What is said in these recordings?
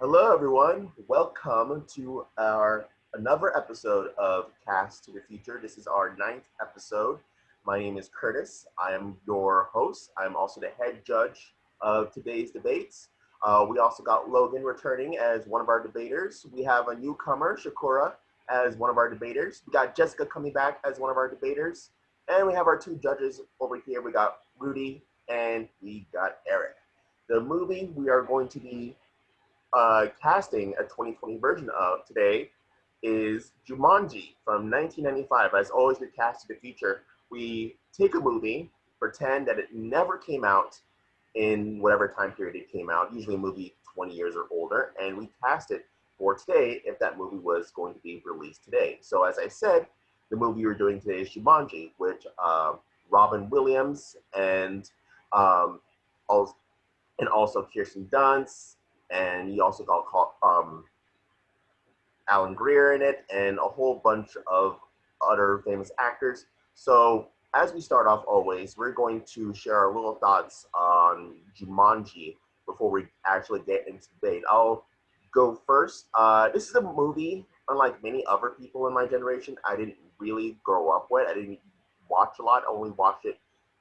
Hello, everyone. Welcome to our another episode of Cast to the Future. This is our ninth episode. My name is Curtis. I am your host. I'm also the head judge of today's debates. We also got Logan returning as one of our debaters. We have a newcomer, Shukora, as one of our debaters. We got Jessica coming back as one of our debaters. And we have our two judges over here. We got Rudy and we got Erik. The movie we are going to be casting a 2020 version of today is Jumanji from 1995. As always, with Cast to the Future, we take a movie, pretend that it never came out in whatever time period it came out, usually a movie 20 years or older, and we cast it for today if that movie was going to be released today. So, as I said, the movie we're doing today is Jumanji, which Robin Williams um, also, and also Kirsten Dunst, and you also got Alan Greer in it, and a whole bunch of other famous actors. So as we start off always, we're going to share our little thoughts on Jumanji before we actually get into debate. I'll go first. This is a movie, unlike many other people in my generation, I didn't really grow up with. I didn't watch a lot. I only watched it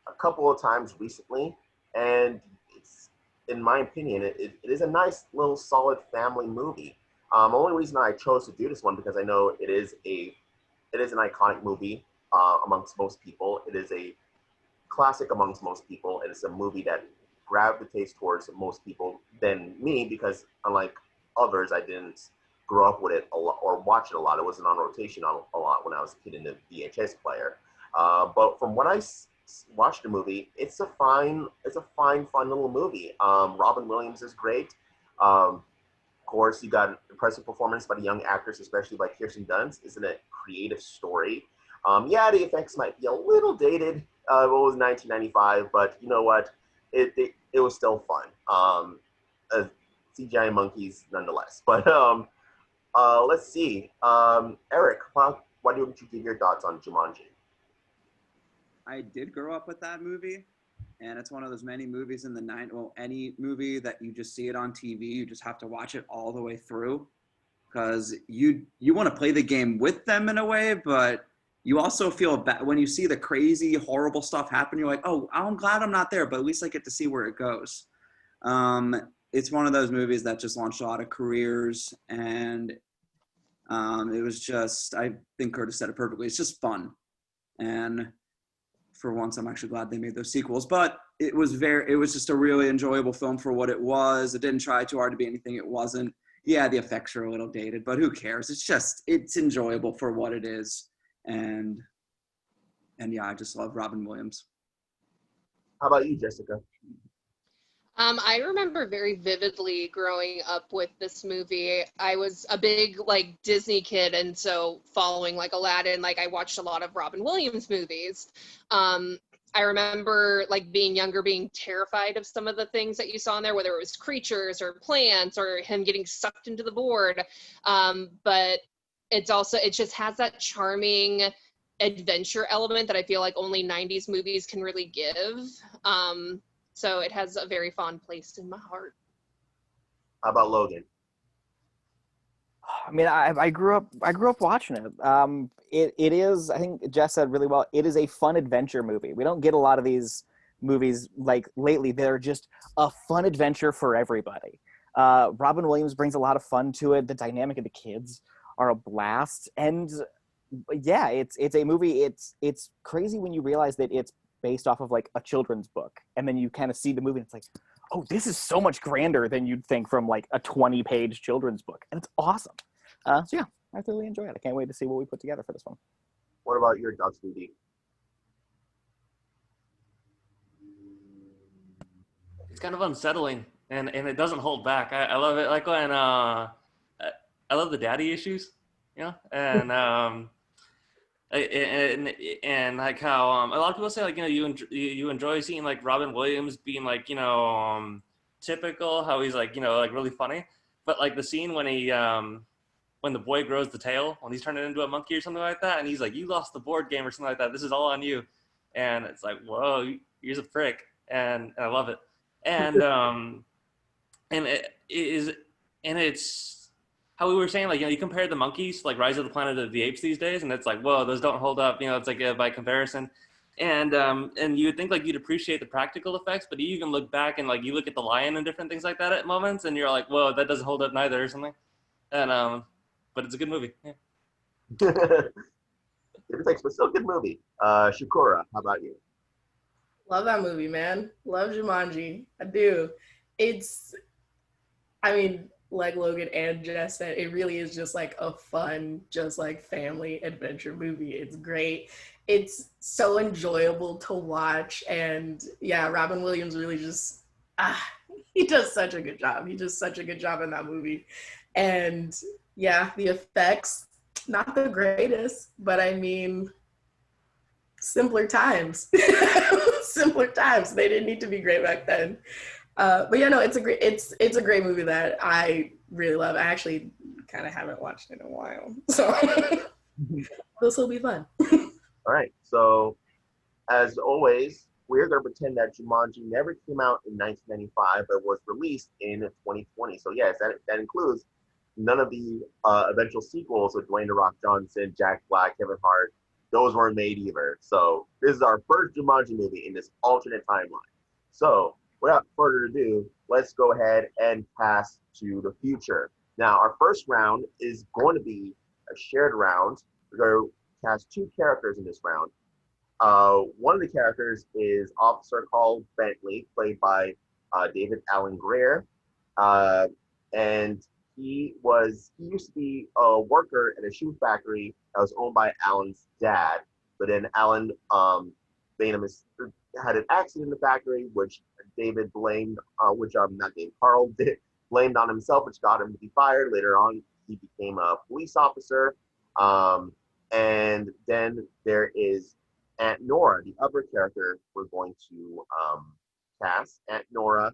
a couple of times recently, and it's, in my opinion, it is a nice little solid family movie. Only reason I chose to do this one because I know it is an iconic movie amongst most people. It is a classic amongst most people. It is a movie that gravitates towards most people than me because unlike others, I didn't grow up with it a lot or watch it a lot. It wasn't on rotation a lot when I was a kid in the VHS player. But from what I watched the movie, it's a fine, fun little movie. Robin Williams is great. Of course, you got an impressive performance by the young actors, especially by Kirsten Dunst. Isn't a creative story. Yeah, the effects might be a little dated. It was 1995, but you know what? It was still fun. CGI monkeys, nonetheless. But let's see. Erik, why don't you give your thoughts on Jumanji? I did grow up with that movie, and it's one of those many movies in the well, any movie that you just see it on TV, you just have to watch it all the way through because you want to play the game with them in a way, but you also feel bad when you see the crazy, horrible stuff happen. You're like, oh, I'm glad I'm not there, but at least I get to see where it goes. It's one of those movies that just launched a lot of careers, and it was just, I think Curtis said it perfectly. It's just fun, and for once, I'm actually glad they made those sequels. But it was just a really enjoyable film for what it was. It didn't try too hard to be anything it wasn't. Yeah, the effects are a little dated, but who cares? It's enjoyable for what it is. And yeah, I just love Robin Williams. How about you, Jessica? I remember very vividly growing up with this movie. I was a big like Disney kid, and so following like Aladdin, like I watched a lot of Robin Williams movies. Um, I remember like being younger, being terrified of some of the things that you saw in there, whether it was creatures or plants or him getting sucked into the board. But it just has that charming adventure element that I feel like only 90s movies can really give. So it has a very fond place in my heart. How about Logan? I mean, I grew up watching it. It is, I think Jess said really well, it is a fun adventure movie. We don't get a lot of these movies like lately. They're just a fun adventure for everybody. Robin Williams brings a lot of fun to it. The dynamic of the kids are a blast. And yeah, it's a movie. It's crazy when you realize that it's based off of like a children's book. And then you kind of see the movie and it's like, oh, this is so much grander than you'd think from like a 20-page children's book. And it's awesome. So yeah, I thoroughly enjoy it. I can't wait to see what we put together for this one. What about your thoughts, Judy? It's kind of unsettling, and it doesn't hold back. I love it. Like when I love the daddy issues, you know, and and like how a lot of people say like you enjoy seeing like Robin Williams being like typical, how he's like like really funny, but like the scene when the boy grows the tail, when he's turning into a monkey or something like that, and he's like, you lost the board game or something like that, this is all on you, and it's like, whoa, you're a prick, and I love it. And and it is and it's how we were saying, like, you know, you compare the monkeys to, like, Rise of the Planet of the Apes these days, and it's like, whoa, those don't hold up. You know, it's like by comparison. And you would think like you'd appreciate the practical effects, but you even look back and like you look at the lion and different things like that at moments, and you're like, whoa, that doesn't hold up neither or something. And but it's a good movie. Yeah. It's but still a good movie. Shukora, how about you? Love that movie, man. Love Jumanji. I do. It's, I mean, like Logan and Jess said, it really is just like a fun, just like family adventure movie. It's great. It's so enjoyable to watch. And yeah, Robin Williams really just, he does such a good job. He does such a good job in that movie. And yeah, the effects, not the greatest, but I mean, simpler times. Simpler times. They didn't need to be great back then. But yeah, no, it's a great movie that I really love. I actually kind of haven't watched it in a while, so this will be fun. All right. So, as always, we're gonna pretend that Jumanji never came out in 1995, but was released in 2020. So yes, that includes none of the eventual sequels with Dwayne "The Rock" Johnson, Jack Black, Kevin Hart. Those weren't made either. So this is our first Jumanji movie in this alternate timeline. So without further ado, let's go ahead and pass to the future. Now, our first round is going to be a shared round. We're going to cast two characters in this round. One of the characters is Officer Carl Bentley, played by David Alan Grier. And he used to be a worker at a shoe factory that was owned by Alan's dad. But then Alan had an accident in the factory, which David blamed, Carl blamed on himself, which got him to be fired. Later on, he became a police officer. And then there is Aunt Nora, the other character we're going to cast. Aunt Nora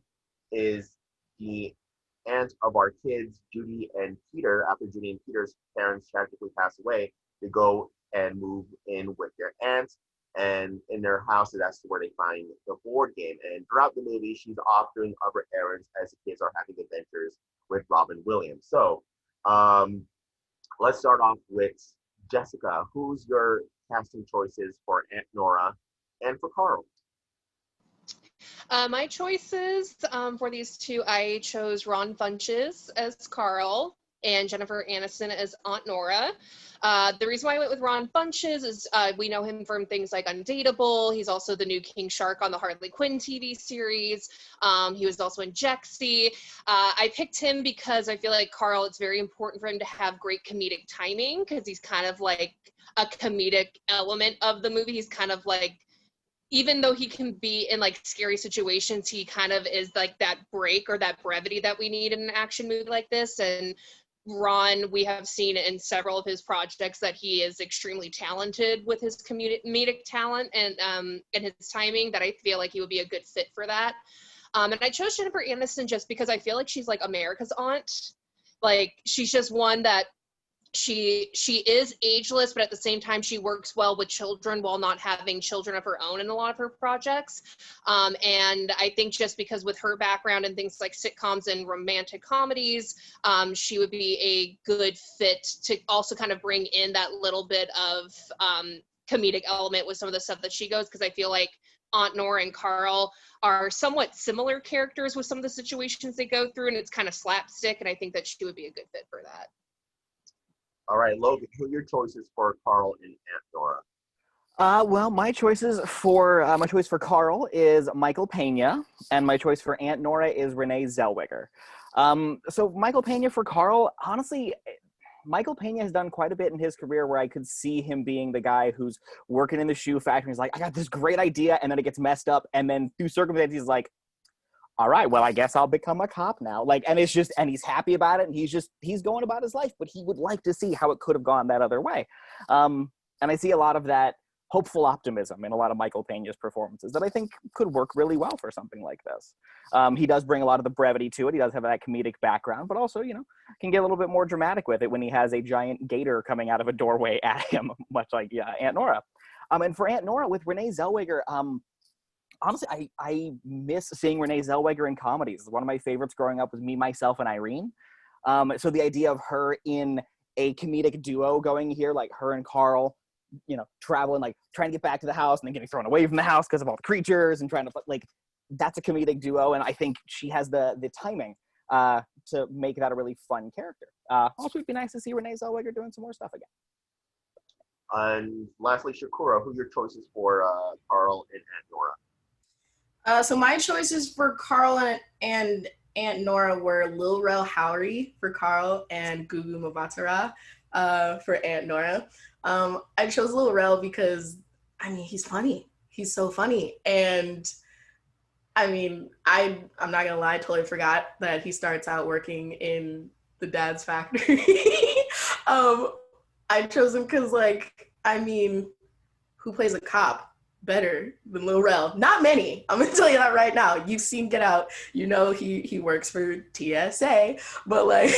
is the aunt of our kids, Judy and Peter. After Judy and Peter's parents tragically pass away, they go and move in with their aunt, and in their house, that's where they find the board game. And throughout the movie, she's off doing other errands as the kids are having adventures with Robin Williams. So let's start off with Jessica. Who's your casting choices for Aunt Nora and for Carl? My choices for these two, I chose Ron Funches as Carl and Jennifer Aniston as Aunt Nora. The reason why I went with Ron Funches is we know him from things like Undateable. He's also the new King Shark on the Harley Quinn TV series. He was also in Jexy. I picked him because I feel like Carl, it's very important for him to have great comedic timing because he's kind of like a comedic element of the movie. He's kind of like, even though he can be in like scary situations, he kind of is like that break or that brevity that we need in an action movie like this. And Ron, we have seen in several of his projects that he is extremely talented with his comedic talent and his timing, that I feel like he would be a good fit for that. And I chose Jennifer Aniston just because I feel like she's like America's aunt. Like she's just one that she is ageless, but at the same time she works well with children while not having children of her own in a lot of her projects. And I think just because with her background in things like sitcoms and romantic comedies, she would be a good fit to also kind of bring in that little bit of comedic element with some of the stuff that she goes, because I feel like Aunt Nora and Carl are somewhat similar characters with some of the situations they go through, and it's kind of slapstick, and I think that she would be a good fit for that. All right, Logan, who are your choices for Carl and Aunt Nora? Well, my choice for Carl is Michael Pena, and my choice for Aunt Nora is Renee Zellweger. So Michael Pena for Carl, honestly, Michael Pena has done quite a bit in his career where I could see him being the guy who's working in the shoe factory. He's like, I got this great idea, and then it gets messed up, and then through circumstances, he's like, all right, well, I guess I'll become a cop now. Like, and he's happy about it, and he's going about his life, but he would like to see how it could have gone that other way. And I see a lot of that hopeful optimism in a lot of Michael Pena's performances that I think could work really well for something like this. He does bring a lot of the brevity to it. He does have that comedic background, but also, can get a little bit more dramatic with it when he has a giant gator coming out of a doorway at him, much like Aunt Nora. And for Aunt Nora with Renee Zellweger, honestly, I miss seeing Renee Zellweger in comedies. One of my favorites growing up was Me, Myself, and Irene. So the idea of her in a comedic duo going here, like her and Carl, you know, traveling, like trying to get back to the house and then getting thrown away from the house because of all the creatures and trying to, like, that's a comedic duo. And I think she has the timing to make that a really fun character. Also, it'd be nice to see Renee Zellweger doing some more stuff again. And lastly, Shukora, who are your choices for Carl and Aunt Nora? So my choices for Carl and Aunt Nora were Lil Rel Howery for Carl and Gugu Mbatha-Raw for Aunt Nora. I chose Lil Rel because, I mean, he's funny. He's so funny. And I mean, I'm not gonna lie, I totally forgot that he starts out working in the dad's factory. I chose him because, like, I mean, who plays a cop better than Lil Rel? Not many. I'm gonna tell you that right now. You've seen Get Out. You know he works for TSA, but like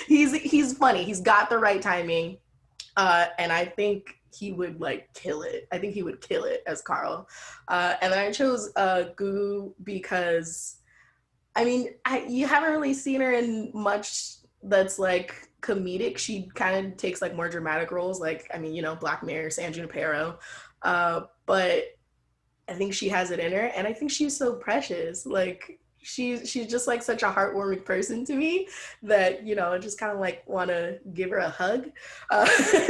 he's funny. He's got the right timing, and I think he would like kill it. I think he would kill it as Carl. And then I chose Gugu because, I mean, you haven't really seen her in much that's like comedic. She kind of takes like more dramatic roles, like, I mean, you know, Black Mirror, San Junipero. But I think she has it in her, and I think she's so precious. Like, she's just like such a heartwarming person to me that, you know, I just kind of like want to give her a hug.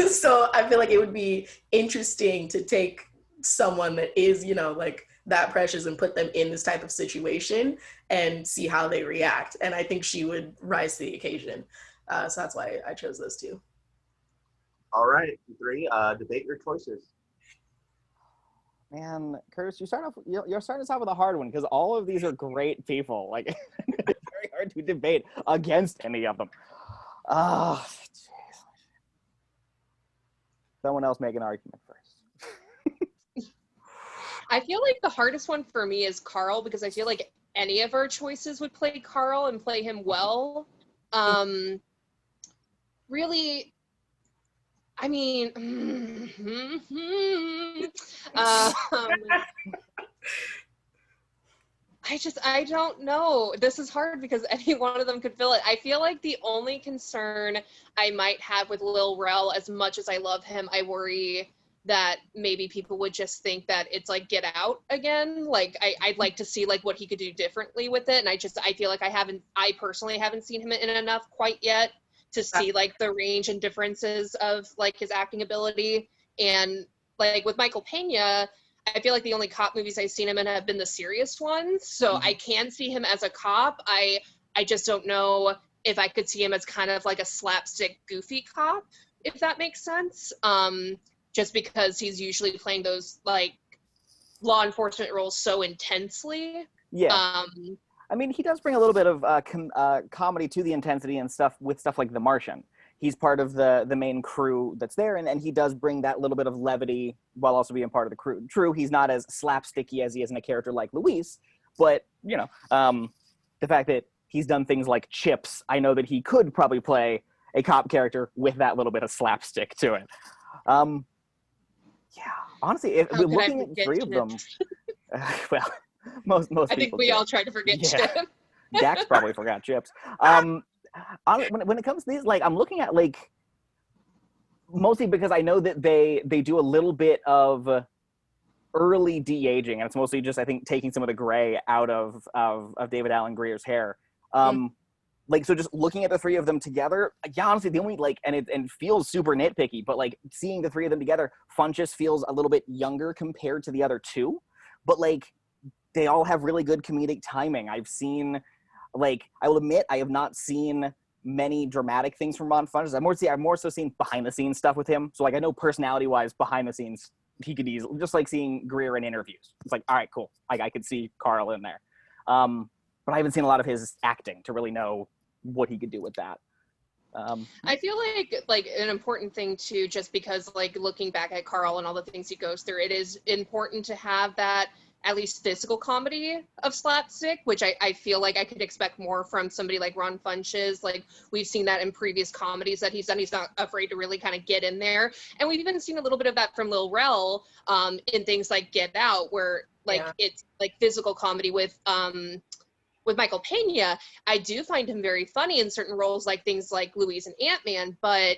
So I feel like it would be interesting to take someone that is, you know, like that precious and put them in this type of situation and see how they react. And I think she would rise to the occasion. So that's why I chose those two. All right, three, debate your choices. Man, Curtis, you're starting us off with a hard one because all of these are great people. Like, it's very hard to debate against any of them. Oh, jeez. Someone else make an argument first. I feel like the hardest one for me is Carl, because I feel like any of our choices would play Carl and play him well. Really, I mean, I don't know. This is hard because any one of them could fill it. I feel like the only concern I might have with Lil Rel, as much as I love him, I worry that maybe people would just think that it's like Get Out again. Like, I'd like to see like what he could do differently with it. And I feel like I personally haven't seen him in enough quite yet to see like the range and differences of like his acting ability. And like with Michael Pena, I feel like the only cop movies I've seen him in have been the serious ones. So I can see him as a cop. I just don't know if I could see him as kind of like a slapstick goofy cop, if that makes sense. Just because he's usually playing those like law enforcement roles so intensely. Yeah. I mean, he does bring a little bit of comedy to the intensity and stuff with stuff like The Martian. He's part of the main crew that's there, and he does bring that little bit of levity while also being part of the crew. True, he's not as slapsticky as he is in a character like Luis, but, you know, the fact that he's done things like Chips, I know that he could probably play a cop character with that little bit of slapstick to it. Yeah, honestly, if we're looking at three of them, well, most people I think we all tried to forget Chips. Dax probably forgot Chips. When it comes to these, like, I'm looking at, like, mostly because I know that they do a little bit of early de-aging, and it's mostly just, I think, taking some of the gray out of David Alan Grier's hair. Like, so just looking at the three of them together, yeah, honestly, the only, like, and it feels super nitpicky, but, like, seeing the three of them together, Funchess feels a little bit younger compared to the other two, but, like, they all have really good comedic timing. I've seen, like, I will admit, I have not seen many dramatic things from Ron Funchess. I've more so seen behind-the-sscenes stuff with him, so, like, I know personality-wise, behind the scenes, he could easily, just like seeing Grier in interviews. It's like, all right, cool. Like, I could see Carl in there. But I haven't seen a lot of his acting to really know what he could do with that. I feel like an important thing too, just because like looking back at Carl and all the things he goes through, it is important to have that at least physical comedy of slapstick, which I feel like I could expect more from somebody like Ron Funchess. Like, we've seen that in previous comedies that he's done. He's not afraid to really kind of get in there. And we've even seen a little bit of that from Lil Rel in things like Get Out, where like it's like physical comedy with with Michael Pena, I do find him very funny in certain roles, like things like Louise and Ant-Man, but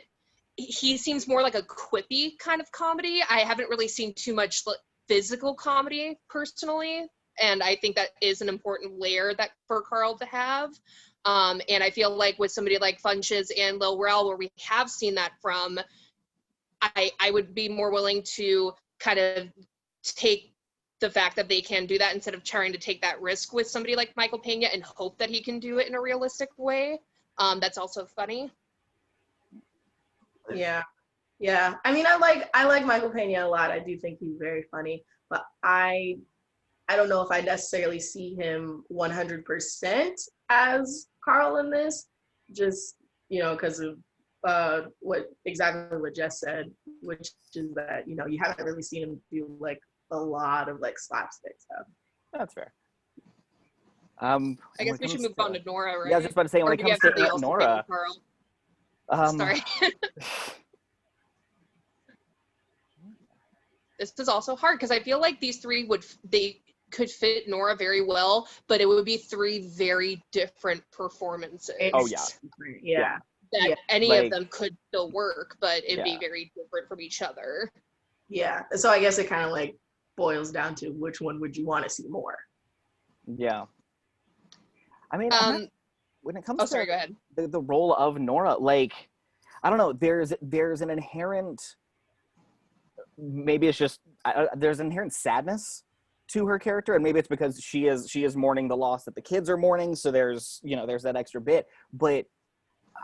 he seems more like a quippy kind of comedy. I haven't really seen too much physical comedy personally, and I think that is an important layer that for Carl to have. And I feel like with somebody like Funches and Lil Rel, where we have seen that from, I would be more willing to kind of take the fact that they can do that instead of trying to take that risk with somebody like Michael Pena and hope that he can do it in a realistic way. That's also funny. Yeah. Yeah. I mean, I like Michael Pena a lot. I do think he's very funny, but I don't know if I necessarily see him 100% as Carl in this, just, you know, because of what Jess said, which is that, you know, you haven't really seen him do like a lot of like slapstick stuff. That's fair. I guess we should move on to Nora, right? Yeah, I was just about to say, when it comes to Aunt Nora. Sorry. This is also hard because I feel like these three they could fit Nora very well, but it would be three very different performances. Oh yeah. Yeah. That any of them could still work, but it'd be very different from each other. Yeah. So I guess it kind of like boils down to which one would you want to see more? Yeah. I mean, when it comes go ahead. The role of Nora, like, I don't know, there's an inherent, maybe it's just, there's an inherent sadness to her character, and maybe it's because she is mourning the loss that the kids are mourning, so there's that extra bit. But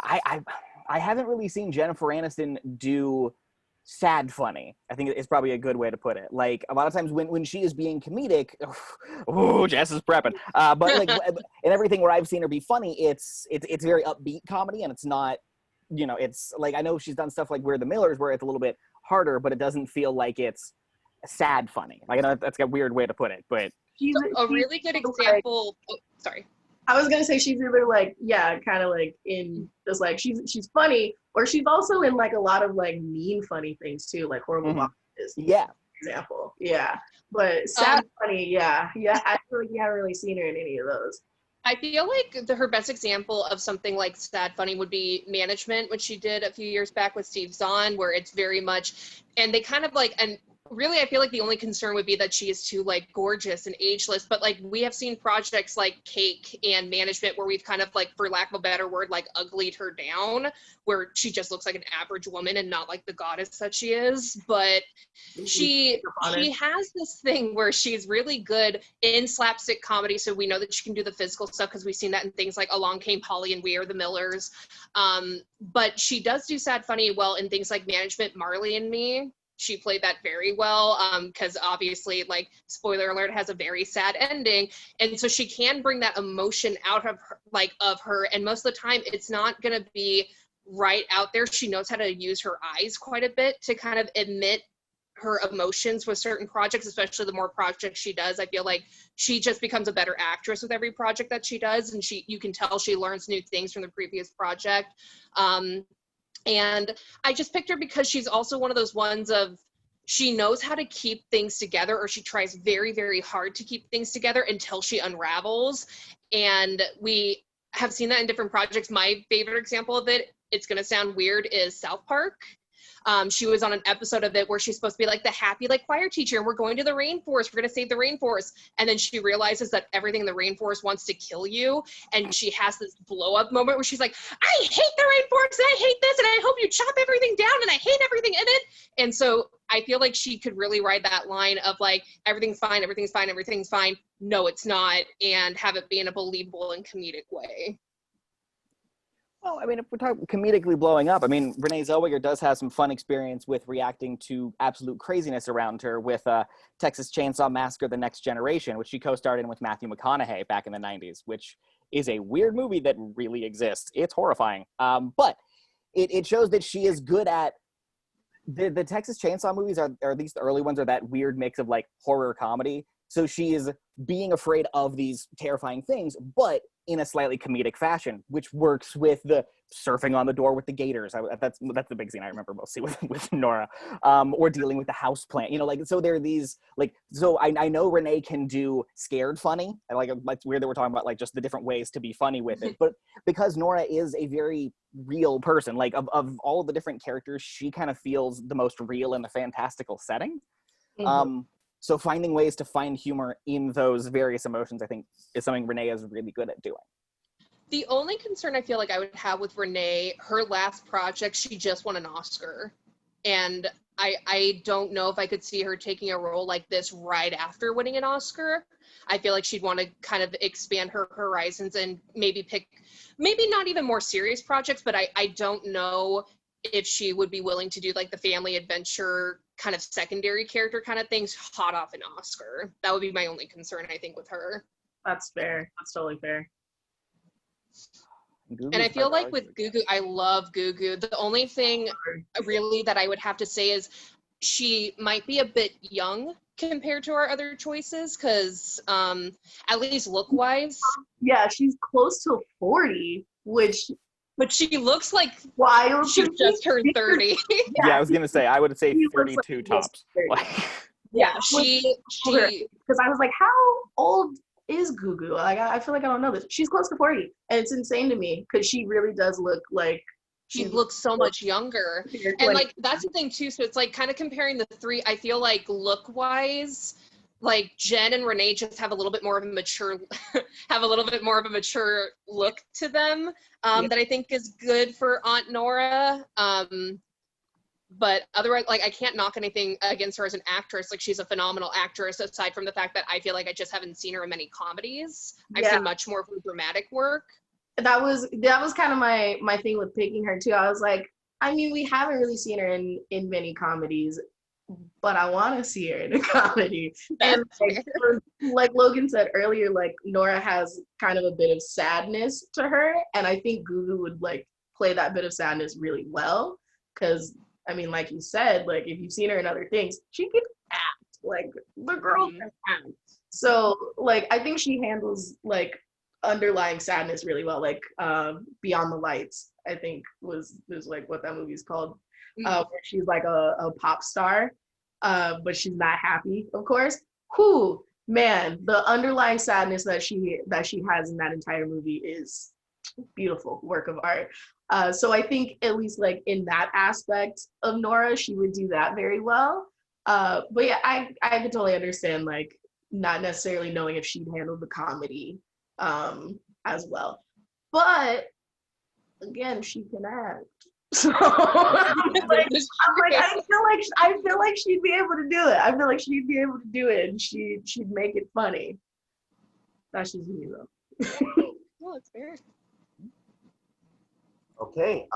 I haven't really seen Jennifer Aniston do sad funny. I think it's probably a good way to put it. Like, a lot of times when she is being comedic, oh, Jess is prepping. But like in everything where I've seen her be funny, it's very upbeat comedy, and it's not, you know, it's like, I know she's done stuff like We're the Millers where it's a little bit harder, but it doesn't feel like it's sad funny. Like, I know that's a weird way to put it, but She's a really good example. Sorry. I was gonna say she's either like, yeah, kind of like in just like she's funny, or she's also in like a lot of like mean funny things too, like Horrible Bosses. Yeah. Example. Yeah. But sad funny, yeah. I feel like you haven't really seen her in any of those. I feel like her best example of something like sad funny would be Management, which she did a few years back with Steve Zahn, where it's very much, and they kind of like, and really I feel like the only concern would be that she is too like gorgeous and ageless, but like we have seen projects like Cake and Management where we've kind of like, for lack of a better word, like uglied her down, where she just looks like an average woman and not like the goddess that she is. But she has this thing where she's really good in slapstick comedy, so we know that she can do the physical stuff because we've seen that in things like Along Came Polly and We Are the Millers. But she does do sad funny well in things like Management, Marley and Me. She played that very well, because obviously, like, spoiler alert, has a very sad ending, and so she can bring that emotion out of her, and most of the time it's not going to be right out there. She knows how to use her eyes quite a bit to kind of emit her emotions with certain projects, especially the more projects she does. I feel like she just becomes a better actress with every project that she does, and you can tell she learns new things from the previous project. And I just picked her because she's also one of those ones of, she knows how to keep things together, or she tries very, very hard to keep things together until she unravels. And we have seen that in different projects. My favorite example of it, it's going to sound weird, is South Park. She was on an episode of it where she's supposed to be like the happy like choir teacher, and we're going to the rainforest, we're going to save the rainforest, and then she realizes that everything in the rainforest wants to kill you, and she has this blow up moment where she's like, I hate the rainforest, and I hate this, and I hope you chop everything down, and I hate everything in it. And so I feel like she could really ride that line of like, everything's fine, everything's fine, everything's fine, no it's not, and have it be in a believable and comedic way. Well, I mean, if we're talking comedically blowing up, I mean, Renee Zellweger does have some fun experience with reacting to absolute craziness around her with Texas Chainsaw Massacre: The Next Generation, which she co-starred in with Matthew McConaughey back in the 90s, which is a weird movie that really exists. It's horrifying. But it shows that she is good at, the Texas Chainsaw movies are, or at least the early ones, are that weird mix of like horror comedy. So she is being afraid of these terrifying things, but in a slightly comedic fashion, which works with the surfing on the door with the gators. That's the big scene I remember mostly with Nora, or dealing with the house plant. You know, like, so there are these, like, so I know Renee can do scared funny. I like, it's weird that we're talking about like just the different ways to be funny with it, but because Nora is a very real person, like of all of the different characters, she kind of feels the most real in the fantastical setting. So finding ways to find humor in those various emotions, I think, is something Renee is really good at doing. The only concern I feel like I would have with Renee, her last project, she just won an Oscar. And I don't know if I could see her taking a role like this right after winning an Oscar. I feel like she'd want to kind of expand her horizons and maybe pick, maybe not even more serious projects, but I don't know if she would be willing to do like the family adventure kind of secondary character kind of things hot off an Oscar. That would be my only concern, I think, with her. That's fair. That's totally fair. And I feel like with Gugu, I love Gugu. The only thing really that I would have to say is she might be a bit young compared to our other choices, because at least look-wise. Yeah, she's close to 40, which... But she looks like wild. She just turned 30. Yeah, I was gonna say, I would say 32 like tops. Yeah, she because I was like, how old is Gugu? Like, I feel like I don't know this. She's close to 40, and it's insane to me because she really does look like she looks so much younger. And like that's the thing too. So it's like kind of comparing the three. I feel like look-wise, like Jen and Renee just have a little bit more of a mature look to them that I think is good for Aunt Nora. But otherwise, like, I can't knock anything against her as an actress. Like, she's a phenomenal actress, aside from the fact that I feel like I just haven't seen her in many comedies. I've seen much more of her dramatic work. That was kind of my thing with picking her too. I was like, I mean, we haven't really seen her in many comedies, but I want to see her in a comedy. And like Logan said earlier, like Nora has kind of a bit of sadness to her, and I think Gugu would like play that bit of sadness really well. Because I mean, like you said, like if you've seen her in other things, she can act. Like the girl can act. So like I think she handles like underlying sadness really well. Like Beyond the Lights, I think was like what that movie's called. Where she's like a pop star, but she's not happy, of course. Whew, man, the underlying sadness that she has in that entire movie is beautiful work of art. So I think at least like in that aspect of Nora, she would do that very well. But yeah, I could totally understand like not necessarily knowing if she'd handle the comedy as well. But again, she can act. So I feel like she'd be able to do it. I feel like she'd be able to do it, and she'd make it funny. That's just me though. Well, it's fair. Okay,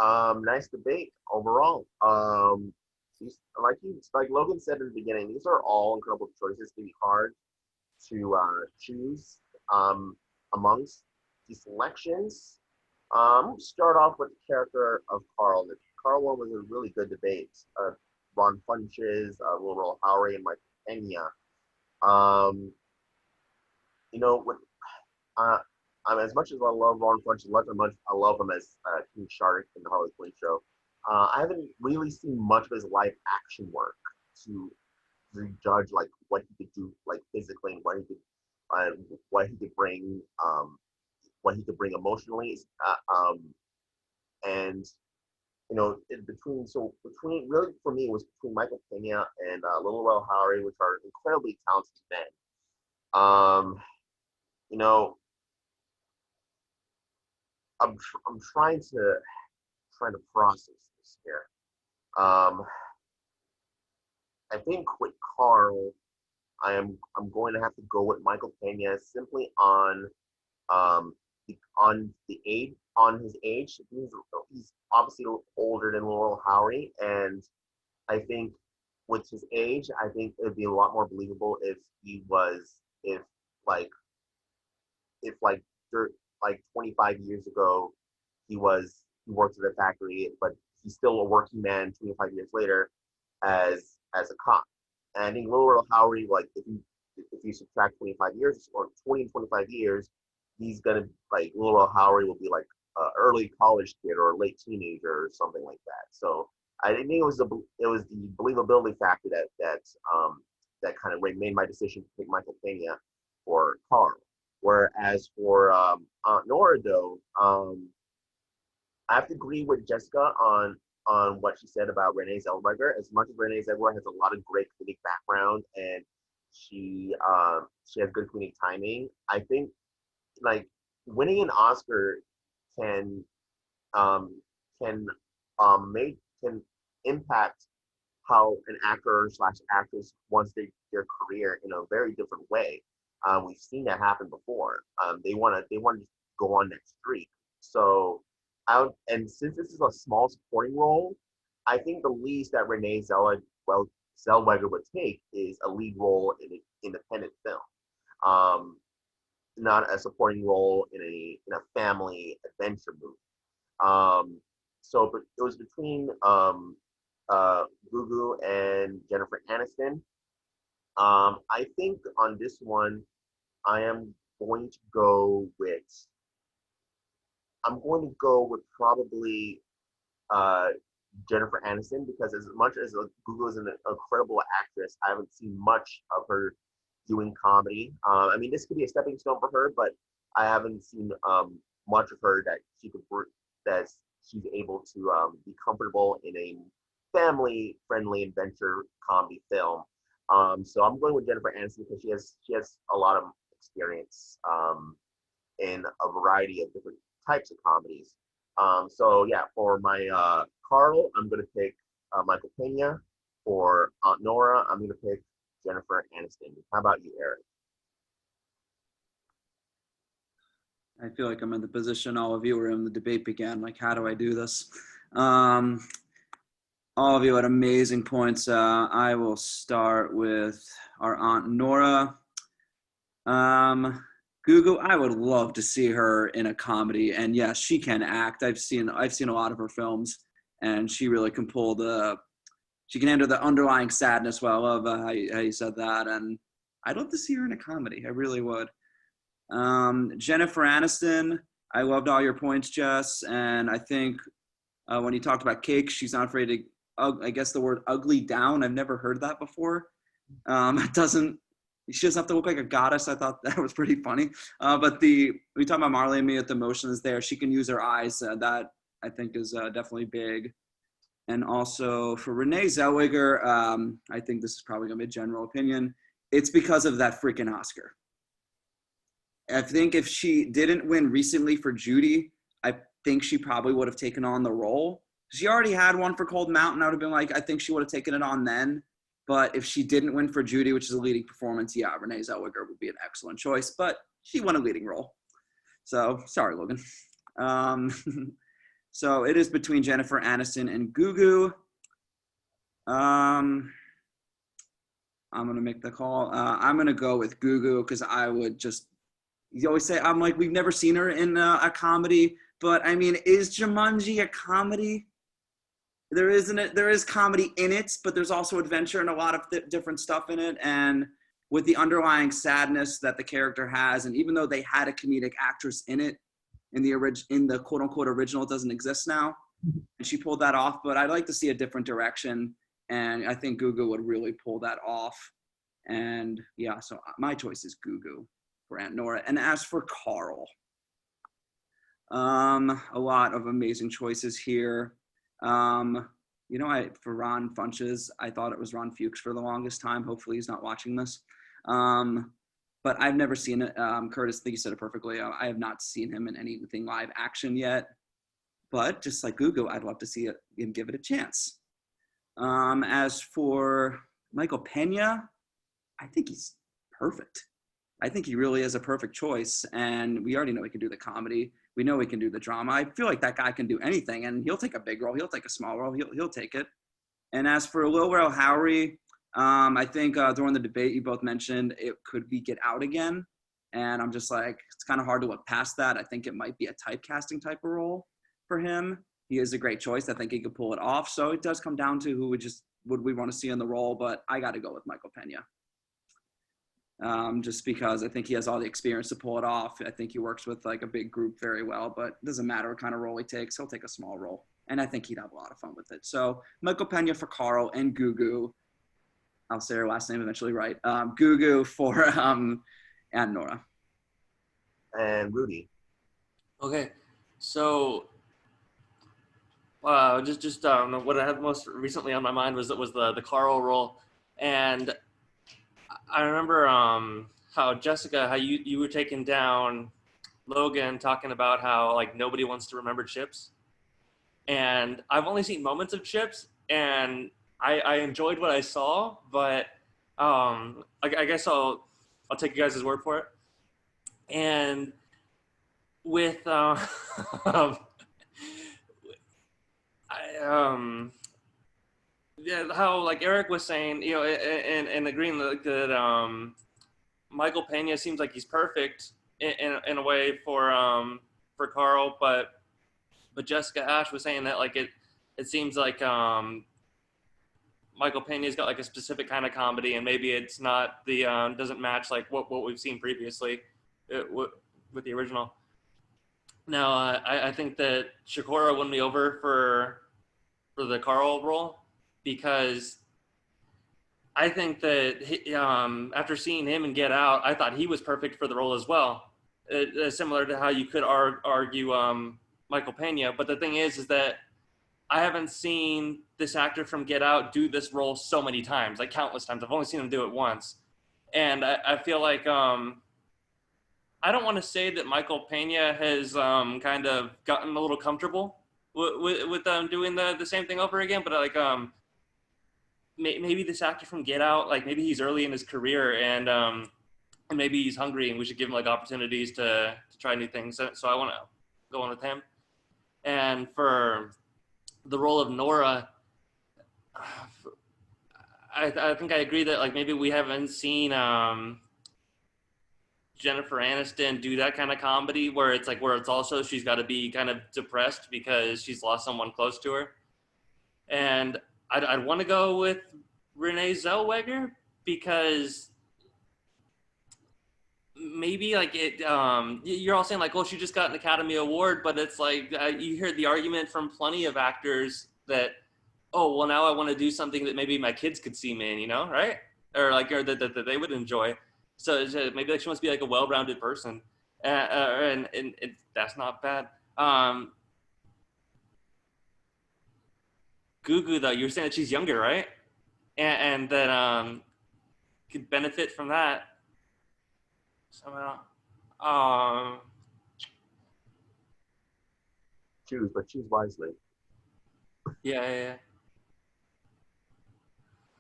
nice debate overall. Like Logan said in the beginning, these are all incredible choices. To be hard to choose amongst these selections. Start off with the character of Carl. The Carl one was a really good debate. Ron Funches, Will Howery, and Mike Pena. You know, with as much as I love Ron Funches, I love him as King Shark in the Harley Quinn show. I haven't really seen much of his live action work to judge like what he could do like physically and what he could bring emotionally. And you know, between really for me it was between Michael Pena and Lil Rel Howery, which are incredibly talented men. You know, I'm trying to process this here. I think with Carl, I'm going to have to go with Michael Pena simply on his age. He's obviously older than Laurel Howery, and I think with his age, I think it'd be a lot more believable if 25 years ago he worked at a factory, but he's still a working man 25 years later as a cop. And I think Laurel Howery, like if you subtract 25 years or 20 and 25 years, he's gonna like little Howery will be like early college kid or a late teenager or something like that. So I think it was the believability factor that kind of made my decision to pick Michael Pena for Carl. Whereas for Aunt Nora, though, I have to agree with Jessica on what she said about Renee Zellweger. As much as Renee Zellweger has a lot of great comedic background and she has good comedic timing, I think like winning an Oscar can can impact how an actor slash actress wants their career in a very different way. We've seen that happen before. They want to go on that streak. So and since this is a small supporting role, I think the least that Renee Zellweger would take is a lead role in an independent film, not a supporting role in a family adventure movie. So but it was between Gugu and Jennifer Aniston. I think on this one, I am going to go with. I'm going to go with probably Jennifer Aniston because as much as Gugu is an incredible actress, I haven't seen much of her doing comedy. I mean, this could be a stepping stone for her, but I haven't seen much of her that she's able to be comfortable in a family-friendly adventure comedy film. So I'm going with Jennifer Aniston because she has a lot of experience in a variety of different types of comedies. So yeah, for my Carl, I'm going to pick Michael Pena. For Aunt Nora, I'm going to pick Jennifer Aniston. How about you, Erik? I feel like I'm in the position all of you were in the debate began. Like, how do I do this? All of you had amazing points. I will start with our Aunt Nora. Gugu, I would love to see her in a comedy, and yes, she can act. I've seen a lot of her films, and she really can she can handle the underlying sadness well. I love how you said that, and I'd love to see her in a comedy. I really would. Jennifer Aniston, I loved all your points, Jess, and I think when you talked about cake, she's not afraid to, I guess the word ugly down, I've never heard that before. She doesn't have to look like a goddess. I thought that was pretty funny. But we talk about Marley and Me with the emotions there. She can use her eyes. That I think is definitely big. And also for Renee Zellweger, I think this is probably going to be a general opinion. It's because of that freaking Oscar. I think if she didn't win recently for Judy, I think she probably would have taken on the role. She already had one for Cold Mountain. I would have been like, I think she would have taken it on then. But if she didn't win for Judy, which is a leading performance, yeah, Renee Zellweger would be an excellent choice. But she won a leading role. So, sorry, Logan. So it is between Jennifer Aniston and Gugu. I'm going to make the call. I'm going to go with Gugu because I would just – you always say, I'm like, we've never seen her in a comedy. But, I mean, is Jumanji a comedy? There is comedy in it, but there's also adventure and a lot of different stuff in it. And with the underlying sadness that the character has, and even though they had a comedic actress in it, in the quote unquote original, it doesn't exist now, and she pulled that off. But I'd like to see a different direction, and I think Gugu would really pull that off. And yeah, so my choice is Gugu for Aunt Nora. And as for Carl, a lot of amazing choices here. For Ron Funches, I thought it was Ron Fuchs for the longest time. Hopefully he's not watching this. But I've never seen it. Curtis, I think you said it perfectly. I have not seen him in anything live action yet. But just like Gugu, I'd love to see him give it a chance. As for Michael Pena, I think he's perfect. I think he really is a perfect choice. And we already know he can do the comedy. We know he can do the drama. I feel like that guy can do anything, and he'll take a big role. He'll take a small role. He'll take it. And as for Lil Rel Howery, I think during the debate you both mentioned it could be Get Out again. And I'm just like, it's kind of hard to look past that. I think it might be a typecasting type of role for him. He is a great choice. I think he could pull it off. So it does come down to who would we want to see in the role, but I got to go with Michael Pena. just because I think he has all the experience to pull it off. I think he works with like a big group very well, but it doesn't matter what kind of role he takes. He'll take a small role, and I think he'd have a lot of fun with it. So Michael Pena for Carl and Gugu. I'll say her last name eventually right. Gugu for and Nora. And Rudy. Okay, so just what I had most recently on my mind was the Carl role, and I remember how Jessica, how you were taking down Logan, talking about how like nobody wants to remember Chips, and I've only seen moments of Chips, and I enjoyed what I saw, but I guess I'll take you guys' word for it, and with yeah, how like Erik was saying, you know, and agreeing that Michael Pena seems like he's perfect in a way for Carl, but Jessica Ash was saying that like it seems like Michael Pena's got like a specific kind of comedy, and maybe it's not the doesn't match like what we've seen previously with the original. Now I think that Shukora won me over for the Carl role, because I think that after seeing him in Get Out, I thought he was perfect for the role as well. Similar to how you could argue Michael Pena. But the thing is that I haven't seen this actor from Get Out do this role so many times, like countless times. I've only seen him do it once. And I feel like I don't want to say that Michael Pena has kind of gotten a little comfortable with doing the same thing over again, but like maybe this actor from Get Out, like maybe he's early in his career, and maybe he's hungry, and we should give him like opportunities to try new things. So I want to go on with him. And for the role of Nora, I think I agree that like maybe we haven't seen Jennifer Aniston do that kind of comedy where it's also she's got to be kind of depressed because she's lost someone close to her. And I'd want to go with Renee Zellweger, because maybe like you're all saying like, well, she just got an Academy Award, but it's like you hear the argument from plenty of actors that, oh, well, now I want to do something that maybe my kids could see me in, you know, right? Or that they would enjoy. So maybe like she wants to be like a well-rounded person, and that's not bad. Gugu, though, you were saying that she's younger, right? And that could benefit from that somehow. Choose, but choose wisely. Yeah.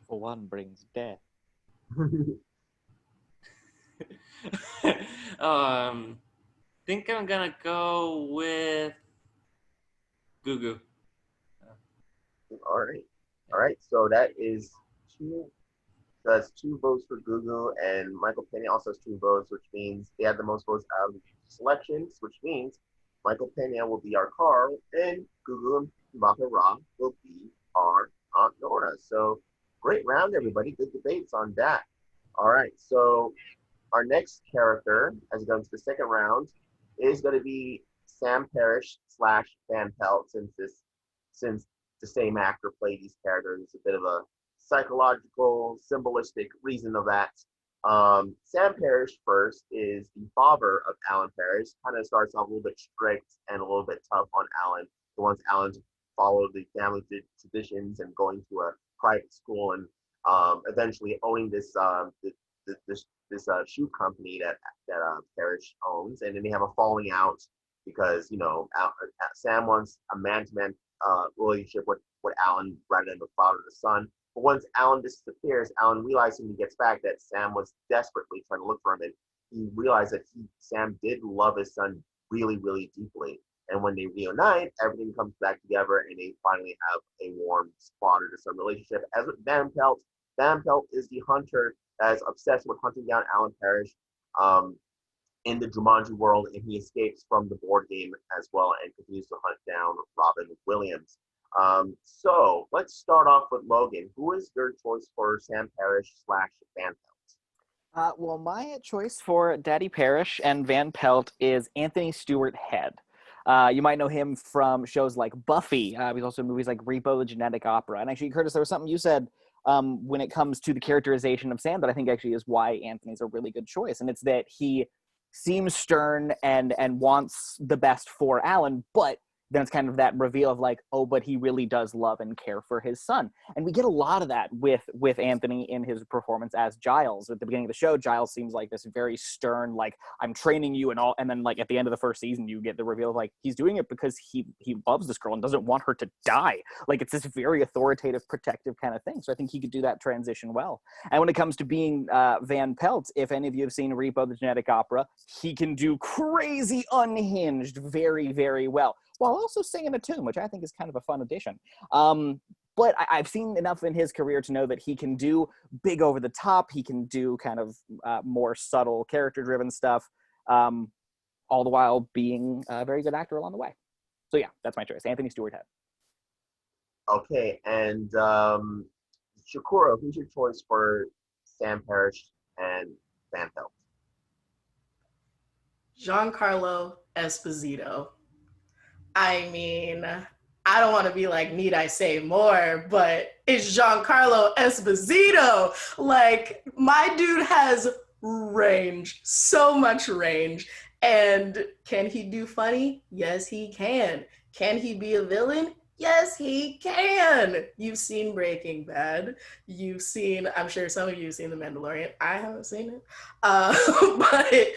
For one brings death. Think I'm gonna go with Gugu. All right. So that is two. That's 2 votes for Gugu, and Michael Pena also has 2 votes, which means they had the most votes out of the selections, which means Michael Pena will be our Carl, and Gugu and Baccarat will be our Aunt Nora. So great round, everybody. Good debates on that. All right. So our next character, as we go into the second round, is going to be Sam Parrish / Van Pelt, since the same actor played these characters. It's a bit of a psychological, symbolistic reason of that. Sam Parrish first is the father of Alan Parrish. Kind of starts off a little bit strict and a little bit tough on Alan. He wants Alan to follow the family traditions and going to a private school, and eventually owning this shoe company that Parrish owns. And then they have a falling out because, you know, Sam wants a man-to-man relationship with Alan rather than the father to son. But once Alan disappears, Alan realizes when he gets back that Sam was desperately trying to look for him, and he realized that Sam did love his son really, really deeply. And when they reunite, everything comes back together, and they finally have a warm father-to-son relationship. As with Van Pelt is the hunter that is obsessed with hunting down Alan Parrish in the Jumanji world, and he escapes from the board game as well and continues to hunt down Robin Wiliiams. So let's start off with Logan. Who is your choice for Sam Parrish / Van Pelt? Well, my choice for Daddy Parrish and Van Pelt is Anthony Stewart Head. You might know him from shows like Buffy. He's also in movies like Repo, the Genetic Opera. And actually, Curtis, there was something you said when it comes to the characterization of Sam that I think actually is why Anthony's a really good choice. And it's that he seems stern and wants the best for Alan, but then it's kind of that reveal of like, oh, but he really does love and care for his son. And we get a lot of that with Anthony in his performance as Giles. At the beginning of the show, Giles seems like this very stern, like, I'm training you and all. And then like at the end of the first season, you get the reveal of like, he's doing it because he loves this girl and doesn't want her to die. Like, it's this very authoritative, protective kind of thing. So I think he could do that transition well. And when it comes to being Van Pelt, if any of you have seen Repo, the Genetic Opera, he can do crazy unhinged very, very well, while also singing a tune, which I think is kind of a fun addition. But I've seen enough in his career to know that he can do big over the top. He can do kind of more subtle, character-driven stuff, all the while being a very good actor along the way. So yeah, that's my choice. Anthony Stewart Head. Okay, and Shukora, who's your choice for Sam Parrish and Van Pelt? Giancarlo Esposito. I mean, I don't want to be like, need I say more, but it's Giancarlo Esposito. Like, my dude has range, so much range. And can he do funny? Yes, he can. Can he be a villain? Yes, he can. You've seen Breaking Bad. You've seen, I'm sure some of you have seen The Mandalorian. I haven't seen it. But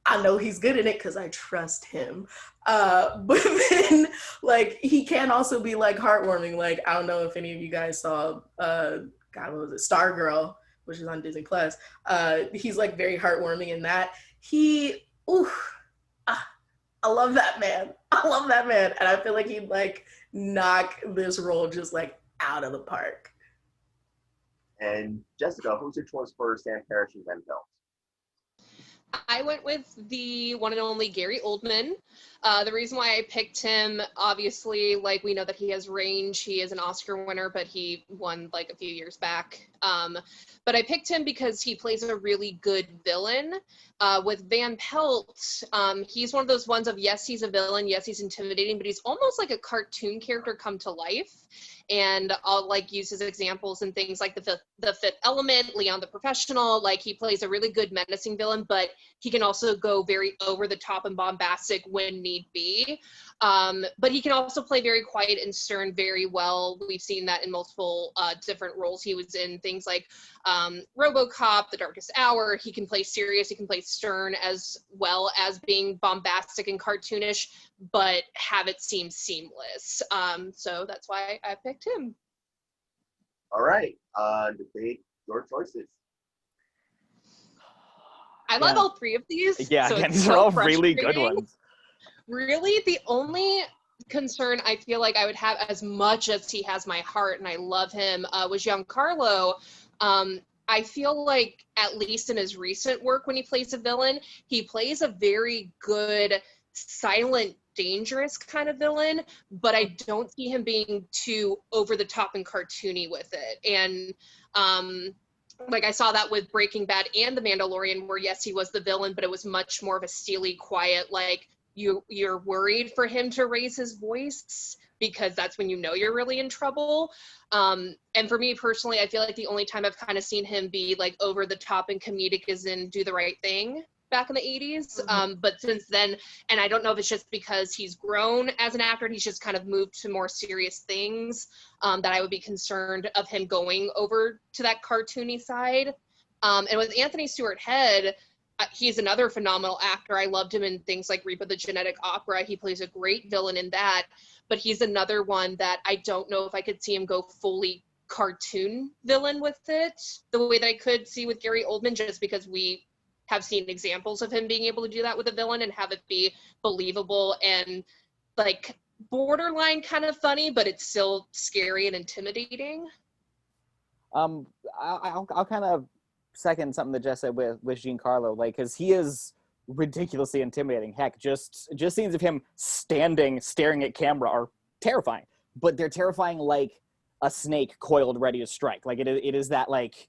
I know he's good in it because I trust him. But then, like, he can also be, like, heartwarming. Like, I don't know if any of you guys saw, God, what was it? Stargirl, which is on Disney+. He's, like, very heartwarming in that. I love that man. I love that man. And I feel like he'd, like, knock this role just, like, out of the park. And Jessica, who's your choice for Sam Parrish and Van Pelt? I went with the one and only Gary Oldman. The reason why I picked him, obviously, like, we know that he has range. He is an Oscar winner, but he won like a few years back. But I picked him because he plays a really good villain. With Van Pelt, he's one of those ones of, yes, he's a villain, yes, he's intimidating, but he's almost like a cartoon character come to life. And I'll like use his examples and things like the Fifth Element, Leon the Professional. Like, he plays a really good menacing villain, but he can also go very over the top and bombastic when need be. But he can also play very quiet and stern very well. We've seen that in multiple different roles he was in, things like RoboCop, The Darkest Hour. He can play serious, he can play stern, as well as being bombastic and cartoonish, but have it seem seamless. So that's why I picked him. All right, debate your choices. I love all three of these. Yeah, so again, it's these are all really good ones. Really, the only concern I feel like I would have, as much as he has my heart and I love him, was Giancarlo. I feel like, at least in his recent work when he plays a villain, he plays a very good, silent, dangerous kind of villain, but I don't see him being too over the top and cartoony with it. And like, I saw that with Breaking Bad and The Mandalorian, where yes, he was the villain, but it was much more of a steely, quiet, like, you're worried for him to raise his voice because that's when you know you're really in trouble. And for me personally, I feel like the only time I've kind of seen him be like over the top and comedic is in Do the Right Thing back in the 80s. But since then, and I don't know if it's just because he's grown as an actor and he's just kind of moved to more serious things, that I would be concerned of him going over to that cartoony side. And with Anthony Stewart Head, he's another phenomenal actor. I loved him in things like Repo the Genetic Opera. He plays a great villain in that, but he's another one that I don't know if I could see him go fully cartoon villain with it the way that I could see with Gary Oldman, just because we have seen examples of him being able to do that with a villain and have it be believable and like borderline kind of funny, but it's still scary and intimidating. I'll kind of second something that Jess said with Giancarlo, like, because he is ridiculously intimidating. Heck, just scenes of him standing staring at camera are terrifying, but they're terrifying like a snake coiled ready to strike. Like, it is that, like,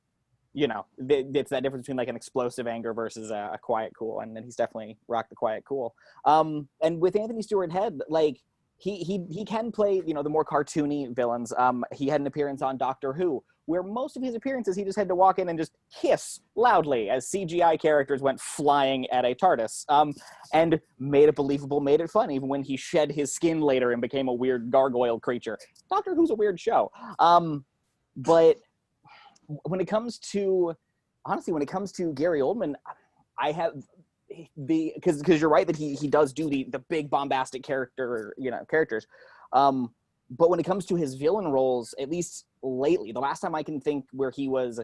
it's that difference between like an explosive anger versus a quiet cool, and then he's definitely rocked the quiet cool. And with Anthony Stewart Head, like he can play the more cartoony villains. He had an appearance on Doctor Who, where most of his appearances he just had to walk in and just hiss loudly as CGI characters went flying at a TARDIS, and made it believable, made it fun, even when he shed his skin later and became a weird gargoyle creature. Doctor Who's a weird show. But when it comes to Gary Oldman, I have because you're right that he does do the big bombastic characters. But when it comes to his villain roles, at least lately, the last time I can think where he was,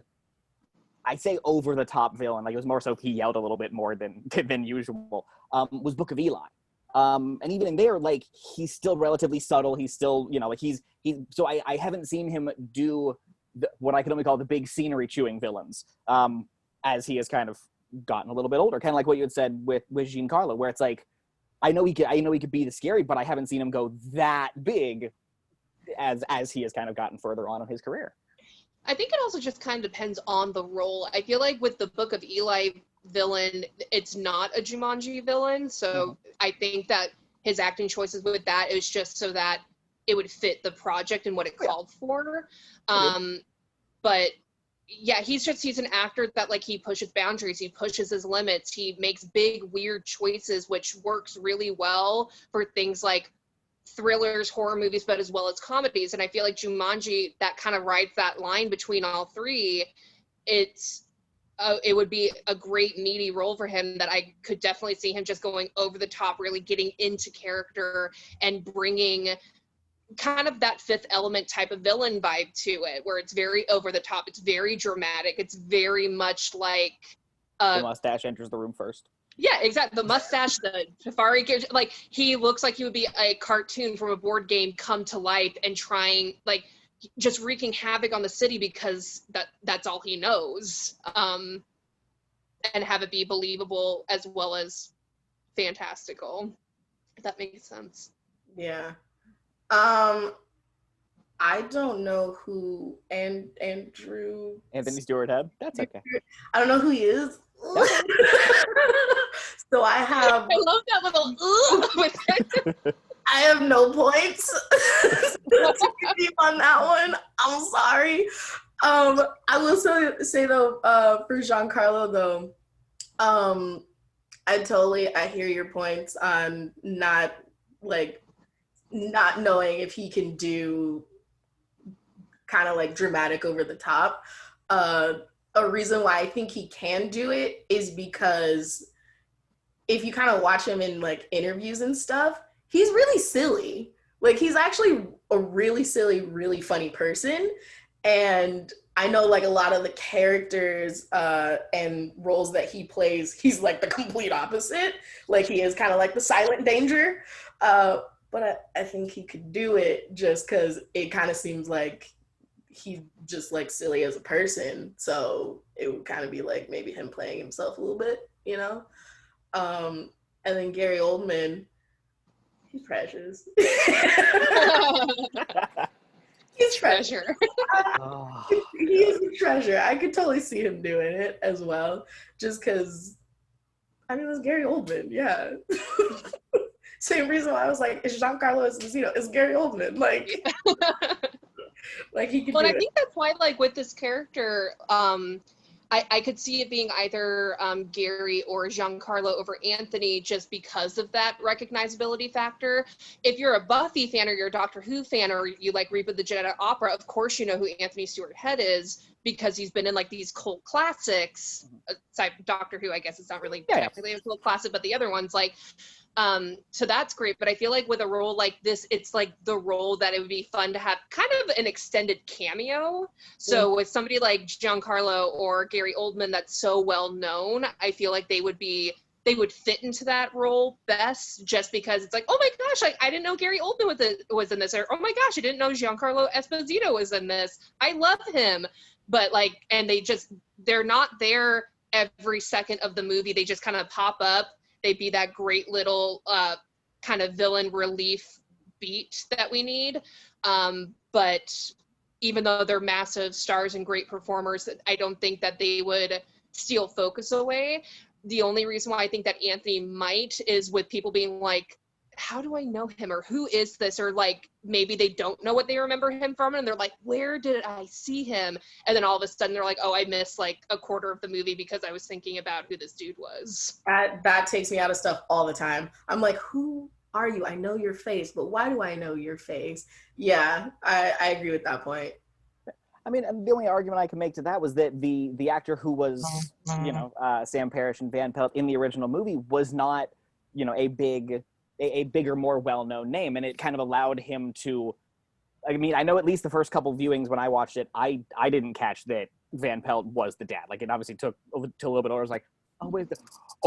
I'd say over the top villain, like it was more so he yelled a little bit more than usual, was Book of Eli. And even in there, like he's still relatively subtle. He's still, so I haven't seen him do what I could only call the big scenery chewing villains, as he has kind of gotten a little bit older, kind of like what you had said with Giancarlo, where it's like, I know he could be the scary, but I haven't seen him go that big as he has kind of gotten further on in his career. I think it also just kind of depends on the role. I feel like with the Book of Eli villain, it's not a Jumanji villain, so I think that his acting choices with that is just so that it would fit the project and what it called for. But yeah, he's an actor that like he pushes boundaries, he pushes his limits, he makes big weird choices, which works really well for things like thrillers, horror movies, but as well as comedies. And I feel like Jumanji, that kind of rides that line between all three. It would be a great meaty role for him that I could definitely see him just going over the top, really getting into character and bringing kind of that Fifth Element type of villain vibe to it, where it's very over the top, it's very dramatic, it's very much like the mustache enters the room first. Yeah, exactly. The mustache, the safari, like he looks like he would be a cartoon from a board game come to life and trying, like, just wreaking havoc on the city because that's all he knows, and have it be believable as well as fantastical, if that makes sense. Yeah. I don't know who Anthony Stewart Head. That's okay. I don't know who he is. So I have. I love that little. I have no points to give you on that one. I'm sorry. I will say though, for Giancarlo though, I hear your points on not knowing if he can do kind of like dramatic over the top. A reason why I think he can do it is because if you kind of watch him in like interviews and stuff, he's really silly. Like he's actually a really silly, really funny person. And I know like a lot of the characters and roles that he plays, he's like the complete opposite. Like he is kind of like the silent danger. But I think he could do it just because it kind of seems like he's just like silly as a person. So it would kind of be like maybe him playing himself a little bit, you know? And then Gary Oldman, he's precious. He's treasure. He is a treasure. I could totally see him doing it as well. Just because, I mean, it was Gary Oldman, yeah. Same reason why I was like, it's Giancarlo Esposito. It's Gary Oldman. Like, like he could do it. I think that's why, like, with this character, I could see it being either Gary or Giancarlo over Anthony just because of that recognizability factor. If you're a Buffy fan or you're a Doctor Who fan or you like Reap of the Dead Opera, of course you know who Anthony Stewart Head is because he's been in like these cult classics. Aside from Doctor Who, I guess it's not really technically a cult classic, but the other ones like. So that's great, but I feel like with a role like this, it's like the role that it would be fun to have kind of an extended cameo. So with somebody like Giancarlo or Gary Oldman that's so well known, I feel like they would fit into that role best just because it's like, oh my gosh, I didn't know Gary Oldman was in this, or oh my gosh, I didn't know Giancarlo Esposito was in this. I love him. But like, and they're not there every second of the movie. They just kind of pop up. They'd be that great little kind of villain relief beat that we need. But even though they're massive stars and great performers, I don't think that they would steal focus away. The only reason why I think that Anthony might is with people being like, how do I know him, or who is this, or like maybe they don't know what they remember him from, and they're like, where did I see him? And then all of a sudden they're like, oh, I missed like a quarter of the movie because I was thinking about who this dude was. That takes me out of stuff all the time. I'm like, who are you? I know your face, but why do I know your face? Yeah, I agree with that point. I mean, the only argument I can make to that was that the actor who was, Sam Parrish and Van Pelt in the original movie was not, a bigger, more well-known name, and it kind of allowed him to. I mean, I know at least the first couple viewings when I watched it, I didn't catch that Van Pelt was the dad. Like, it obviously took till a little bit older. I was like, oh wait,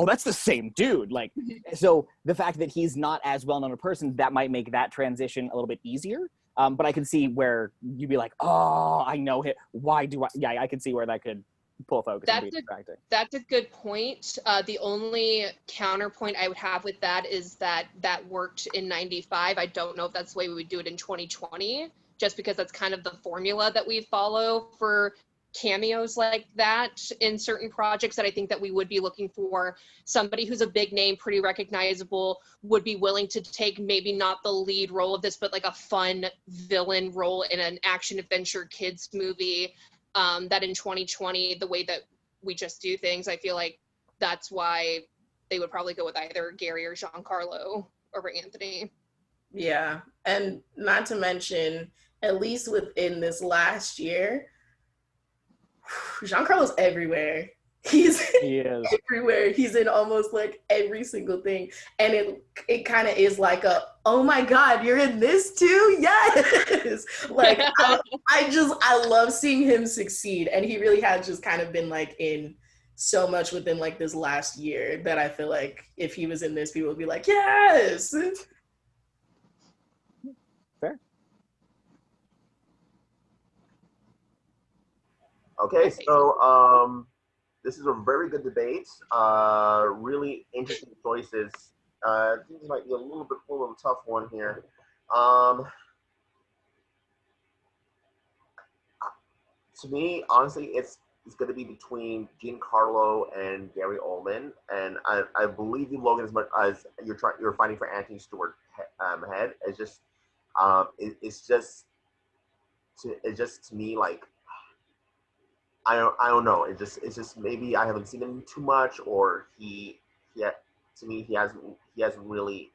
that's the same dude. Like, so the fact that he's not as well-known a person, that might make that transition a little bit easier. But I can see where you'd be like, oh, I know him. Why do I? Yeah, I can see where that could pull focus and be distracting. That's a good point. The only counterpoint I would have with that is that worked in 95. I don't know if that's the way we would do it in 2020, just because that's kind of the formula that we follow for cameos like that in certain projects, that I think that we would be looking for somebody who's a big name, pretty recognizable, would be willing to take maybe not the lead role of this, but like a fun villain role in an action adventure kids movie. That in 2020, the way that we just do things, I feel like that's why they would probably go with either Gary or Giancarlo over Anthony. Yeah, and not to mention, at least within this last year, Giancarlo's everywhere. He is everywhere. He's in almost like every single thing. And it kind of is like a, oh my God, you're in this too? Yes. Like, I love seeing him succeed. And he really has just kind of been like in so much within like this last year that I feel like if he was in this, people would be like, yes. Fair. Okay, so this is a very good debate. Really interesting choices. I think this might be a little tough one here. To me, honestly, it's going to be between Giancarlo and Gary Oldman, and I believe you, Logan, as much as you're fighting for Anthony Stewart head. It's just to me like. I don't know. It's just maybe I haven't seen him too much, or he hasn't really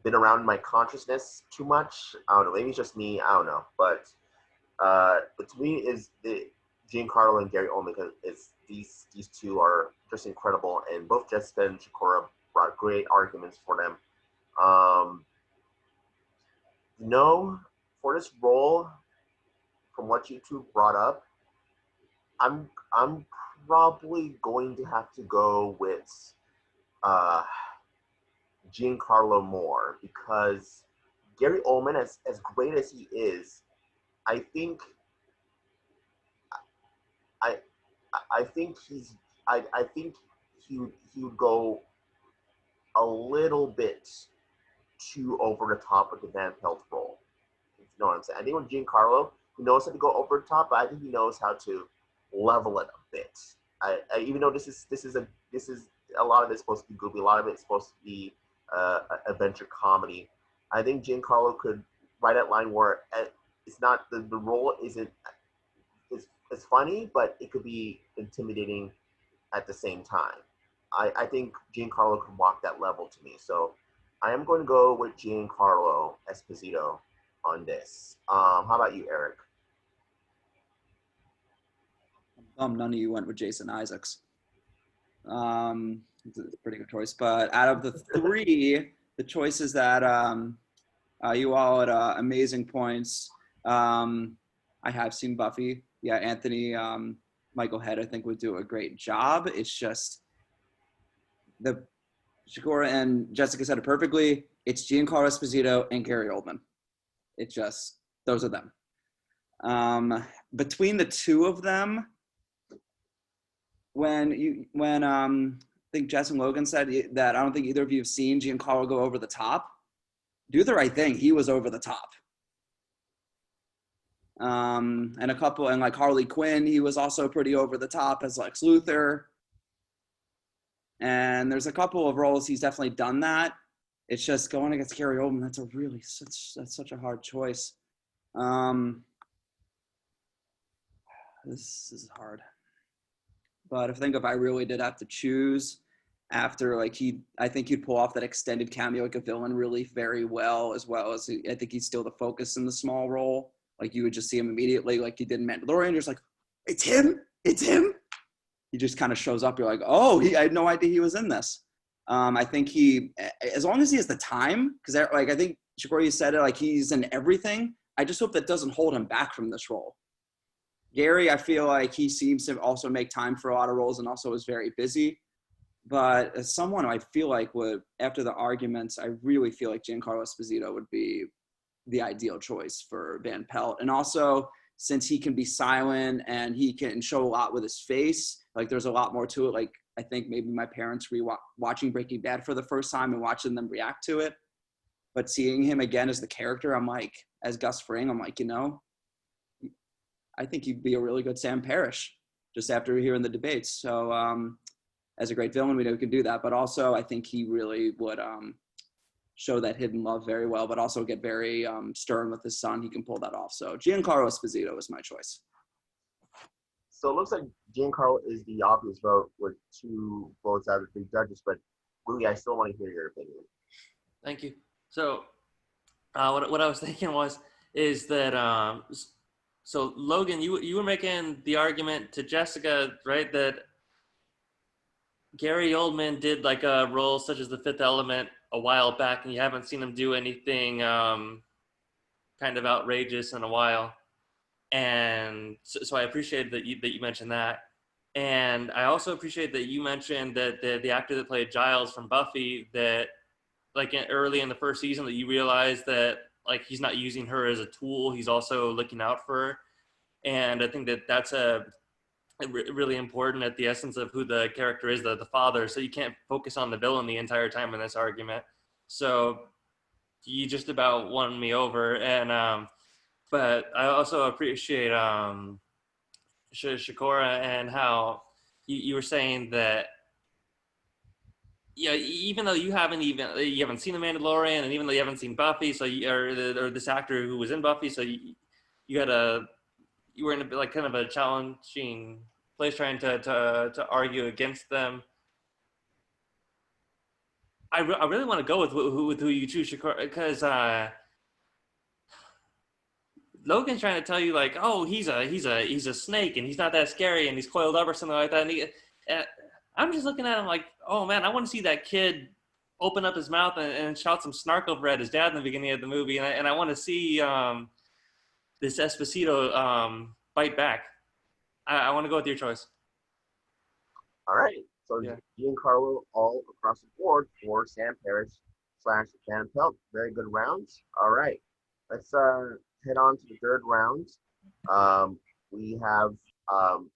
been around my consciousness too much. I don't know. Maybe it's just me. I don't know. But to me is the Giancarlo and Gary Oldman, because these two are just incredible, and both Jessica and Shukora brought great arguments for them. For this role, from what you two brought up, I'm probably going to have to go with Giancarlo more, because Gary Oldman, as great as he is, I think he would go a little bit too over the top with the Van Pelt role. If you know what I'm saying? I think with Giancarlo, he knows how to go over the top, but I think he knows how to level it a bit. Even though this is a lot of it's supposed to be goofy, a lot of it's supposed to be adventure comedy. I think Giancarlo could write that line where it's not the role isn't it's funny, but it could be intimidating at the same time. I think Giancarlo could walk that level to me, so I am going to go with Giancarlo Esposito on this. How about you, Erik? None of you went with Jason Isaacs. It's a pretty good choice. But out of the three, the choices that you all had amazing points. I have seen Buffy. Yeah, Anthony Michael Head, I think, would do a great job. It's just the Shukora and Jessica said it perfectly. It's Giancarlo Esposito and Gary Oldman. It's just those are them. Between the two of them, when I think Jess and Logan said that I don't think either of you have seen Giancarlo go over the top. Do the right thing. He was over the top. And a couple, and like Harley Quinn, he was also pretty over the top as Lex Luthor. And there's a couple of roles he's definitely done that. It's just going against Gary Oldman. That's such a hard choice. This is hard. But if I really did have to choose, after I think he'd pull off that extended cameo like a villain really very well as I think he's still the focus in the small role. Like you would just see him immediately, like he did in Mandalorian. You're just like, it's him. He just kind of shows up. You're like, oh, I had no idea he was in this. I think as long as he has the time, because I think Shukora said it, like he's in everything. I just hope that doesn't hold him back from this role. Gary, I feel like he seems to also make time for a lot of roles and also is very busy. But as someone I feel like after the arguments, I really feel like Giancarlo Esposito would be the ideal choice for Van Pelt. And also, since he can be silent and he can show a lot with his face, like there's a lot more to it. Like I think maybe my parents watching Breaking Bad for the first time and watching them react to it. But seeing him again as the character, I'm like, as Gus Fring, I'm like, I think he'd be a really good Sam Parrish just after hearing the debates. So as a great villain, we know he can do that. But also, I think he really would show that hidden love very well, but also get very stern with his son. He can pull that off. So Giancarlo Esposito is my choice. So it looks like Giancarlo is the obvious vote with 2 votes out of 3 judges, but Willie, I still want to hear your opinion. Thank you. So what I was thinking is that so Logan, you were making the argument to Jessica, right, that Gary Oldman did like a role such as The Fifth Element a while back, and you haven't seen him do anything kind of outrageous in a while. And so I appreciate that you mentioned that. And I also appreciate that you mentioned that the actor that played Giles from Buffy, that like early in the first season, that you realized that like he's not using her as a tool, he's also looking out for her. And I think that that's really important at the essence of who the character is, the father. So you can't focus on the villain the entire time in this argument. So you just about won me over. And but I also appreciate Shukora and how you were saying that, even though you haven't seen The Mandalorian, and even though you haven't seen Buffy, so or this actor who was in Buffy, so you were in a kind of a challenging place trying to argue against them. I really want to go with who you choose, Shukora, because Logan's trying to tell you like, oh, he's a snake and he's not that scary and he's coiled up or something like that. And I'm just looking at him like, oh man, I want to see that kid open up his mouth and shout some snark over at his dad in the beginning of the movie, and I want to see this Esposito bite back. I want to go with your choice. All right. So Yeah. Giancarlo all across the board for Sam Parrish / Van Pelt. Very good rounds. All right. Let's head on to the third round. We have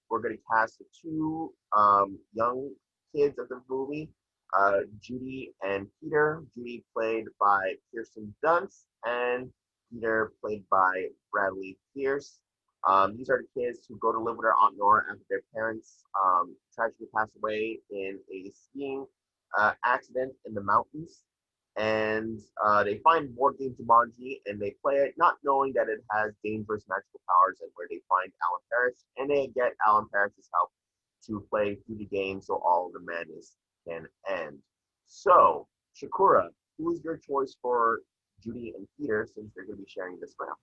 we're going to cast the 2 young kids of the movie, Judy and Peter. Judy played by Kirsten Dunst and Peter played by Bradley Pierce. These are the kids who go to live with their Aunt Nora after their parents tragically pass away in a skiing accident in the mountains. And they find board game Jumanji and they play it, not knowing that it has dangerous magical powers, and where they find Alan Parrish, and they get Alan Parrish's help to play through the game so all the madness can end. So, Shukora, who is your choice for Judy and Peter, since they're going to be sharing this round?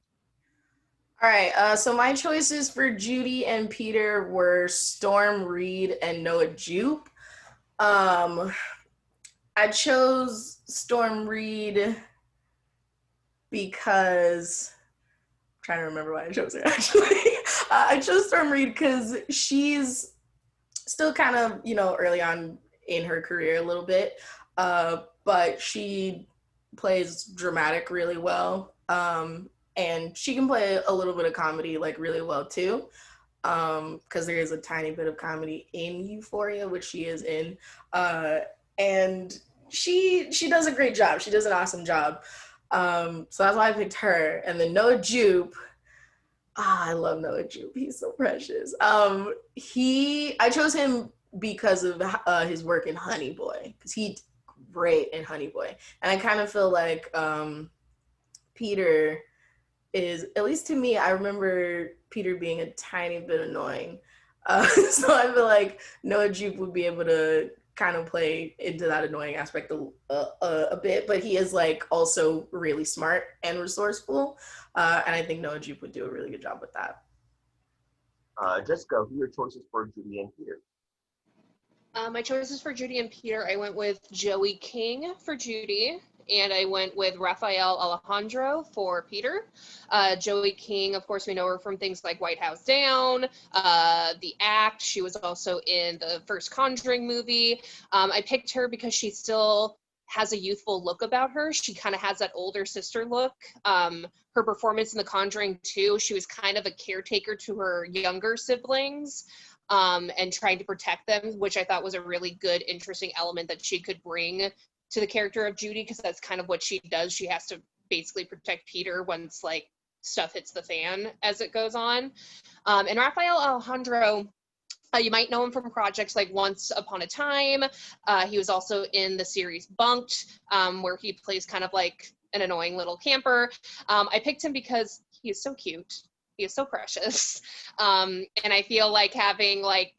All right, so my choices for Judy and Peter were Storm Reed and Noah Jupe. I chose Storm Reed because I'm trying to remember why I chose her actually. I chose Storm Reed because she's still kind of, early on in her career a little bit, but she plays dramatic really well. And she can play a little bit of comedy like really well too, because there is a tiny bit of comedy in Euphoria, which she is in, and she does a great job. She does an awesome job. So that's why I picked her. And then Noah Jupe, I love Noah Jupe. He's so precious. I chose him because of his work in Honey Boy, because he's great in Honey Boy, and I kind of feel like Peter is, at least to me, I remember Peter being a tiny bit annoying. So I feel like Noah Jupe would be able to kind of play into that annoying aspect a bit, but he is like also really smart and resourceful, and I think Noah Jupe would do a really good job with that. Jessica, who are your choices for Judy and Peter? My choices for Judy and Peter, I went with Joey King for Judy, and I went with Rafael Alejandro for Peter. Joey King, of course, we know her from things like White House Down, The Act. She was also in the first Conjuring movie. I picked her because she still has a youthful look about her. She kind of has that older sister look. Her performance in The Conjuring 2, she was kind of a caretaker to her younger siblings. And trying to protect them, which I thought was a really good, interesting element that she could bring to the character of Judy, because that's kind of what she does. She has to basically protect Peter once like stuff hits the fan as it goes on. And Rafael Alejandro, you might know him from projects like Once Upon a Time. He was also in the series Bunked, where he plays kind of like an annoying little camper. I picked him because he is so cute. He is so precious. And I feel like having like,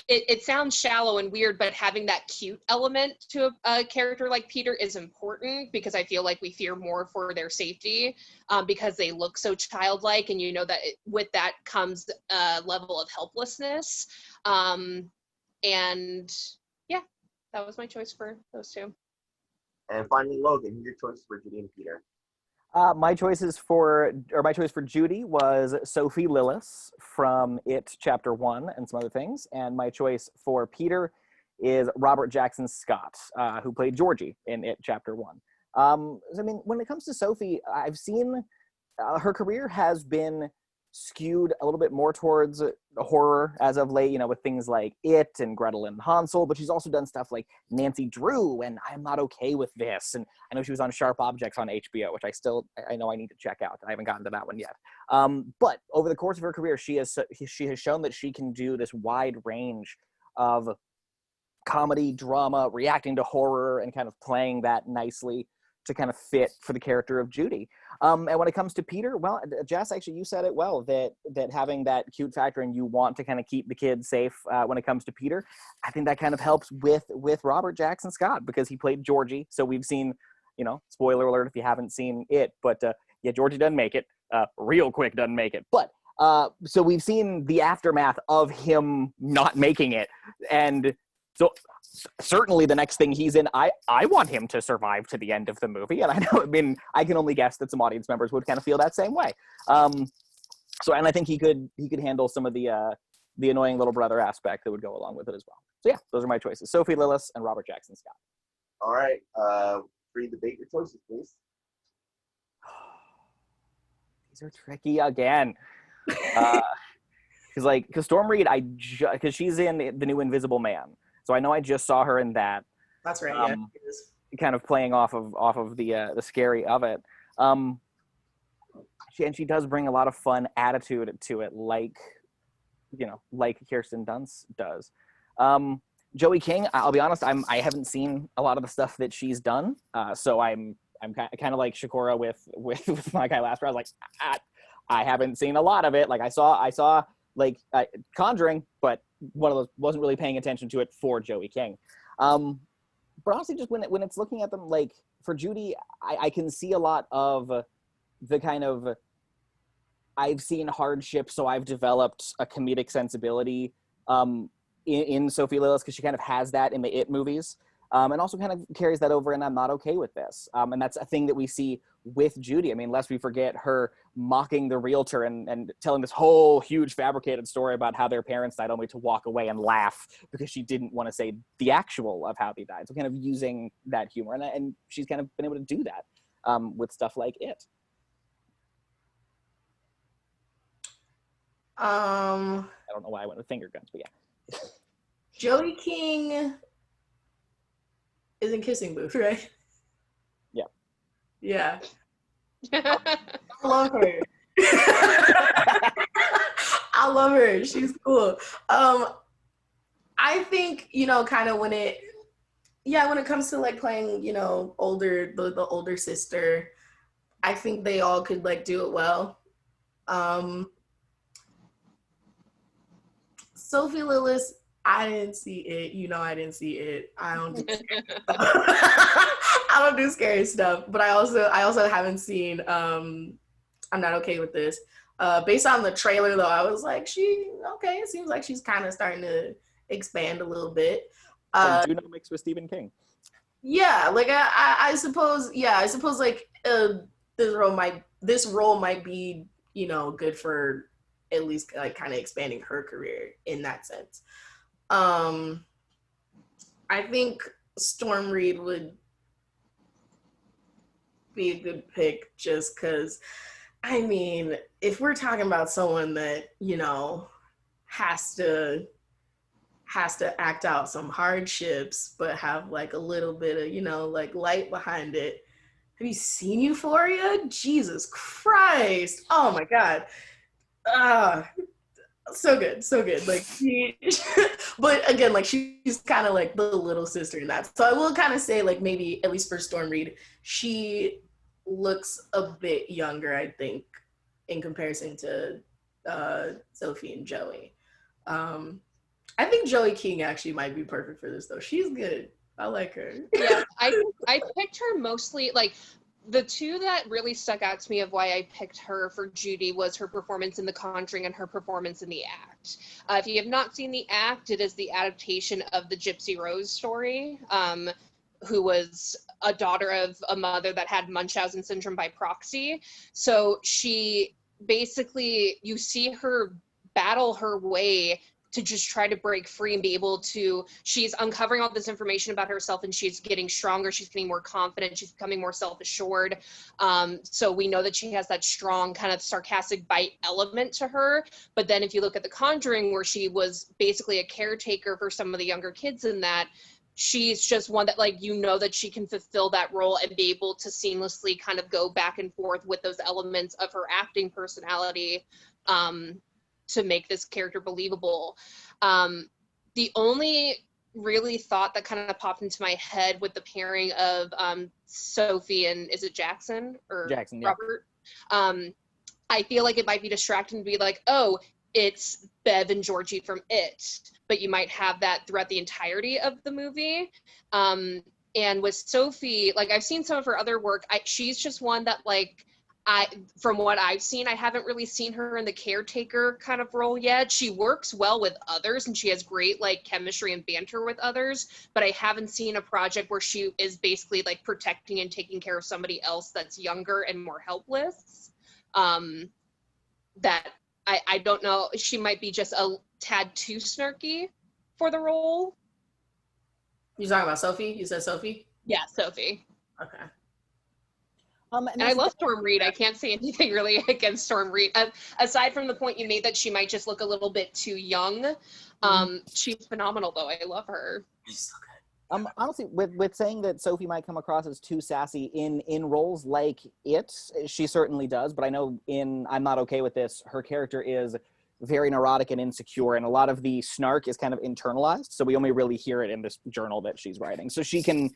it sounds shallow and weird, but having that cute element to a character like Peter is important, because I feel like we fear more for their safety because they look so childlike, and you know that with that comes a level of helplessness. And yeah, that was my choice for those two. And finally, Logan, who are your choices for Judy and Peter? My choice for Judy was Sophie Lillis from It Chapter 1 and some other things. And my choice for Peter is Robert Jackson Scott, who played Georgie in It Chapter 1. I mean, when it comes to Sophie, I've seen her career has been skewed a little bit more towards horror as of late, you know, with things like It and Gretel and Hansel, but she's also done stuff like Nancy Drew and I'm Not Okay with This, and I know she was on Sharp Objects on HBO, which I know I need to check out. I haven't gotten to that one yet. But over the course of her career, she has shown that she can do this wide range of comedy, drama, reacting to horror, and kind of playing that nicely to kind of fit for the character of Judy. And when it comes to Peter, well, Jess, actually, you said it well, that having that cute factor and you want to kind of keep the kids safe when it comes to Peter, I think that kind of helps with Robert Jackson Scott, because he played Georgie. So we've seen, you know, spoiler alert if you haven't seen it, but yeah, Georgie doesn't make it. Real quick doesn't make it. But so we've seen the aftermath of him not making it. And so certainly the next thing he's in, I want him to survive to the end of the movie. And I can only guess that some audience members would kind of feel that same way. And I think he could handle some of the annoying little brother aspect that would go along with it as well. So yeah, those are my choices. Sophie Lillis and Robert Jackson Scott. All right. Free debate your choices, please. These are tricky again. Because Storm Reid, because she's in the new Invisible Man. So I know I just saw her in that. That's right. Yeah, kind of playing off of the scary of it. She does bring a lot of fun attitude to it, like Kirsten Dunst does. Joey King, I'll be honest, I haven't seen a lot of the stuff that she's done. So I'm kind of like Shukora with my guy last year. I was like, I haven't seen a lot of it. Like I saw like Conjuring, but one of those wasn't really paying attention to it for Joey King. But honestly, just when it's looking at them, like for Judy, I can see a lot of the kind of, I've seen hardship, so I've developed a comedic sensibility in Sophie Lillis, because she kind of has that in the It movies. And also kind of carries that over, and I'm Not Okay with This. And that's a thing that we see with Judy. I mean, lest we forget her mocking the realtor and telling this whole huge fabricated story about how their parents died, only to walk away and laugh because she didn't want to say the actual of how they died. So kind of using that humor. And she's kind of been able to do that with stuff like It. I don't know why I went with finger guns, but yeah. Joey King is in Kissing Booth, right? Yeah. Yeah. I love her. I love her. She's cool. I think, kind of when it comes to like playing, the older sister, I think they all could like do it well. Sophie Lillis, I didn't see it. I didn't see it. I don't do I don't do scary stuff. But I also haven't seen I'm Not Okay with This. Based on the trailer though, I was like, it seems like she's kind of starting to expand a little bit. Juno mixed with Stephen King. Yeah, like I suppose like this role might be, good for at least like kind of expanding her career in that sense. I think Storm Reed would be a good pick just because, I mean, if we're talking about someone that, has to act out some hardships but have like a little bit of, like light behind it. Have you seen Euphoria? Jesus Christ. Oh my God. So good. Like but again, like she's kind of like the little sister in that. So I will kind of say like maybe at least for Storm Reed, she looks a bit younger, I think, in comparison to Sophie and Joey. I think Joey King actually might be perfect for this though. She's good. I like her. Yeah, I picked her mostly like the two that really stuck out to me of why I picked her for Judy was her performance in The Conjuring and her performance in The Act. If you have not seen The Act, it is the adaptation of the Gypsy Rose story, who was a daughter of a mother that had Munchausen syndrome by proxy. So she basically, you see her battle her way to just try to break free and be able to, she's uncovering all this information about herself and she's getting stronger, she's getting more confident, she's becoming more self-assured. So we know that she has that strong kind of sarcastic bite element to her. But then if you look at The Conjuring, where she was basically a caretaker for some of the younger kids in that, she's just one that like, that she can fulfill that role and be able to seamlessly kind of go back and forth with those elements of her acting personality, to make this character believable. The only really thought that kind of popped into my head with the pairing of Sophie and, is it Jackson or Jackson, yeah. Robert? I feel like it might be distracting to be like, oh, it's Bev and Georgie from It, but you might have that throughout the entirety of the movie. And with Sophie, like I've seen some of her other work, she's just one that like, from what I've seen, I haven't really seen her in the caretaker kind of role yet. She works well with others and she has great like chemistry and banter with others, but I haven't seen a project where she is basically like protecting and taking care of somebody else that's younger and more helpless. That I don't know, she might be just a tad too snarky for the role. You talking about Sophie? You said Sophie? Yeah, Sophie. Okay. And I love Storm Reed. I can't say anything really against Storm Reed. Aside from the point you made that she might just look a little bit too young. She's phenomenal, though. I love her. She's so good. Honestly, with saying that Sophie might come across as too sassy in roles like It, she certainly does. But I know in I'm Not Okay With This, her character is very neurotic and insecure, and a lot of the snark is kind of internalized, so we only really hear it in this journal that she's writing. So she can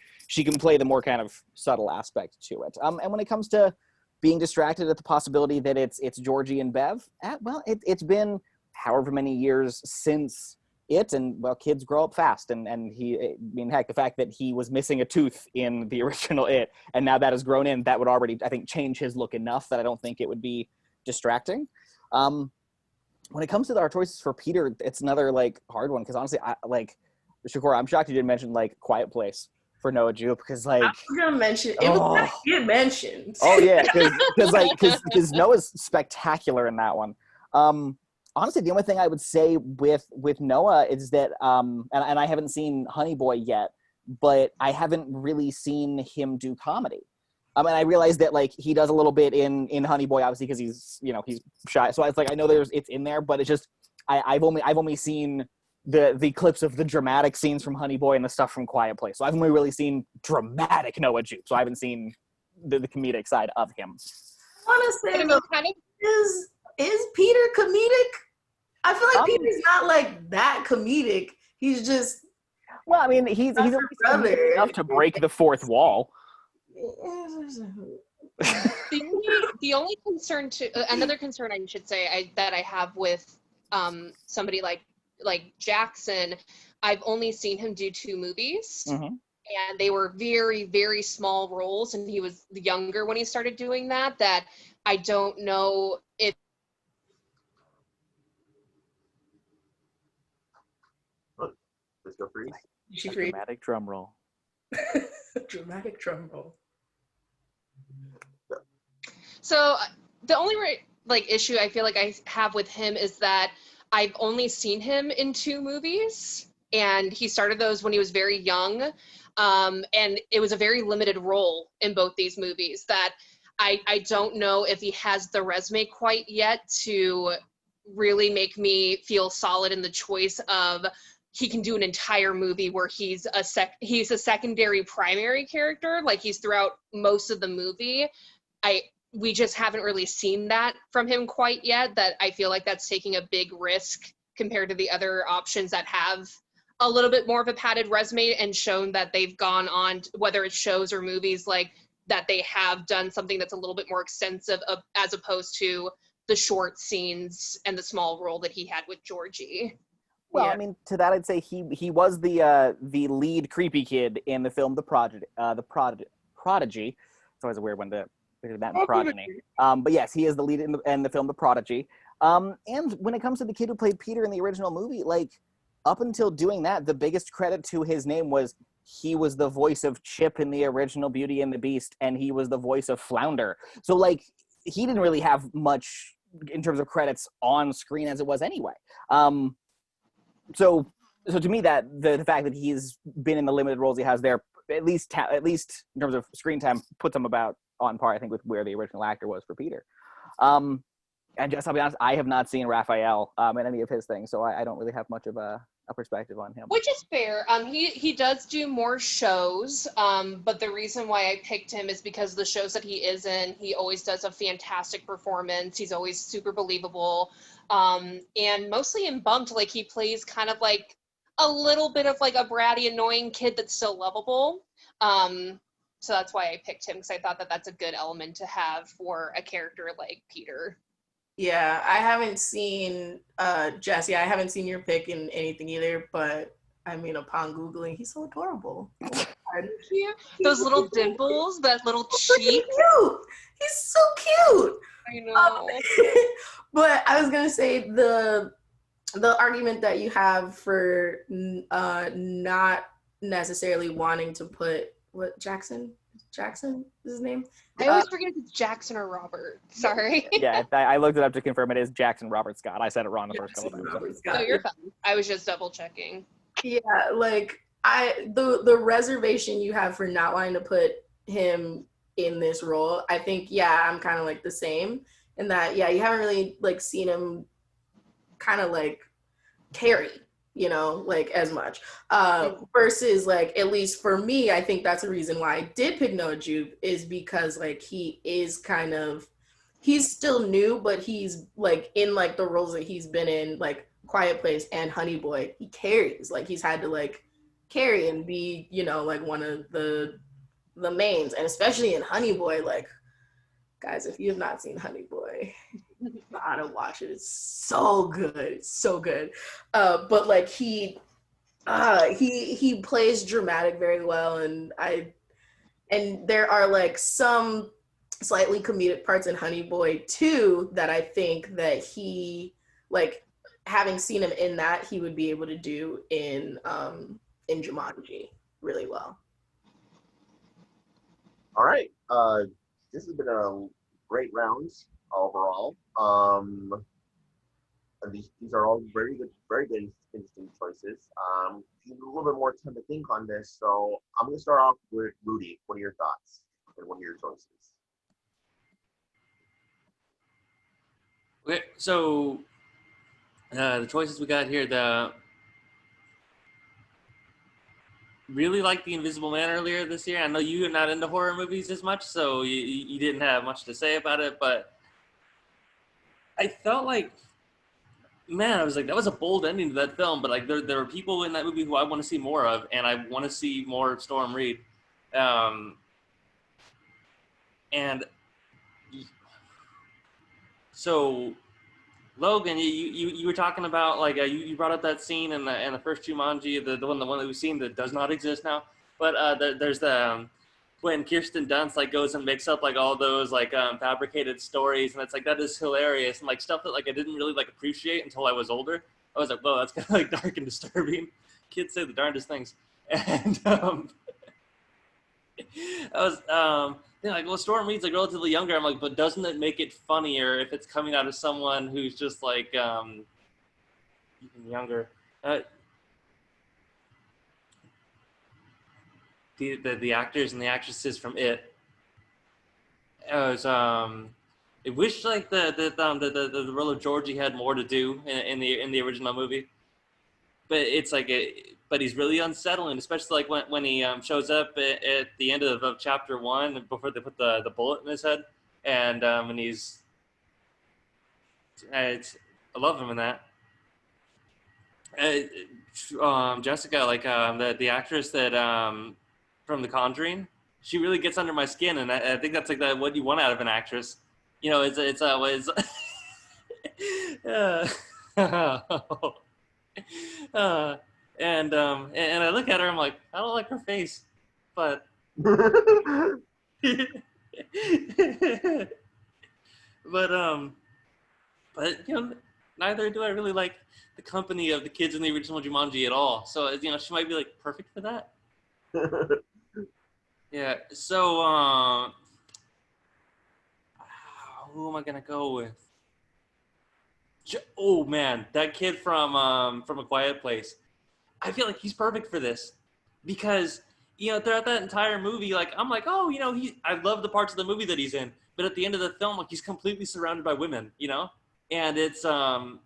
play the more kind of subtle aspect to it. And when it comes to being distracted at the possibility that it's Georgie and Bev, well, it's been however many years since It, and well, kids grow up fast, and heck, the fact that he was missing a tooth in the original It, and now that has grown in, that would already, I think, change his look enough that I don't think it would be distracting. When it comes to our choices for Peter, it's another like hard one because honestly, Shukora, I'm shocked you didn't mention like Quiet Place for Noah Jupe because like I was gonna mention it was not get mentioned. Oh yeah, because Noah's spectacular in that one. Honestly, the only thing I would say with Noah is that and I haven't seen Honey Boy yet, but I haven't really seen him do comedy. And I realized that like he does a little bit in Honey Boy, obviously because he's shy. So it's like I know it's in there, but it's just I've only seen the clips of the dramatic scenes from Honey Boy and the stuff from Quiet Place. So I've only really seen dramatic Noah Jupe. So I haven't seen the comedic side of him. I want to say though, is Peter comedic? I feel like Peter's not like that comedic. He's just. Well, I mean, he's brother enough to break the fourth wall. The only concern another concern I should say that I have with somebody like Jackson, I've only seen him do 2 movies, and they were very, very small roles, and he was younger when he started doing that. That I don't know if. Let's go freeze. She free. Dramatic drum roll. Dramatic drum roll. So the only issue I feel like I have with him is that I've only seen him in 2 movies, and he started those when he was very young, and it was a very limited role in both these movies. That I don't know if he has the resume quite yet to really make me feel solid in the choice of he can do an entire movie where he's a secondary primary character, like he's throughout most of the movie. We just haven't really seen that from him quite yet, that I feel like that's taking a big risk compared to the other options that have a little bit more of a padded resume and shown that they've gone on, whether it's shows or movies, like that they have done something that's a little bit more extensive as opposed to the short scenes and the small role that he had with Georgie. Well, yeah. I mean, to that I'd say he was the lead creepy kid in the film The Prodigy. It's always a weird one to that progeny. But yes, he is the lead in the film The Prodigy. And when it comes to the kid who played Peter in the original movie, like up until doing that, the biggest credit to his name was he was the voice of Chip in the original Beauty and the Beast, and he was the voice of Flounder. So like he didn't really have much in terms of credits on screen as it was anyway. So to me, that the fact that he's been in the limited roles he has there, at least in terms of screen time, puts him about on par, I think, with where the original actor was for Peter. And just, I'll be honest, I have not seen Raphael in any of his things, so I don't really have much of a perspective on him. Which is fair. He does do more shows, but the reason why I picked him is because the shows that he is in, he always does a fantastic performance. He's always super believable. And mostly in Bumped, like he plays kind of like a little bit of like a bratty, annoying kid that's still lovable. So that's why I picked him, because I thought that that's a good element to have for a character like Peter. Yeah, I haven't seen Jesse. I haven't seen your pick in anything either, but I mean, upon Googling, he's so adorable. Yeah. Those little dimples, that little cheek. Cute. He's so cute. I know. But I was gonna say the argument that you have for not necessarily wanting to put Jackson is his name. I always forget if it's Jackson or Robert. Sorry. Yeah, I looked it up to confirm. It is Jackson Robert Scott. I said it wrong the first couple times. No, you're fine. I was just double checking. Yeah, like the reservation you have for not wanting to put him in this role, I think, yeah, I'm kind of like the same in that, yeah, you haven't really like seen him kind of like carry, you know, like as much versus like, at least for me, I think that's the reason why I did pick Noah Jupe, is because like he is kind of, he's still new, but he's like in like the roles that he's been in, like Quiet Place and Honey Boy, he carries, like he's had to like carry and be, you know, like one of the mains. And especially in Honey Boy, like, guys, if you have not seen Honey Boy, you gotta watch it. It's so good. It's so good. But like he plays dramatic very well, and there are like some slightly comedic parts in Honey Boy too that I think that he, like, having seen him in that, he would be able to do in Jumanji really well. All right. This has been a great rounds overall. These are all very good, interesting choices. Need a little bit more time to think on this, so I'm going to start off with Rudy. What are your thoughts and what are your choices? Okay, so the choices we got here, really liked The Invisible Man earlier this year. I know you're not into horror movies as much, so you didn't have much to say about it, but I felt like man, I was like, that was a bold ending to that film. But like, there are people in that movie who I want to see more of, and I want to see more Storm Reed. And so, Logan, you were talking about like you brought up that scene in the first Jumanji, the one that we've seen that does not exist now. But there's the when Kirsten Dunst like goes and makes up like all those like fabricated stories, and it's like that is hilarious and like stuff that like I didn't really like appreciate until I was older. I was like, whoa, that's kind of like dark and disturbing. Kids say the darndest things, and I was like, well, Storm Reed's like relatively younger. I'm like, but doesn't it make it funnier if it's coming out of someone who's just like even younger? The actors and the actresses from It. I was I wish like the role of Georgie had more to do in the original movie, but it's like but he's really unsettling, especially like when he shows up at the end of chapter 1 before they put the bullet in his head, and he's I love him in that. Jessica, like the actress that from The Conjuring, she really gets under my skin, and I think that's like what you want out of an actress. You know, it's uh, and I look at her, I'm like, I don't like her face, but but but you know, neither do I really like the company of the kids in the original Jumanji at all. So you know, she might be like perfect for that. Yeah. So who am I gonna go with? Oh man, that kid from A Quiet Place. I feel like he's perfect for this because you know throughout that entire movie, like I'm like, oh, you know, I love the parts of the movie that he's in, but at the end of the film, like he's completely surrounded by women, you know, and it's and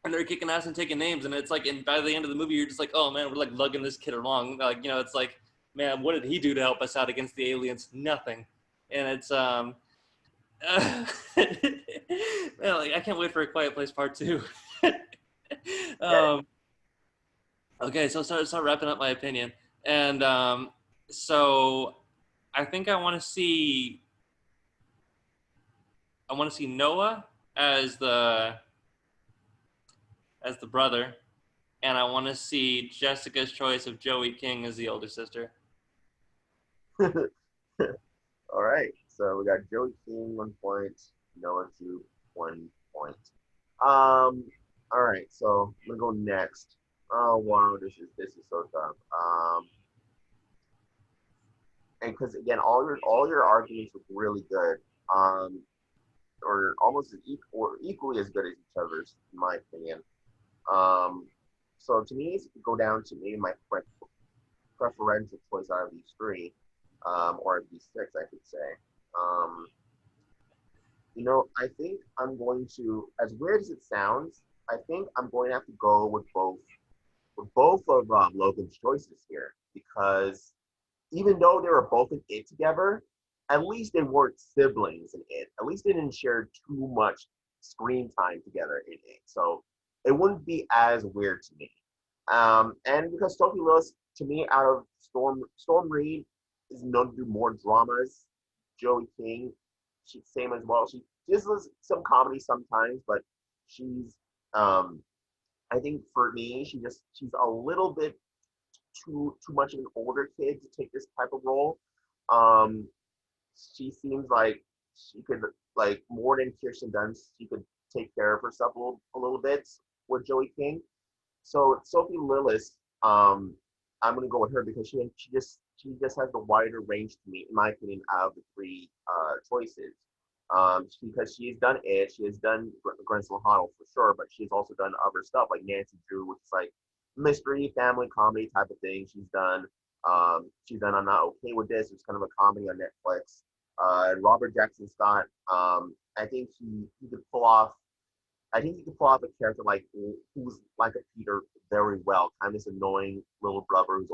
they're kicking ass and taking names, and it's like, and by the end of the movie, you're just like, oh man, we're like lugging this kid along, like you know, it's like, man, what did he do to help us out against the aliens? Nothing, and it's man, like I can't wait for A Quiet Place Part 2. Okay, so start wrapping up my opinion, and so I think I want to see Noah as the brother, and I want to see Jessica's choice of Joey King as the older sister. All right, so we got Joey King 1 point, Noah Jupe 1 point. All right, so I'm gonna go next. Oh wow, this is so tough. And because again, all your arguments were really good. Or almost as equal or equally as good as each other's, in my opinion. So to me, it's go down to maybe my preferential choice out of these three, or of these six, I should say. You know, I think I'm going to, as weird as it sounds, I think I'm going to have to go with both of Logan's choices here, because even though they were both in It together, at least they weren't siblings in It. At least they didn't share too much screen time together in It. So it wouldn't be as weird to me. And because Sophie Lillis, to me, out of Storm Reed is known to do more dramas. Joey King, she's same as well. She just does some comedy sometimes, but she's I think for me, she's a little bit too much of an older kid to take this type of role. She seems like she could, like, more than Kirsten Dunst, she could take care of herself a little bit with Joey King. So Sophie Lillis, I'm gonna go with her because she just has the wider range to me, in my opinion, out of the three choices. Because she's done It, she has done Grenzel Huddle for sure, but she's also done other stuff like Nancy Drew, which is like mystery, family comedy type of thing. She's done I'm Not Okay With This. It's kind of a comedy on Netflix. Robert Jackson Scott. I think he could pull off. I think he could pull off a character like who's like a Peter very well. Kind of this annoying little brother he's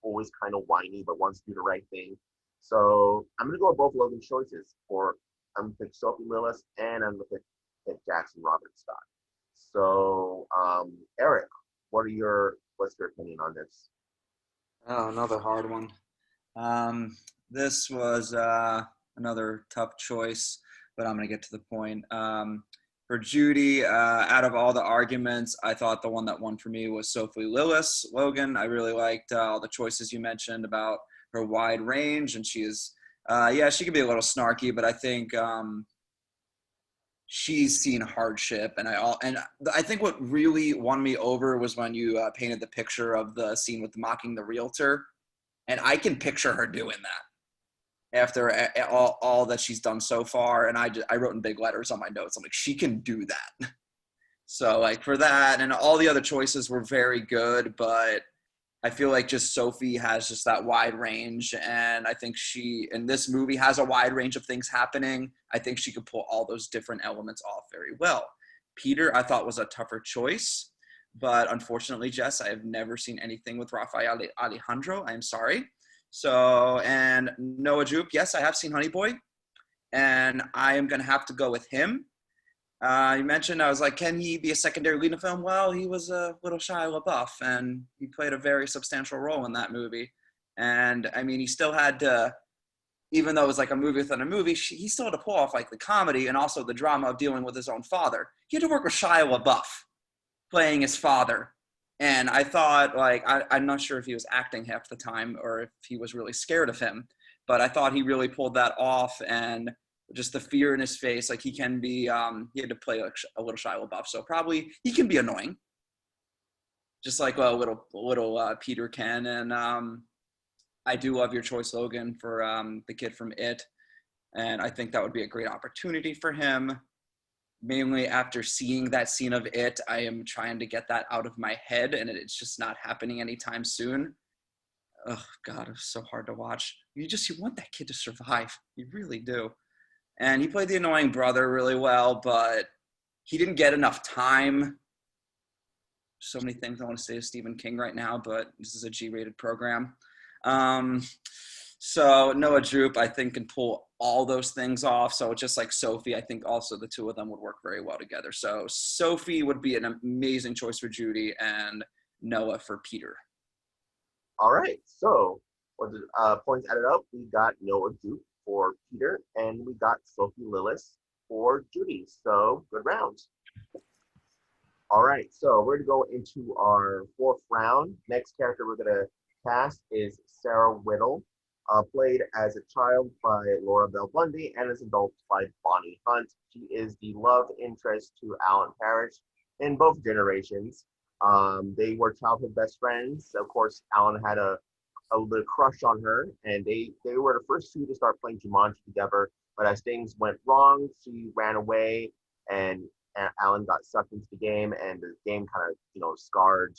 always kind of whiny but wants to do the right thing. So I'm gonna go with both Logan's choices. I'm gonna pick Sophie Lillis and I'm gonna pick Jackson Robert Scott. So, Erik, what's your opinion on this? Oh, another hard one. This was another tough choice, but I'm going to get to the point. For Judy, out of all the arguments, I thought the one that won for me was Sophie Lillis. Logan, I really liked all the choices you mentioned about her wide range, and she is, she can be a little snarky, but I think she's seen hardship, and I think what really won me over was when you painted the picture of the scene with mocking the realtor, and I can picture her doing that after all that she's done so far. And I wrote in big letters on my notes, I'm like, she can do that. So like for that, and all the other choices were very good, but I feel like just Sophie has just that wide range, and I think she in this movie has a wide range of things happening. I think she could pull all those different elements off very well. Peter, I thought, was a tougher choice, but unfortunately, Jess, I have never seen anything with Rafael Alejandro. I am sorry. So, and Noah Jupe, yes, I have seen Honey Boy, and I am going to have to go with him. You mentioned, I was like, can he be a secondary lead in a film? Well, he was a little Shia LaBeouf, and he played a very substantial role in that movie. And, I mean, he still had to, even though it was like a movie within a movie, he still had to pull off like the comedy and also the drama of dealing with his own father. He had to work with Shia LaBeouf playing his father. And I thought, like, I'm not sure if he was acting half the time or if he was really scared of him, but I thought he really pulled that off, and just the fear in his face, like he can be, he had to play like a little Shia LaBeouf, so probably he can be annoying, just like a little Peter can. And I do love your choice, Logan, for the kid from It, and I think that would be a great opportunity for him. Mainly after seeing that scene of It, I am trying to get that out of my head, and it's just not happening anytime soon. Oh God, it's so hard to watch. You want that kid to survive. You really do. And he played the annoying brother really well, but he didn't get enough time. So many things I want to say to Stephen King right now, but this is a G-rated program. So Noah Jupe, I think, can pull all those things off. So just like Sophie, I think also the two of them would work very well together. So Sophie would be an amazing choice for Judy, and Noah for Peter. All right. So with the points added up, we got Noah Jupe for Peter, and we got Sophie Lillis for Judy. So good rounds. All right. So we're going to go into our fourth round. Next character we're going to cast is Sara Whittle. Played as a child by Laura Bell Bundy and as an adult by Bonnie Hunt. She is the love interest to Alan Parrish in both generations. They were childhood best friends. Of course, Alan had a little crush on her, and they were the first two to start playing Jumanji together. But as things went wrong, she ran away, and Alan got sucked into the game, and the game kind of scarred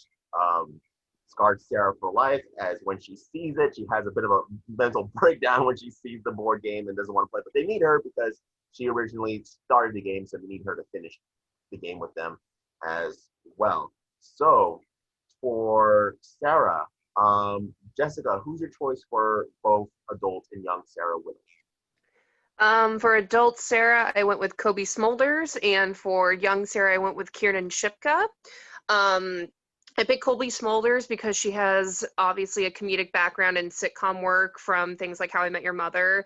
Sara for life, as when she sees it, she has a bit of a mental breakdown when she sees the board game and doesn't want to play. But they need her because she originally started the game, so they need her to finish the game with them as well. So for Sara, Jessica, who's your choice for both adult and young Sara Whittle? For adult Sara, I went with Cobie Smulders, and for young Sara, I went with Kiernan Shipka. I picked Cobie Smulders because she has obviously a comedic background in sitcom work from things like How I Met Your Mother.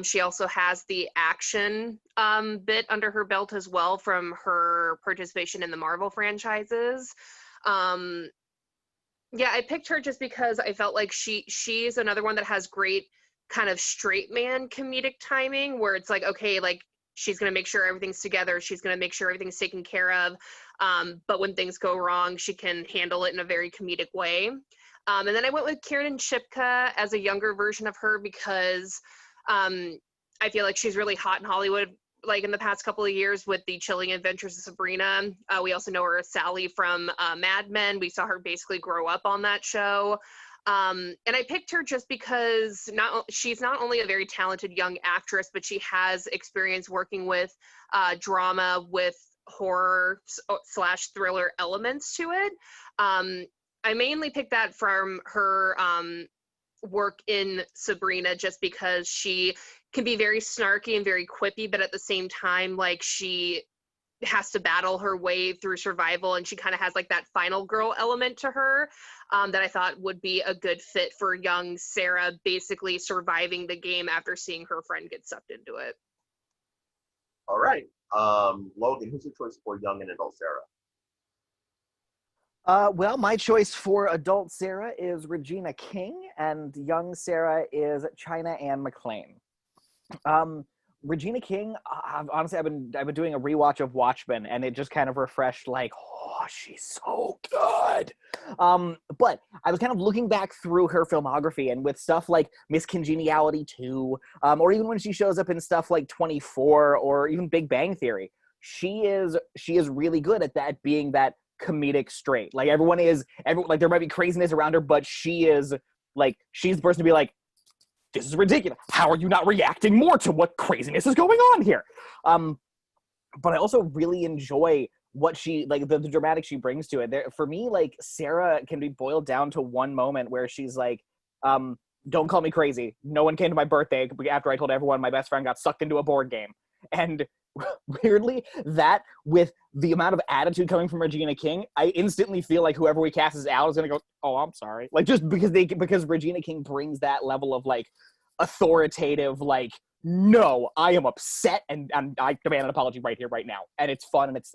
She also has the action bit under her belt as well from her participation in the Marvel franchises. I picked her just because I felt like she's another one that has great kind of straight man comedic timing, where it's like, okay, like she's going to make sure everything's together. She's going to make sure everything's taken care of. But when things go wrong, she can handle it in a very comedic way. And then I went with Kiernan Shipka as a younger version of her because I feel like she's really hot in Hollywood, like in the past couple of years with the Chilling Adventures of Sabrina. We also know her as Sally from Mad Men. We saw her basically grow up on that show. And I picked her just because she's not only a very talented young actress, but she has experience working with drama with horror / thriller elements to it. I mainly picked that from her work in Sabrina just because she can be very snarky and very quippy, but at the same time, like she has to battle her way through survival, and she kind of has like that final girl element to her that I thought would be a good fit for young Sara, basically surviving the game after seeing her friend get sucked into it. All right. Logan, who's your choice for young and adult Sara? Well, my choice for adult Sara is Regina King, and young Sara is China Anne McClain. Regina King, honestly, I've been doing a rewatch of Watchmen, and it just kind of refreshed, like, oh, she's so good. But I was kind of looking back through her filmography, and with stuff like Miss Congeniality 2, or even when she shows up in stuff like 24, or even Big Bang Theory, she is really good at that, being that comedic straight. Like, like, there might be craziness around her, but she's the person to be like, this is ridiculous. How are you not reacting more to what craziness is going on here? But I also really enjoy what she, like, the dramatic she brings to it. For me, like, Sara can be boiled down to one moment where she's like, don't call me crazy. No one came to my birthday after I told everyone my best friend got sucked into a board game. And weirdly, that, with the amount of attitude coming from Regina King, I instantly feel like whoever we cast as Al is going to go, oh, I'm sorry. Like, just because Regina King brings that level of, like, authoritative, like, no, I am upset, and I demand an apology right here, right now. And it's fun, and it's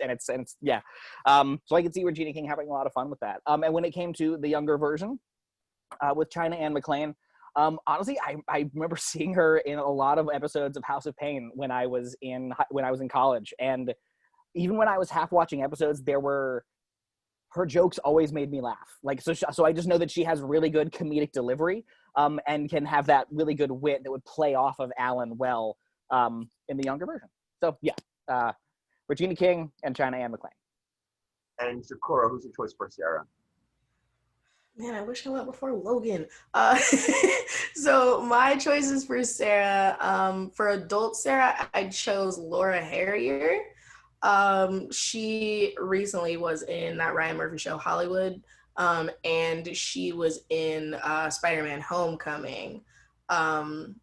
yeah. So I can see Regina King having a lot of fun with that. And when it came to the younger version, with China Anne McClain, honestly, I remember seeing her in a lot of episodes of House of Pain when I was in college, and even when I was half watching episodes, her jokes always made me laugh. Like, so I just know that she has really good comedic delivery, and can have that really good wit that would play off of Alan well, in the younger version. So yeah, Regina King and China Anne McClain. And Shukora, who's your choice for Sara? Man, I wish I went before Logan. So my choices for Sara, for adult Sara, I chose Laura Harrier. She recently was in that Ryan Murphy show, Hollywood, and she was in Spider-Man Homecoming. And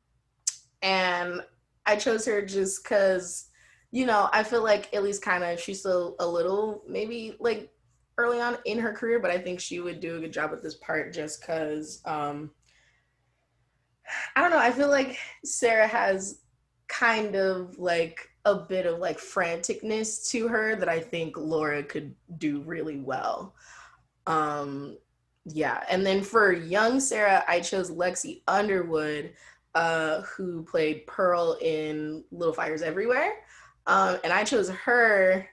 I chose her just because, I feel like at least kind of she's still a little, maybe like early on in her career, but I think she would do a good job with this part just because, I don't know, I feel like Sara has kind of like a bit of like franticness to her that I think Laura could do really well. Yeah, and then for young Sara, I chose Lexi Underwood, who played Pearl in Little Fires Everywhere. And I chose her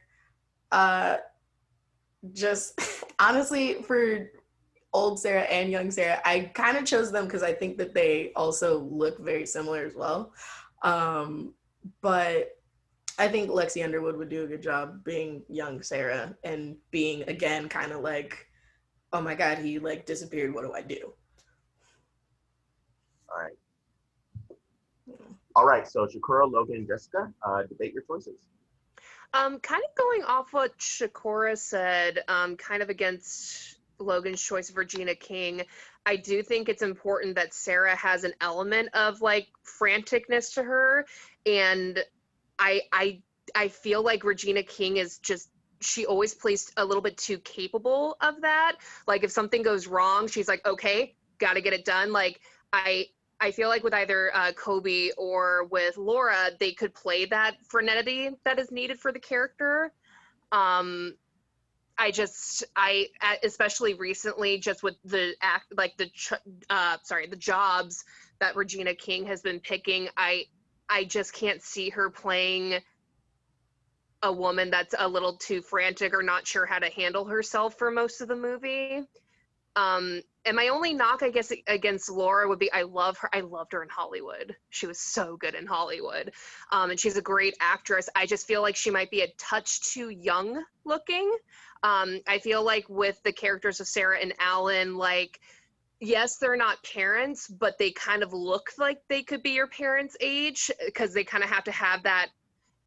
just honestly for old Sara and young Sara. I kind of chose them because I think that they also look very similar as well. But I think Lexi Underwood would do a good job being young Sara and being, again, kind of like, oh my God, he like disappeared. What do I do? All right. All right. So Shukora, Logan, and Jessica, debate your choices. Kind of going off what Shukora said, kind of against Logan's choice of Regina King, I do think it's important that Sara has an element of like franticness to her, and I feel like Regina King is just, she always plays a little bit too capable of that. Like if something goes wrong, she's like, okay, gotta get it done. Like I feel like with either Kobe or with Laura, they could play that frenetic that is needed for the character. Especially recently, just with the jobs that Regina King has been picking, I just can't see her playing a woman that's a little too frantic or not sure how to handle herself for most of the movie. And my only knock, I guess, against Laura would be I loved her in Hollywood. She was so good in Hollywood. And she's a great actress. I just feel like she might be a touch too young looking. I feel like with the characters of Sara and Alan, like, yes, they're not parents, but they kind of look like they could be your parents' age because they kind of have to have that.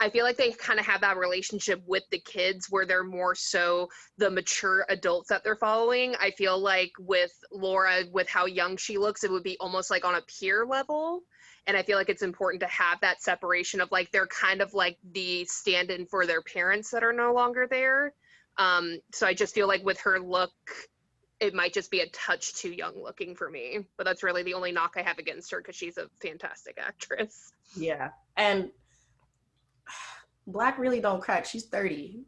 I feel like they kind of have that relationship with the kids where they're more so the mature adults that they're following. I feel like with Laura, with how young she looks, it would be almost like on a peer level. And I feel like it's important to have that separation of like, they're kind of like the stand-in for their parents that are no longer there. So I just feel like with her look, it might just be a touch too young looking for me. But that's really the only knock I have against her, because she's a fantastic actress. Yeah. And Black really don't crack. She's 30.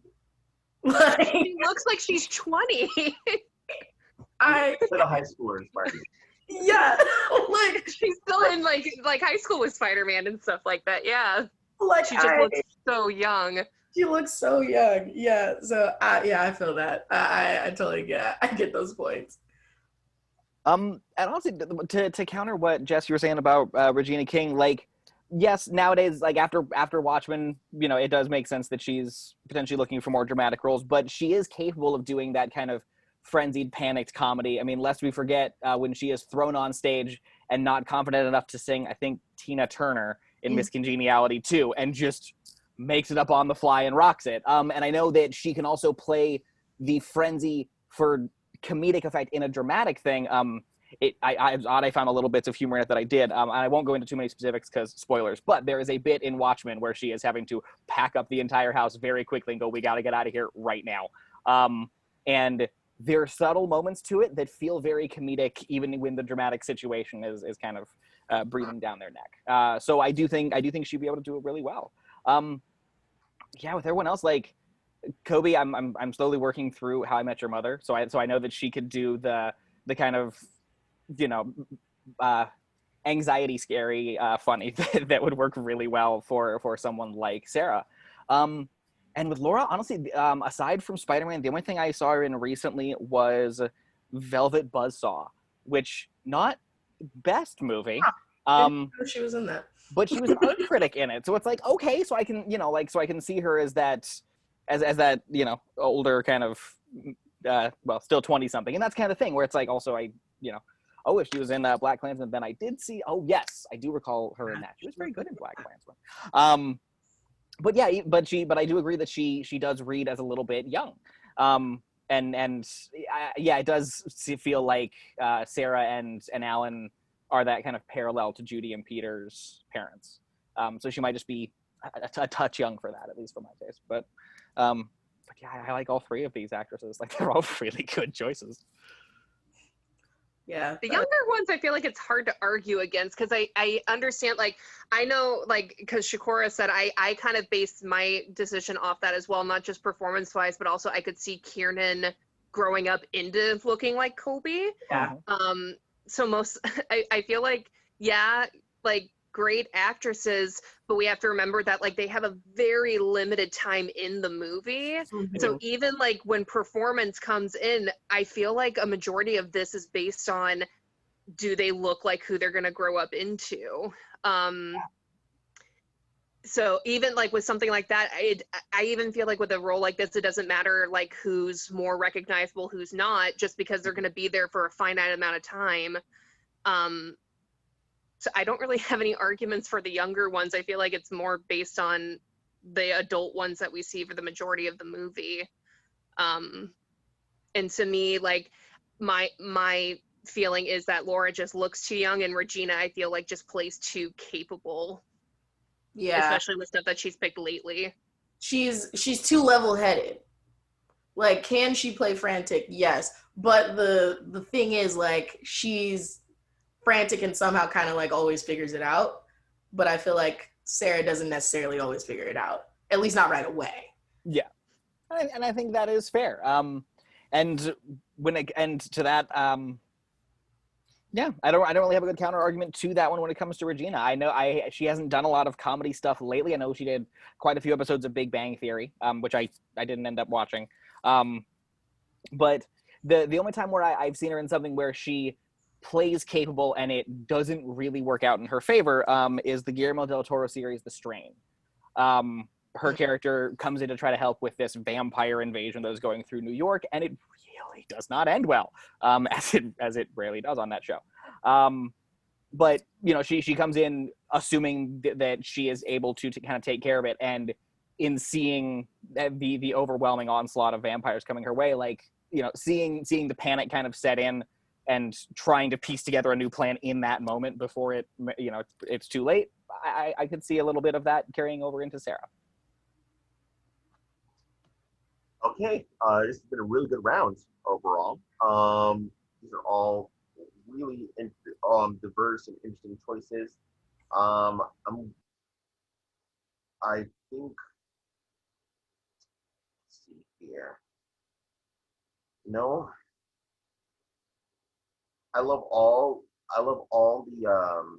Like, She looks like she's 20. For the high schoolers, Barbie. Yeah. Like, She's still in like high school with Spider-Man and stuff like that. Yeah. like She just looks so young. she looks so young. Yeah. So I feel that. I totally get those points. And honestly, to counter what Jess, you were saying about Regina King, like, yes, nowadays, like after Watchmen, you know, it does make sense that she's potentially looking for more dramatic roles, but she is capable of doing that kind of frenzied, panicked comedy. I mean, lest we forget when she is thrown on stage and not confident enough to sing, I think, Tina Turner in Miss Congeniality too, and just makes it up on the fly and rocks it. And I know that she can also play the frenzy for comedic effect in a dramatic thing. I found a little bits of humor in it that I did. I won't go into too many specifics because spoilers, but there is a bit in Watchmen where she is having to pack up the entire house very quickly and go, we got to get out of here right now. And there are subtle moments to it that feel very comedic, even when the dramatic situation is kind of breathing down their neck. So I do think she'd be able to do it really well. Yeah, with everyone else, like Kobe, I'm slowly working through How I Met Your Mother, so I know that she could do the kind of, you know, anxiety scary funny that would work really well for someone like Sara. And with Laura, honestly, aside from Spider-Man, the only thing I saw her in recently was Velvet Buzzsaw, which not best movie. She was in that. But she was an art critic in it, so it's like, okay, so I can, you know, like, so I can see her as that, as that, you know, older kind of, well, still 20 something, and that's kind of thing where it's like, also you know, oh, if she was in Black Klansman, then I did see, oh yes, I do recall her in that. She was very good in Black Klansman. But yeah, but I do agree that she does read as a little bit young. And yeah, it does feel like Sara and Alan are that kind of parallel to Judy and Peter's parents. So she might just be a touch young for that, at least for my taste. But yeah, I like all three of these actresses. Like, they're all really good choices. Yeah. The younger ones, I feel like it's hard to argue against, because I understand, like, I know, like, because Shukora said, I kind of based my decision off that as well, not just performance-wise, but also I could see Kiernan growing up into looking like Kobe. Yeah. So I feel like, yeah, like, great actresses, but we have to remember that, like, they have a very limited time in the movie. Mm-hmm. So even like when performance comes in, I feel like a majority of this is based on, do they look like who they're going to grow up into? So even like with something like that, I even feel like with a role like this, it doesn't matter like who's more recognizable, who's not, just because they're going to be there for a finite amount of time. So I don't really have any arguments for the younger ones. I feel like it's more based on the adult ones that we see for the majority of the movie. And to me, like, my feeling is that Laura just looks too young, and Regina, I feel like, just plays too capable. Yeah. Especially with stuff that she's picked lately. She's too level-headed. Like, can she play frantic? Yes. But the thing is, like, she's frantic and somehow kind of like always figures it out. But I feel like Sara doesn't necessarily always figure it out, at least not right away. Yeah. And I think that is fair. And to that, yeah, I don't really have a good counter argument to that one when it comes to Regina. I know she hasn't done a lot of comedy stuff lately. I know she did quite a few episodes of Big Bang Theory, which I didn't end up watching. But the only time where I've seen her in something where she plays capable and it doesn't really work out in her favor is the Guillermo del Toro series, The Strain. Her character comes in to try to help with this vampire invasion that is going through New York, and it really does not end well, as it rarely does on that show. But you know, she comes in assuming that she is able to kind of take care of it, and in seeing the overwhelming onslaught of vampires coming her way, like, you know, seeing the panic kind of set in, and trying to piece together a new plan in that moment before it's too late. I could see a little bit of that carrying over into Sara. Okay, this has been a really good round overall. These are all really diverse and interesting choices. I think, let's see here. No, I love all the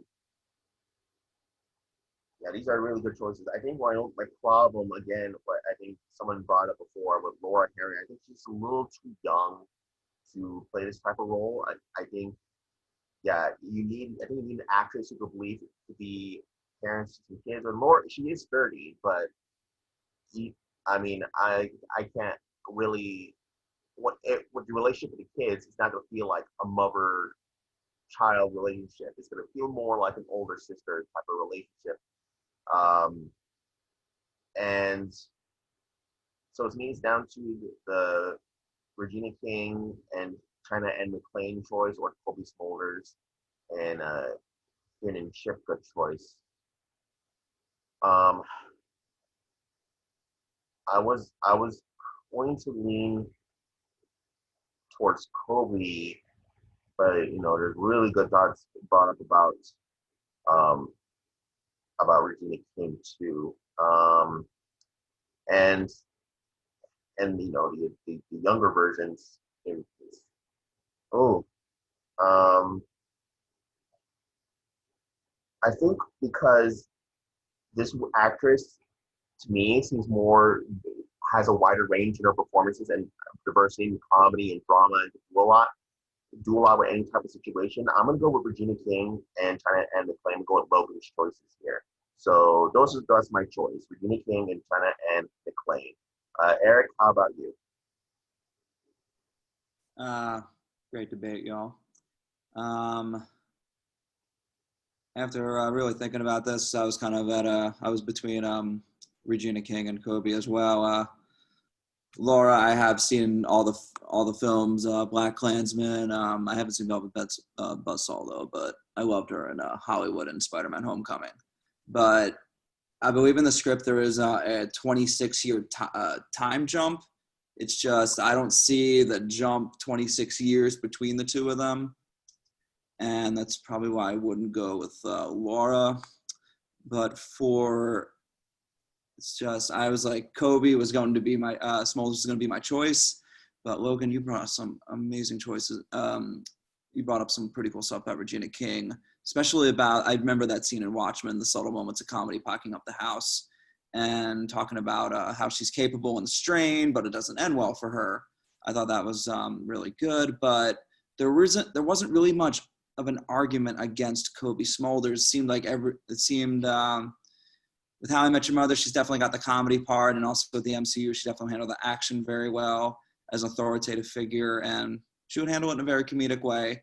yeah, these are really good choices. I think my own problem again, what I think someone brought up before with Laura Harry, I think she's a little too young to play this type of role. I think yeah, I think you need an actress who could believe to be parents to some kids. And Laura, she is 30, but I mean, I can't really with the relationship with the kids, it's not gonna feel like a mother-child relationship. It's gonna feel more like an older sister type of relationship. And so to me, it's down to the Regina King and China and McClane choice, or Kobe Smulders and Finn and Shipka choice. I was going to lean towards Kobe, but there's really good thoughts brought up about Regina King too, and the younger versions. I think because this actress, to me, has a wider range in her performances and diversity in comedy and drama, and do a lot with any type of situation. I'm gonna go with Regina King and China and McClane. I'm going with Logan's choices here. So that's my choice: Regina King and China and McClane. Erik, how about you? Great debate, y'all. After really thinking about this, I was kind of I was between Regina King and Kobe as well. Laura, I have seen all the films, Black Klansman. I haven't seen Velvet Buzzsaw though, but I loved her in Hollywood and Spider-Man: Homecoming. But I believe in the script there is a 26-year time jump. It's just I don't see the jump 26 years between the two of them, and that's probably why I wouldn't go with Laura. But it's just I was like Kobe was going to be my Smulders was going to be my choice, but Logan, you brought some amazing choices. You brought up some pretty cool stuff about Regina King, especially about I remember that scene in Watchmen, the subtle moments of comedy, packing up the house and talking about how she's capable and strained, but it doesn't end well for her. I thought that was really good, but there wasn't really much of an argument against Kobe Smulders. It seemed with How I Met Your Mother, she's definitely got the comedy part, and also with the MCU, she definitely handled the action very well as an authoritative figure, and she would handle it in a very comedic way.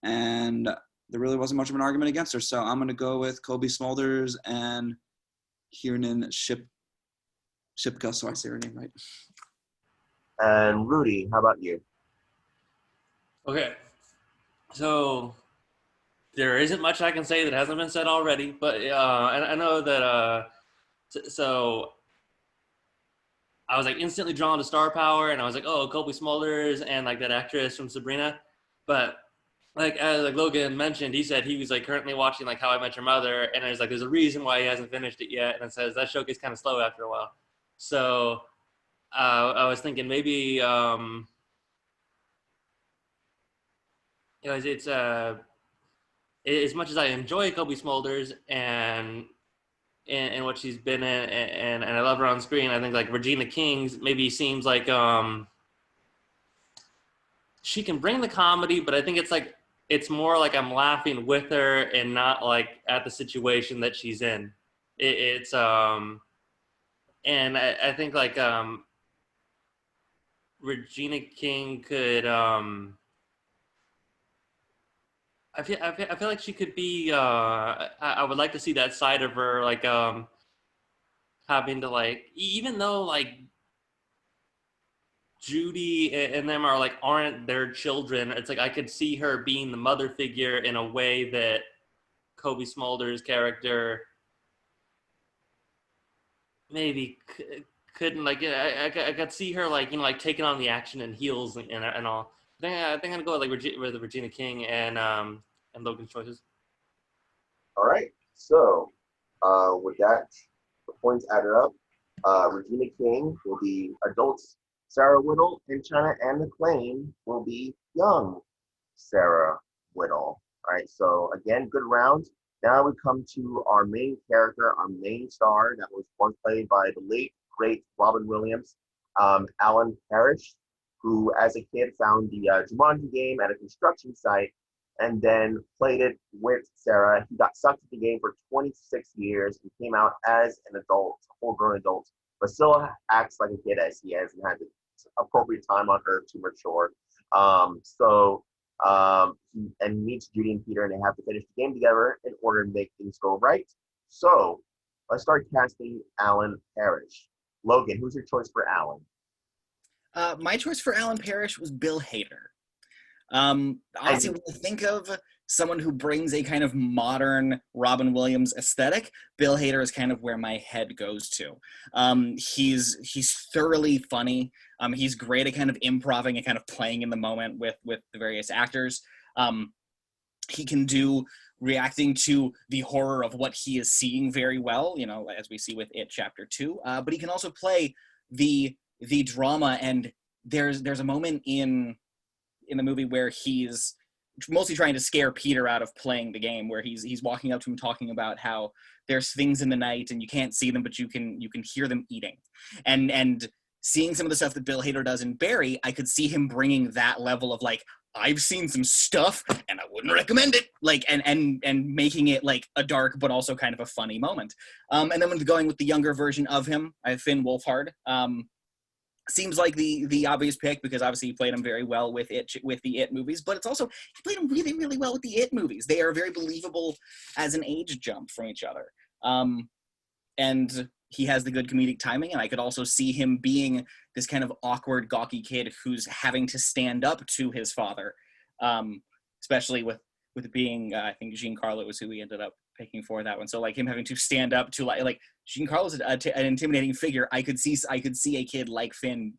And there really wasn't much of an argument against her, so I'm going to go with Kobe Smulders and Kiernan Shipka, so I say her name right. And Rudy, how about you? Okay, so there isn't much I can say that hasn't been said already, but I know that so I was like instantly drawn to star power, and I was like, oh, Kobe Smulders and like that actress from Sabrina. But like as like Logan mentioned, he said he was like currently watching like How I Met Your Mother, and there's a reason why he hasn't finished it yet, and it says that show gets kind of slow after a while. So I was thinking maybe it's as much as I enjoy Kobe Smulders and what she's been in, and I love her on screen, I think like Regina King maybe seems like she can bring the comedy, but I think it's more like I'm laughing with her and not like at the situation that she's in. It's and I think like Regina King could I feel like she could be I would like to see that side of her, like having to like, even though like Judy and them aren't their children. It's like I could see her being the mother figure in a way that Kobe Smulders' character maybe couldn't. Like I could see her taking on the action and heels and all. I think I'm gonna go with Regina King and Logan's choices. All right. So with that, the points added up. Regina King will be adults. Sarah Whittle and China Anne McClain will be young Sarah Whittle. All right. So again, good round. Now we come to our main character, our main star that was once played by the late, great Robin Wiliiams, Alan Parrish, who as a kid found the Jumanji game at a construction site and then played it with Sarah. He got sucked into the game for 26 years and came out as an adult, a full-grown adult, but still acts like a kid as he is and had the appropriate time on Earth to mature. He meets Judy and Peter, and they have to finish the game together in order to make things go right. So let's start casting Alan Parrish. Logan, who's your choice for Alan? My choice for Alan Parrish was Bill Hader. Honestly, when you think of someone who brings a kind of modern Robin Williams aesthetic, Bill Hader is kind of where my head goes to. He's thoroughly funny. He's great at kind of improvising and kind of playing in the moment with the various actors. He can do reacting to the horror of what he is seeing very well, as we see with It Chapter 2. But he can also play the drama, and there's a moment in the movie where he's mostly trying to scare Peter out of playing the game, where he's walking up to him talking about how there's things in the night and you can't see them, but you can hear them eating. And seeing some of the stuff that Bill Hader does in Barry, I could see him bringing that level of I've seen some stuff and I wouldn't recommend it, and making it a dark but also kind of a funny moment. And then when going with the younger version of him, I have Finn Wolfhard. Seems like the obvious pick because obviously he played him very well with the It movies, but it's also he played him really, really well with the It movies. They are very believable as an age jump from each other. And he has the good comedic timing, and I could also see him being this kind of awkward, gawky kid who's having to stand up to his father, especially with being, I think Giancarlo was who he ended up picking for that one. So him having to stand up to Giancarlo's an intimidating figure. I could see a kid like Finn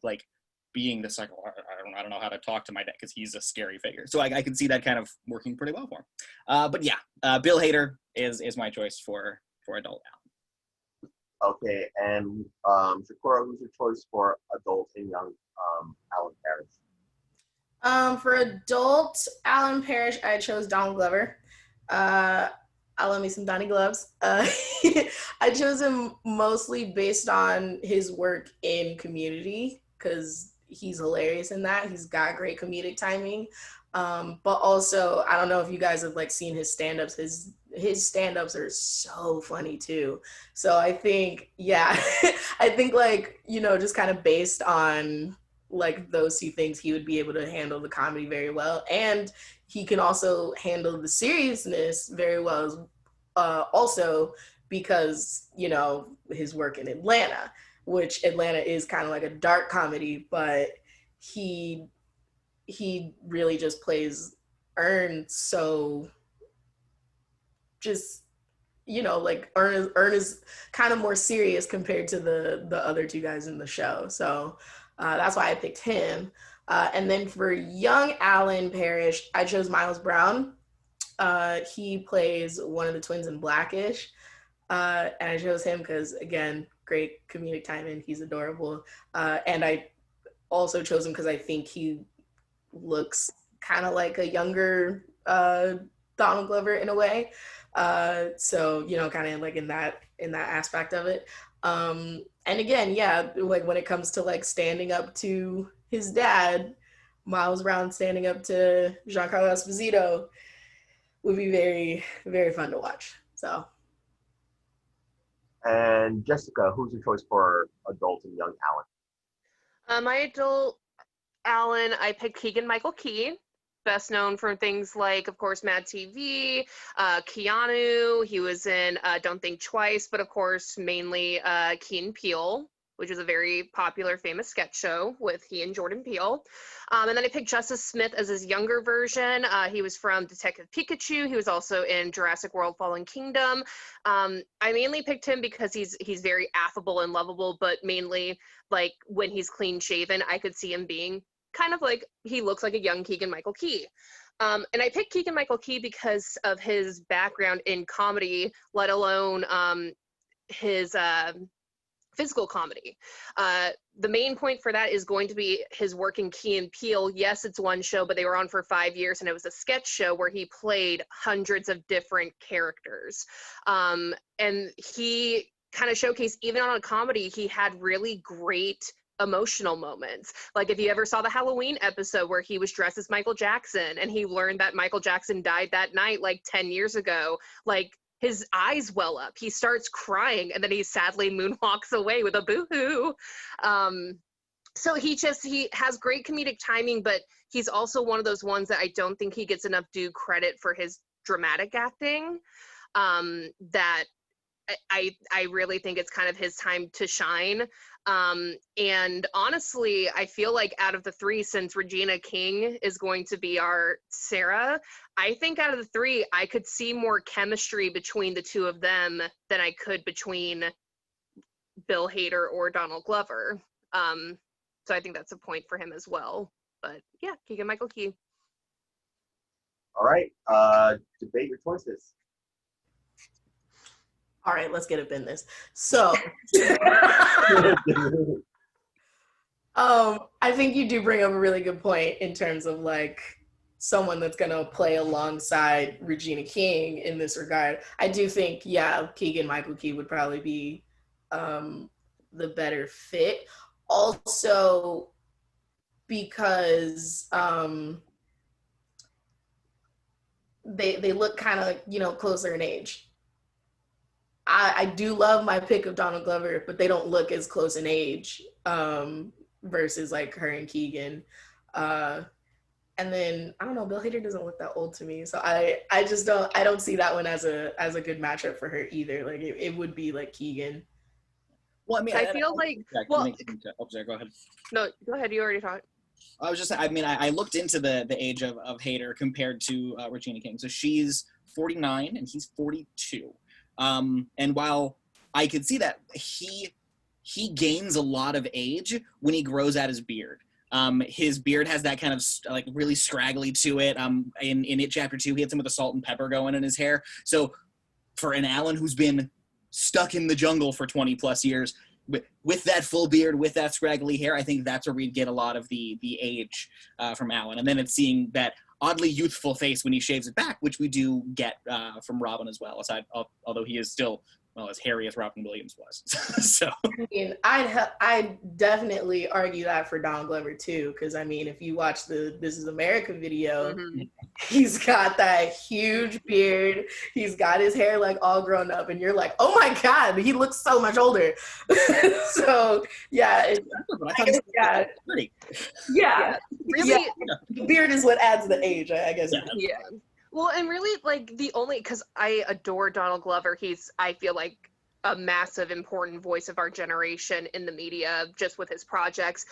being this I don't know how to talk to my dad because he's a scary figure. So I could see that kind of working pretty well for him. But yeah, Bill Hader is my choice for adult Alan. Okay, and Shukora, who's your choice for adult and young Alan Parrish? For adult Alan Parrish, I chose Donald Glover. I love me some Donnie Gloves. I chose him mostly based on his work in Community because he's hilarious in that. He's got great comedic timing. But also, I don't know if you guys have seen his stand-ups. His stand-ups are so funny too. So I think, I think just kind of based on those two things, he would be able to handle the comedy very well. And he can also handle the seriousness very well also because, his work in Atlanta, which Atlanta is kind of a dark comedy, but he really just plays Ern so just, Ern is kind of more serious compared to the other two guys in the show. So that's why I picked him. And then for young Alan Parrish, I chose Miles Brown. He plays one of the twins in Blackish. And I chose him because, again, great comedic timing. He's adorable. And I also chose him because I think he looks kind of like a younger Donald Glover in a way. So, kind of in that aspect of it. And again, when it comes to standing up to his dad, Miles Brown standing up to Giancarlo Esposito would be very, very fun to watch. So. And Jessica, who's your choice for adult and young Alan? My adult Alan, I picked Keegan-Michael Key, best known for things like, of course, Mad TV, Keanu. He was in Don't Think Twice, but of course, mainly Key and Peele, which is a very popular, famous sketch show with he and Jordan Peele. And then I picked Justice Smith as his younger version. He was from Detective Pikachu. He was also in Jurassic World Fallen Kingdom. I mainly picked him because he's very affable and lovable, but mainly like when he's clean shaven, I could see him being kind of like, he looks like a young Keegan-Michael Key. And I picked Keegan-Michael Key because of his background in comedy, let alone his physical comedy. The main point for that is going to be his work in Key and Peele. Yes, it's one show, but they were on for 5 years, and it was a sketch show where he played hundreds of different characters. And he kind of showcased, even on a comedy, he had really great emotional moments. Like if you ever saw the Halloween episode where he was dressed as Michael Jackson and he learned that Michael Jackson died that night like 10 years ago, like his eyes well up, he starts crying, and then he sadly moonwalks away with a boo-hoo. So he has great comedic timing, but he's also one of those ones that I don't think he gets enough due credit for his dramatic acting. That I really think it's kind of his time to shine. And honestly, I feel like out of the three, since Regina King is going to be our Sara, I think out of the three, I could see more chemistry between the two of them than I could between Bill Hader or Donald Glover. So I think that's a point for him as well. But yeah, Keegan-Michael Key. All right, debate your choices. All right, let's get up in this. So, I think you do bring up a really good point in terms of like someone that's gonna play alongside Regina King in this regard. I do think, yeah, Keegan-Michael Key would probably be the better fit. Also, because they look kind of, you know, closer in age. I do love my pick of Donald Glover, but they don't look as close in age versus like her and Keegan. And then I don't know, Bill Hader doesn't look that old to me, so I don't see that one as a good matchup for her either. Like it would be like Keegan. Well, I mean, I feel like, well, oh, sorry, go ahead. No, go ahead. You already talked. I was just, I mean, I looked into the age of Hader compared to Regina King. So she's 49 and he's 42. And while I could see that, he gains a lot of age when he grows out his beard. His beard has that kind of like really scraggly to it. In It Chapter 2, he had some of the salt and pepper going in his hair. So for an Alan who's been stuck in the jungle for 20 plus years, with that full beard, with that scraggly hair, I think that's where we'd get a lot of the age from Alan. And then it's seeing that oddly youthful face when he shaves it back, which we do get from Robin as well, although he is still, well, as hairy as Robin Williams was. So I mean, I'd definitely argue that for Donald Glover too, because I mean, if you watch the This Is America video, he's got that huge beard, he's got his hair like all grown up, and you're like, oh my god, he looks so much older. So yeah, really, the beard is what adds the age, I guess. Yeah. Well, and really, like, because I adore Donald Glover, I feel like a massive, important voice of our generation in the media, just with his projects.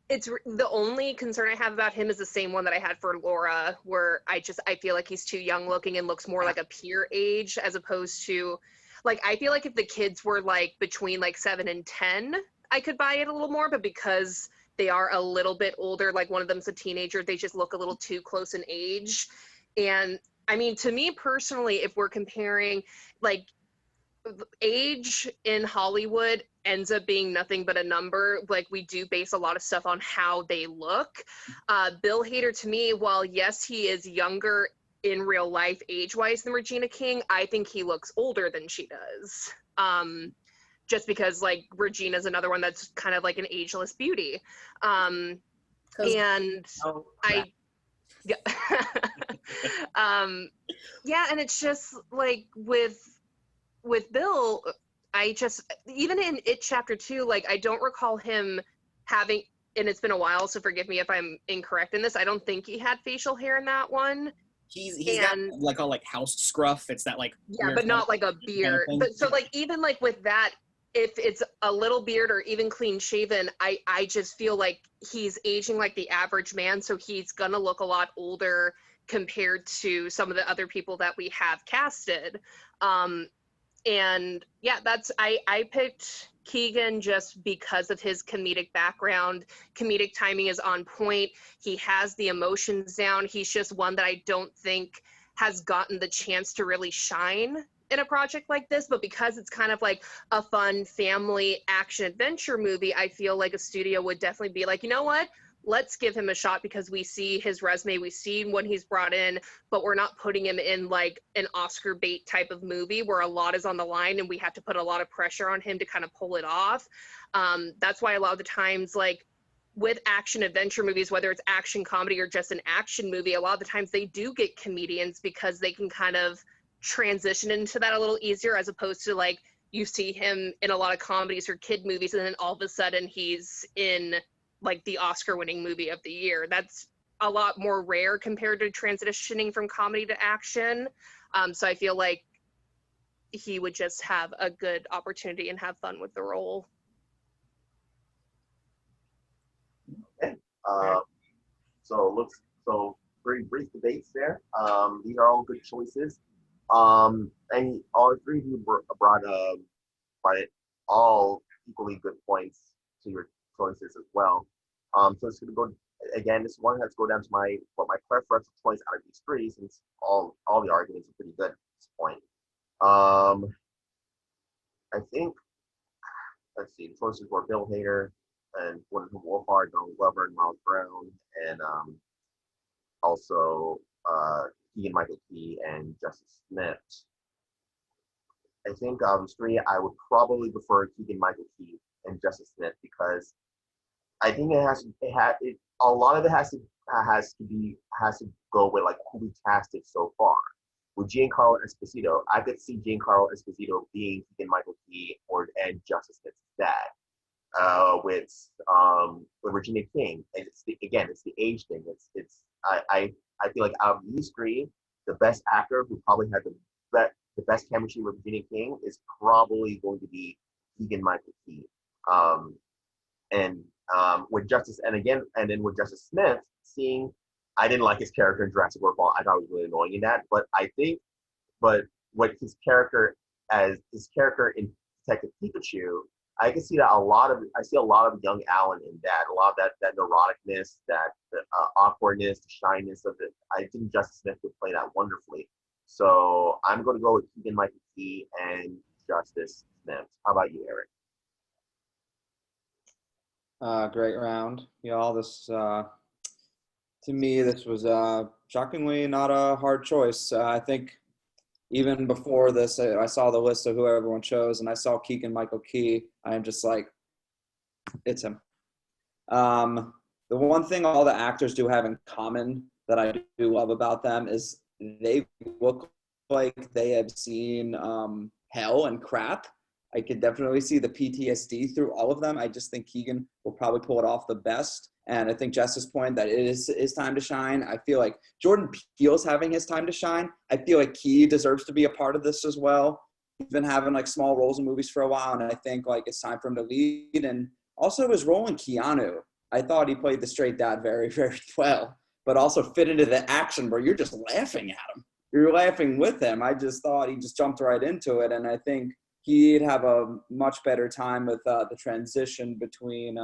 It's the only concern I have about him is the same one that I had for Laura, where I feel like he's too young looking and looks more like a peer age, as opposed to, like, I feel like if the kids were, like, between, like, 7 and 10, I could buy it a little more, but because they are a little bit older, like, one of them's a teenager, they just look a little too close in age. And I mean, to me personally, if we're comparing, like, age in Hollywood ends up being nothing but a number. Like, we do base a lot of stuff on how they look. Bill Hader, to me, while yes, he is younger in real life age-wise than Regina King, I think he looks older than she does. Just because, like, Regina's another one that's kind of like an ageless beauty. Yeah, and it's just like with Bill, even in It Chapter 2, like, I don't recall him having, and it's been a while, so forgive me if I'm incorrect in this, I don't think he had facial hair in that one. He's got like all like house scruff. It's that like, yeah, but not like a beard. But so like even like with that, if it's a little beard or even clean shaven, I just feel like he's aging like the average man, so he's gonna look a lot older compared to some of the other people that we have casted. And yeah, I picked Keegan just because of his comedic background. Comedic timing is on point. He has the emotions down. He's just one that I don't think has gotten the chance to really shine in a project like this, but because it's kind of like a fun family action adventure movie, I feel like a studio would definitely be like, you know what? Let's give him a shot because we see his resume, we see what he's brought in, but we're not putting him in like an Oscar bait type of movie where a lot is on the line and we have to put a lot of pressure on him to kind of pull it off. That's why a lot of the times, like with action adventure movies, whether it's action comedy or just an action movie, a lot of the times they do get comedians because they can kind of transition into that a little easier, as opposed to like you see him in a lot of comedies or kid movies and then all of a sudden he's in like the Oscar winning movie of the year. That's a lot more rare compared to transitioning from comedy to action. So I feel like he would just have a good opportunity and have fun with the role. Okay. So very brief debates there. These are all good choices. And all three of you brought it all equally good points to your choices as well. So it's going to go again. This one has to go down to my preferential choice out of these three, since all the arguments are pretty good at this point. I think, let's see, the choices were Bill Hader and Wonderful Wolfhard, Donald Glover, and Miles Brown, and also Keegan-Michael Key and Justice Smith. I think of three, I would probably prefer Keegan-Michael Key and Justice Smith, because I think a lot of it has to go with like who we casted so far. With Giancarlo Esposito, I could see Giancarlo Esposito being Keegan-Michael Key and Justice Smith's dad. With Regina King, and it's the age thing. I feel like out of these three, the best actor who probably had the best chemistry with Regina King is probably going to be Keegan-Michael Key. With Justice, and then with Justice Smith, I didn't like his character in Jurassic World Fall. I thought it was really annoying in that. But what his character in Detective Pikachu, I can see that I see a lot of young Alan in that. A lot of that neuroticness, that awkwardness, the shyness of it. I think Justice Smith would play that wonderfully. So I'm going to go with Keegan-Michael Key and Justice Smith. How about you, Erik? Great round. Y'all, to me, this was shockingly not a hard choice. I think even before this, I saw the list of who everyone chose, and I saw Keegan-Michael Key. I'm just like, it's him. The one thing all the actors do have in common that I do love about them is they look like they have seen hell and crap. I could definitely see the PTSD through all of them. I just think Keegan will probably pull it off the best. And I think Jess's point that it is his time to shine. I feel like Jordan Peele's having his time to shine. I feel like Key deserves to be a part of this as well. He's been having like small roles in movies for a while, and I think like it's time for him to lead. And also his role in Keanu, I thought he played the straight dad very, very well, but also fit into the action where you're just laughing at him. You're laughing with him. I just thought he just jumped right into it, and I think he'd have a much better time with the transition between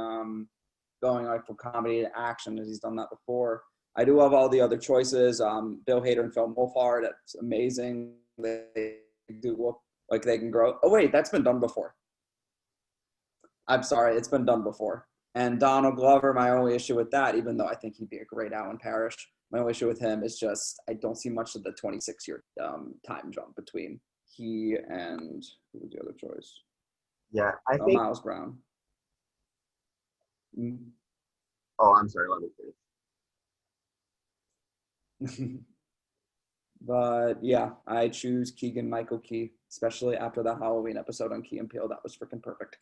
going like from comedy to action, as he's done that before. I do love all the other choices. Bill Hader and Phil Wolfhard, that's amazing. They do look like they can grow. Oh wait, that's been done before. I'm sorry, it's been done before. And Donald Glover, my only issue with that, even though I think he'd be a great Alan Parrish, my only issue with him is just I don't see much of the 26-year time jump between he and who was the other choice? Yeah, I think Miles Brown. Oh, I'm sorry. Let me finish. But yeah, I choose Keegan-Michael Key, especially after that Halloween episode on Key and Peele. That was freaking perfect.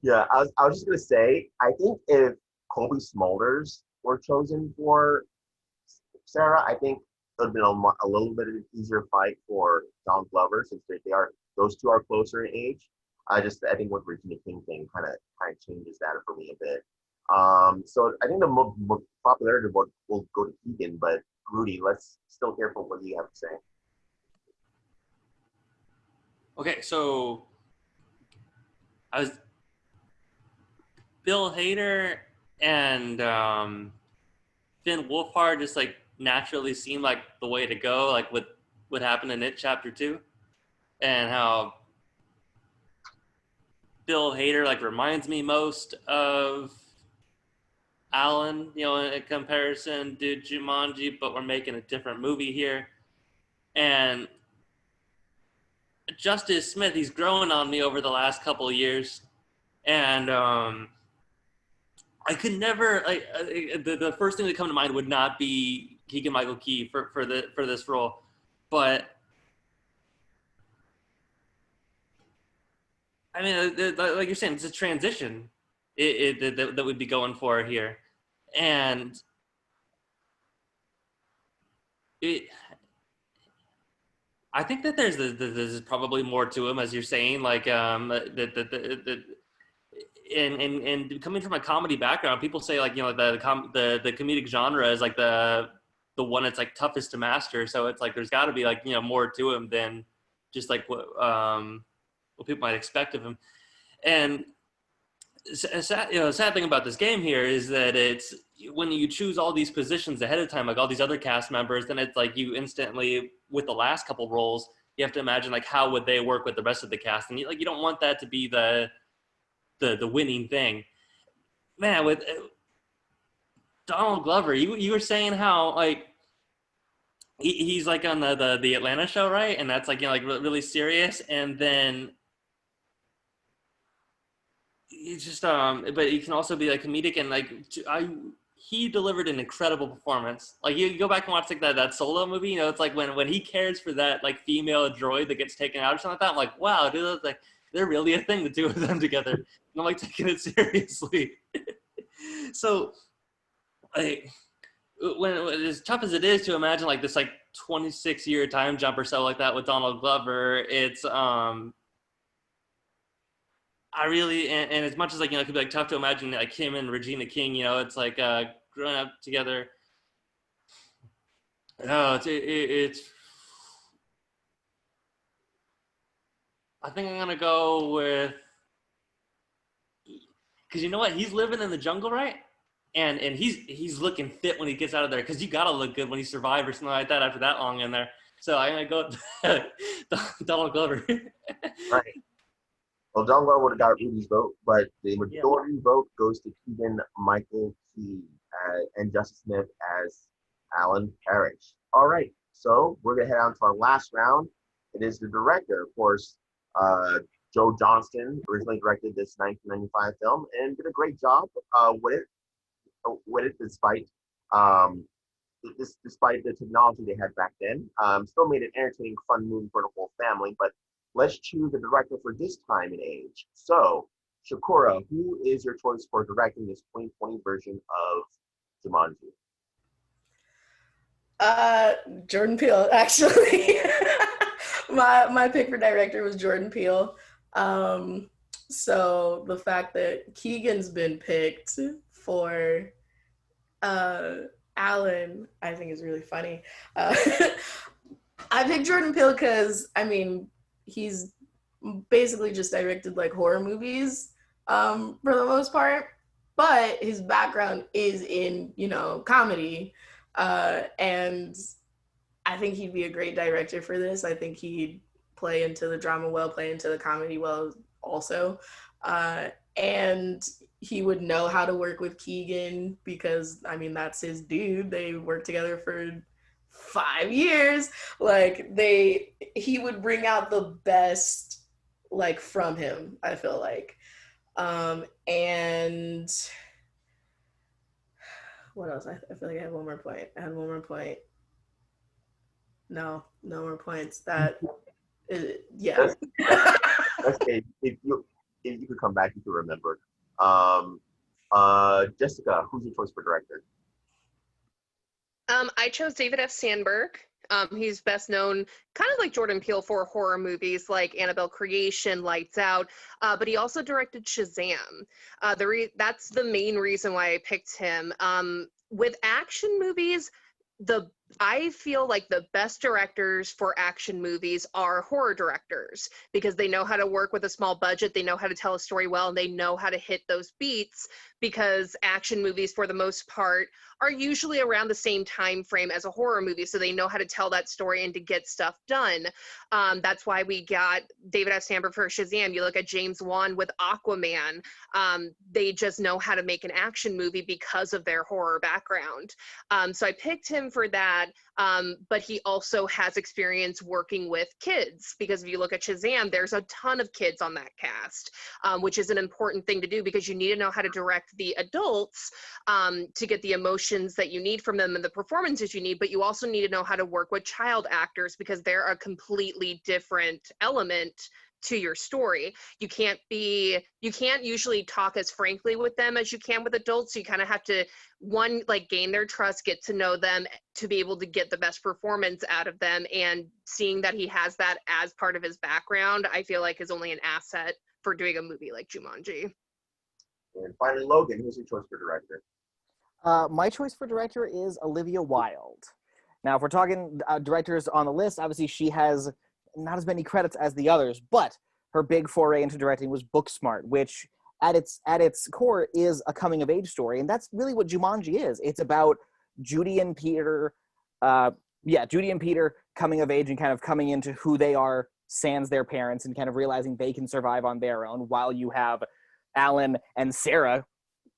Yeah, I was just gonna say, I think if Kobe Smulders were chosen for Sarah, I think it would have been a little bit of an easier fight for Donald Glover, since those two are closer in age. I think what Regina King thing kind of changes that for me a bit. So I think the more popularity will go to Keegan, but Rudy, let's still hear from what you have to say. Okay, so Bill Hader and Finn Wolfhard just like naturally seemed like the way to go, like with what happened in It Chapter 2, and how Bill Hader like reminds me most of Alan, in comparison to Jumanji, but we're making a different movie here. And Justice Smith, he's growing on me over the last couple of years, and I could never the first thing that come to mind would not be Keegan-Michael Key for this role, but I mean, like you're saying, it's a transition that we'd be going for here, and I think that there's probably more to him, as you're saying, like and coming from a comedy background, people say like the comedic genre is like the one that's like toughest to master. So it's like there's got to be like more to him than just like what people might expect of him. And sad thing about this game here is that it's when you choose all these positions ahead of time, like all these other cast members, then it's like you instantly, with the last couple roles, you have to imagine like how would they work with the rest of the cast, and you don't want that to be the winning thing. Man, with Donald Glover, you were saying how like he's like on the Atlanta show, right? And that's like like really serious, and then he's just but he can also be like comedic, and like he delivered an incredible performance. Like you go back and watch like that Solo movie, it's like when he cares for that like female droid that gets taken out or something like that, I'm like, wow, dude, that's like they're really a thing, the two of them together. And I'm like taking it seriously. So like when as tough as it is to imagine like this like 26-year time jump or so like that with Donald Glover, it's I really, and as much as like it could be like tough to imagine like him and Regina King, it's like growing up together. Oh, it's. I think I'm gonna go with, because you know what, he's living in the jungle, right? And he's looking fit when he gets out of there, because you gotta look good when you survive or something like that after that long in there. So I'm gonna go with Donald Glover. Right. Well, Donald Glover would have got Rudy's vote, but the majority vote goes to Keegan-Michael Key and Justice Smith as Alan Parrish. All right, so we're gonna head on to our last round. It is the director, of course. Joe Johnston originally directed this 1995 film and did a great job with it, despite despite the technology they had back then. Still made an entertaining, fun movie for the whole family. But let's choose the director for this time and age. So, Shukora, who is your choice for directing this 2020 version of Jumanji? Jordan Peele, actually. my pick for director was Jordan Peele. So the fact that Keegan's been picked for Alan, I think is really funny. I picked Jordan Peele because, I mean, he's basically just directed like horror movies for the most part, but his background is in, comedy. And I think he'd be a great director for this. I think he'd play into the drama well, play into the comedy well also. And he would know how to work with Keegan because, I mean, that's his dude. They worked together for 5 years. Like, he would bring out the best, like, from him, I feel like. And what else? I feel like I had one more point. No more points. Yeah. That's okay. If you could come back, you could remember. Jessica, who's your choice for director? I chose David F. Sandberg. He's best known, kind of like Jordan Peele, for horror movies like Annabelle Creation, Lights Out, but he also directed Shazam. That's the main reason why I picked him. With action movies, I feel like the best directors for action movies are horror directors because they know how to work with a small budget, they know how to tell a story well, and they know how to hit those beats, because action movies, for the most part, are usually around the same time frame as a horror movie, so they know how to tell that story and to get stuff done. That's why we got David F. Sandberg for Shazam. You look at James Wan with Aquaman. They just know how to make an action movie because of their horror background. So I picked him for that, but he also has experience working with kids, because if you look at Shazam, there's a ton of kids on that cast, which is an important thing to do because you need to know how to direct the adults to get the emotions that you need from them and the performances you need, but you also need to know how to work with child actors because they're a completely different element to your story. You can't usually talk as frankly with them as you can with adults, so you kind of have to, one, like, gain their trust, get to know them to be able to get the best performance out of them, and seeing that he has that as part of his background, I feel like is only an asset for doing a movie like Jumanji. And finally, Logan, who's your choice for director? My choice for director is Olivia Wilde. Now, if we're talking directors on the list, obviously she has not as many credits as the others, but her big foray into directing was Booksmart, which at its core is a coming of age story, and that's really what Jumanji is. It's about Judy and Peter coming of age and kind of coming into who they are sans their parents and kind of realizing they can survive on their own, while you have Alan and Sara,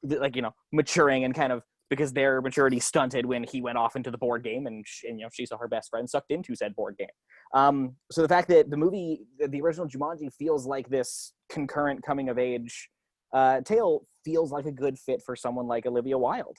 like, maturing and kind of, because their maturity stunted when he went off into the board game and she saw her best friend sucked into said board game. So the fact that the original Jumanji feels like this concurrent coming of age tale feels like a good fit for someone like Olivia Wilde.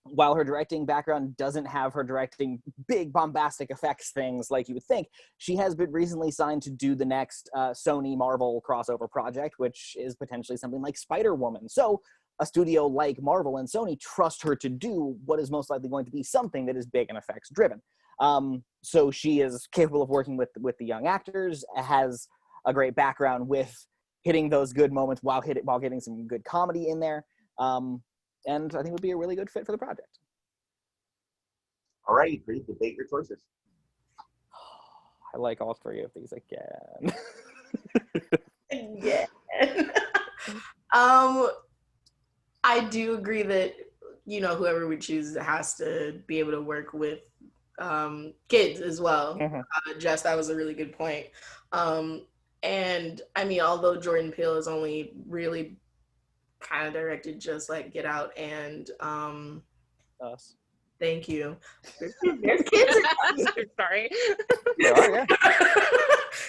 While her directing background doesn't have her directing big bombastic effects things like you would think, she has been recently signed to do the next Sony Marvel crossover project, which is potentially something like Spider-Woman. So a studio like Marvel and Sony trust her to do what is most likely going to be something that is big and effects driven. So she is capable of working with the young actors, has a great background with hitting those good moments while getting some good comedy in there. And I think would be a really good fit for the project. All right, please debate your choices. I like all three of these again. Again. I do agree that, whoever we choose has to be able to work with kids as well. Mm-hmm. Jess, that was a really good point. And I mean, although Jordan Peele has only really kind of directed just like Get Out and Us. Thank you. There's kids in Us. Sorry. Yeah.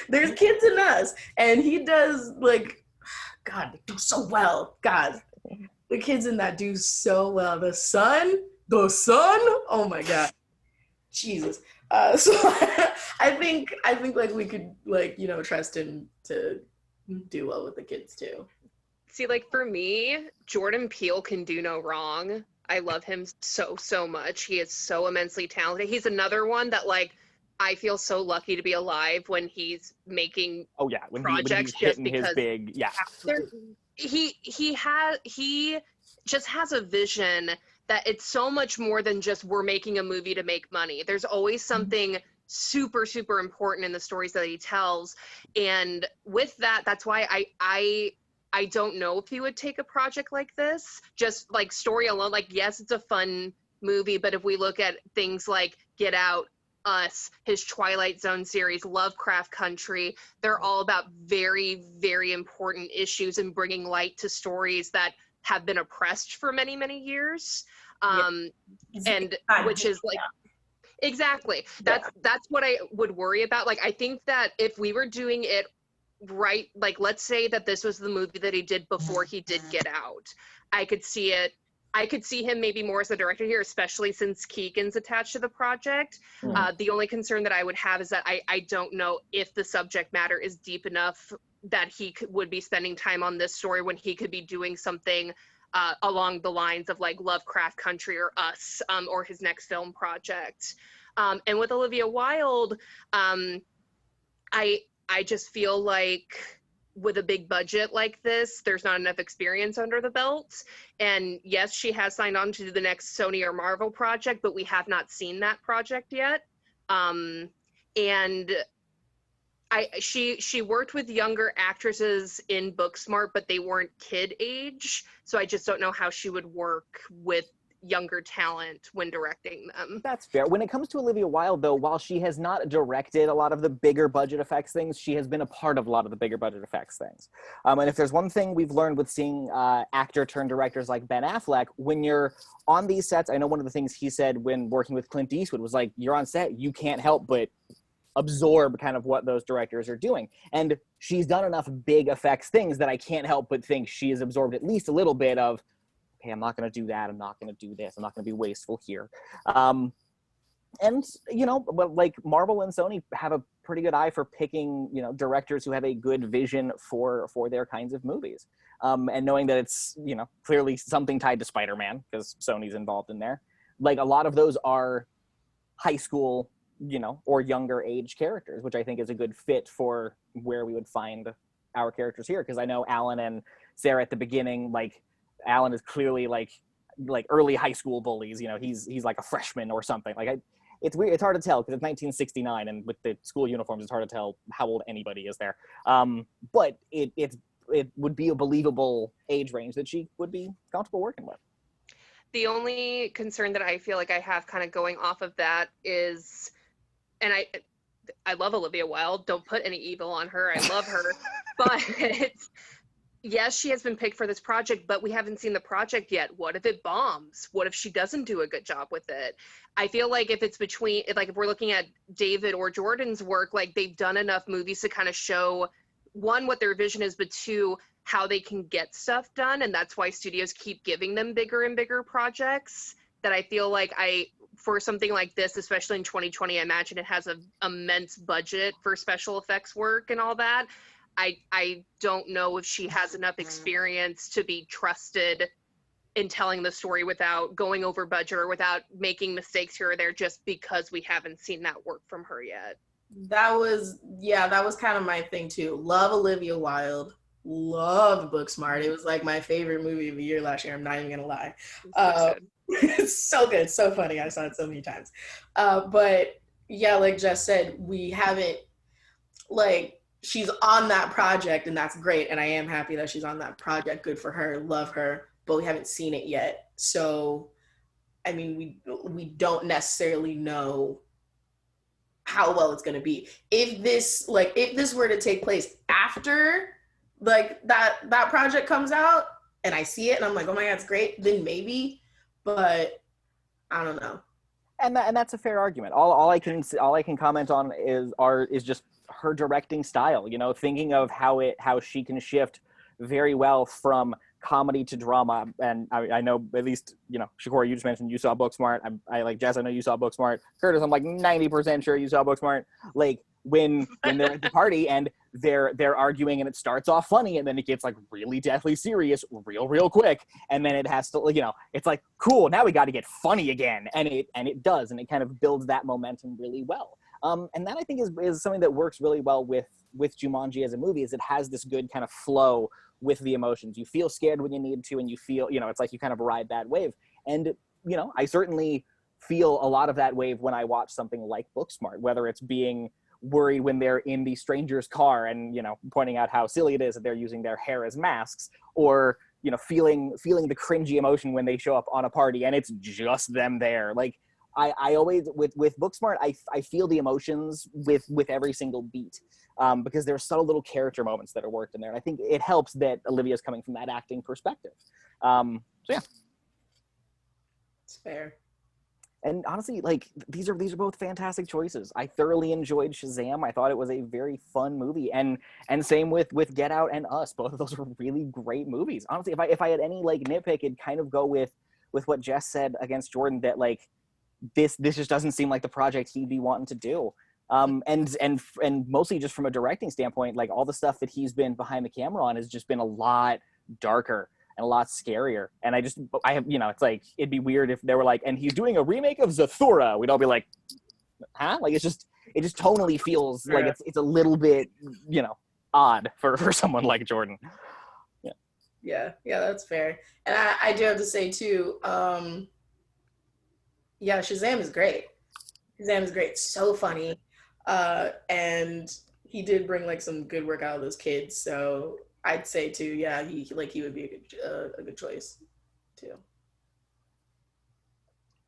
There's kids in Us, and he does, like, God, they do so well. God, the kids in that do so well. The son, oh my God, Jesus. So I think like we could, like, trust him to do well with the kids too. See, like, for me, Jordan Peele can do no wrong. I love him so, so much. He is so immensely talented. He's another one that, like, I feel so lucky to be alive when he's making when projects he's just because his big, he just has a vision that it's so much more than just we're making a movie to make money. There's always something super, super important in the stories that he tells. And with that, that's why I don't know if he would take a project like this, just like story alone. Like, yes, it's a fun movie, but if we look at things like Get Out, Us, his Twilight Zone series, Lovecraft Country, they're all about very, very important issues and bringing light to stories that have been oppressed for many, many years. And which is like, exactly. That's what I would worry about. Like, I think that if we were doing it right, like, let's say that this was the movie that he did before he did Get Out, I could see him maybe more as a director here, especially since Keegan's attached to the project. The only concern that I would have is that I don't know if the subject matter is deep enough that he would be spending time on this story when he could be doing something along the lines of like Lovecraft Country or Us, or his next film project. And with Olivia Wilde, I just feel like with a big budget like this, there's not enough experience under the belt. And yes, she has signed on to the next Sony or Marvel project, but we have not seen that project yet. And she worked with younger actresses in Booksmart, but they weren't kid age. So I just don't know how she would work with younger talent when directing them. That's fair. When it comes to Olivia Wilde, though, while she has not directed a lot of the bigger budget effects things, she has been a part of a lot of the bigger budget effects things. And if there's one thing we've learned with seeing actor turned directors like Ben Affleck, when you're on these sets, I know one of the things he said when working with Clint Eastwood was like, you're on set, you can't help but absorb kind of what those directors are doing. And she's done enough big effects things that I can't help but think she has absorbed at least a little bit of, hey, I'm not going to do that. I'm not going to do this. I'm not going to be wasteful here. And, you know, but like Marvel and Sony have a pretty good eye for picking, you know, directors who have a good vision for their kinds of movies. And knowing that it's, you know, clearly something tied to Spider-Man because Sony's involved in there. Like a lot of those are high school, you know, or younger age characters, which I think is a good fit for where we would find our characters here. Because I know Alan and Sara at the beginning, like, Alan is clearly like early high school bullies. You know, he's like a freshman or something. Like it's weird. It's hard to tell because it's 1969, and with the school uniforms, it's hard to tell how old anybody is there. But it would be a believable age range that she would be comfortable working with. The only concern that I feel like I have kind of going off of that is, and I love Olivia Wilde. Don't put any evil on her. I love her, but yes, she has been picked for this project, but we haven't seen the project yet. What if it bombs? What if she doesn't do a good job with it? I feel like if it's between, like if we're looking at David or Jordan's work, like they've done enough movies to kind of show, one, what their vision is, but two, how they can get stuff done. And that's why studios keep giving them bigger and bigger projects, that I feel like for something like this, especially in 2020, I imagine it has an immense budget for special effects work and all that. I don't know if she has enough experience to be trusted in telling the story without going over budget or without making mistakes here or there, just because we haven't seen that work from her yet. That was kind of my thing too. Love Olivia Wilde. Loved Booksmart. It was like my favorite movie of the year last year. I'm not even gonna lie. It's so good, so funny. I saw it so many times. But yeah, like Jess said, we haven't, like, she's on that project, and that's great. And I am happy that she's on that project. Good for her. Love her. But we haven't seen it yet. So, I mean, we don't necessarily know how well it's going to be. If this were to take place after like that project comes out and I see it and I'm like, oh my God, it's great, then maybe, but I don't know. And that's a fair argument. All I can comment on is just her directing style, you know, thinking of how she can shift very well from comedy to drama. And I know, at least, you know, Shukora, you just mentioned you saw Booksmart. I like Jess, I know you saw Booksmart. Curtis, I'm like 90% sure you saw Booksmart. Like when they're at the party and they're arguing and it starts off funny and then it gets like really deathly serious real quick, and then it has to, you know, it's like, cool, now we got to get funny again, and it does, and it kind of builds that momentum really well. And that I think is something that works really well with Jumanji as a movie, is it has this good kind of flow with the emotions. You feel scared when you need to, and you feel, you know, it's like you kind of ride that wave. And, you know, I certainly feel a lot of that wave when I watch something like Booksmart, whether it's being worried when they're in the stranger's car and, you know, pointing out how silly it is that they're using their hair as masks, or, you know, feeling the cringy emotion when they show up on a party and it's just them there. Like, I always, with Booksmart, I feel the emotions with every single beat, because there's subtle little character moments that are worked in there. And I think it helps that Olivia's coming from that acting perspective. So yeah. It's fair. And honestly, like, these are both fantastic choices. I thoroughly enjoyed Shazam. I thought it was a very fun movie, and same with Get Out and Us. Both of those were really great movies. Honestly, if I had any like nitpick, it'd kind of go with what Jess said against Jordan, that like this just doesn't seem like the project he'd be wanting to do. And mostly just from a directing standpoint, like all the stuff that he's been behind the camera on has just been a lot darker and a lot scarier. And I have, you know, it's like, it'd be weird if they were like, and he's doing a remake of Zathura. We'd all be like, huh? Like it just tonally feels like it's a little bit, you know, odd for someone like Jordan. Yeah, that's fair. And I do have to say too, yeah, Shazam is great. Shazam is great, so funny, and he did bring like some good work out of those kids. So I'd say too, yeah, he would be a good choice too.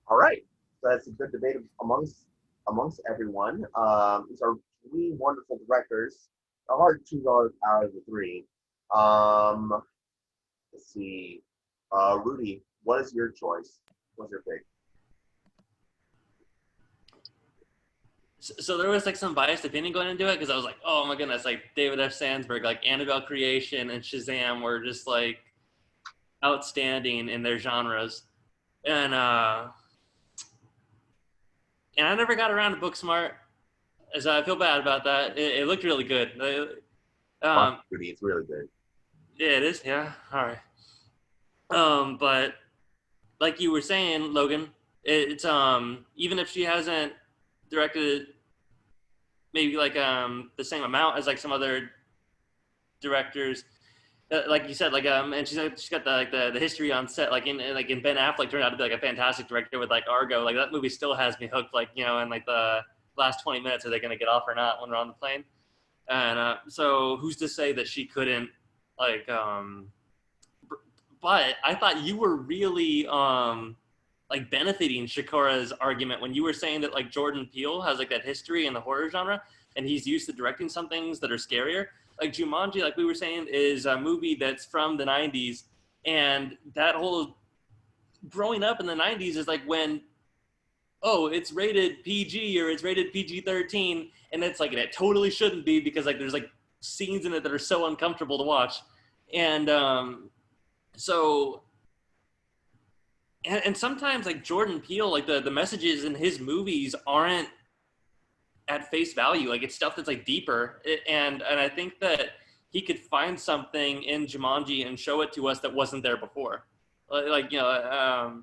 All right, so that's a good debate amongst everyone. These are three wonderful directors. Hard to choose out of the three. Let's see. Rudy, what is your choice? What's your pick? So there was like some biased opinion going into it because I was like, oh my goodness, like David F. Sandberg, like Annabelle Creation and Shazam were just like outstanding in their genres, and I never got around to Booksmart, as I feel bad about that. It looked really good. Rudy, it's really good. Yeah, it is. Yeah, all right. But like you were saying, Logan, it's even if she hasn't directed maybe like the same amount as like some other directors, like you said, like and she's got the history on set, like in Ben Affleck turned out to be like a fantastic director with like Argo. Like that movie still has me hooked, like, you know, in like the last 20 minutes, are they going to get off or not when we're on the plane? And so who's to say that she couldn't like but I thought you were really like benefiting Shukora's argument when you were saying that like Jordan Peele has like that history in the horror genre and he's used to directing some things that are scarier. Like Jumanji, like we were saying, is a movie that's from the 90s, and that whole growing up in the 90s is like when, oh, it's rated PG or it's rated PG-13, and it's like, and it totally shouldn't be because like there's like scenes in it that are so uncomfortable to watch. And so and sometimes like Jordan Peele, like the messages in his movies aren't at face value. Like it's stuff that's like deeper. And I think that he could find something in Jumanji and show it to us that wasn't there before. Like you know,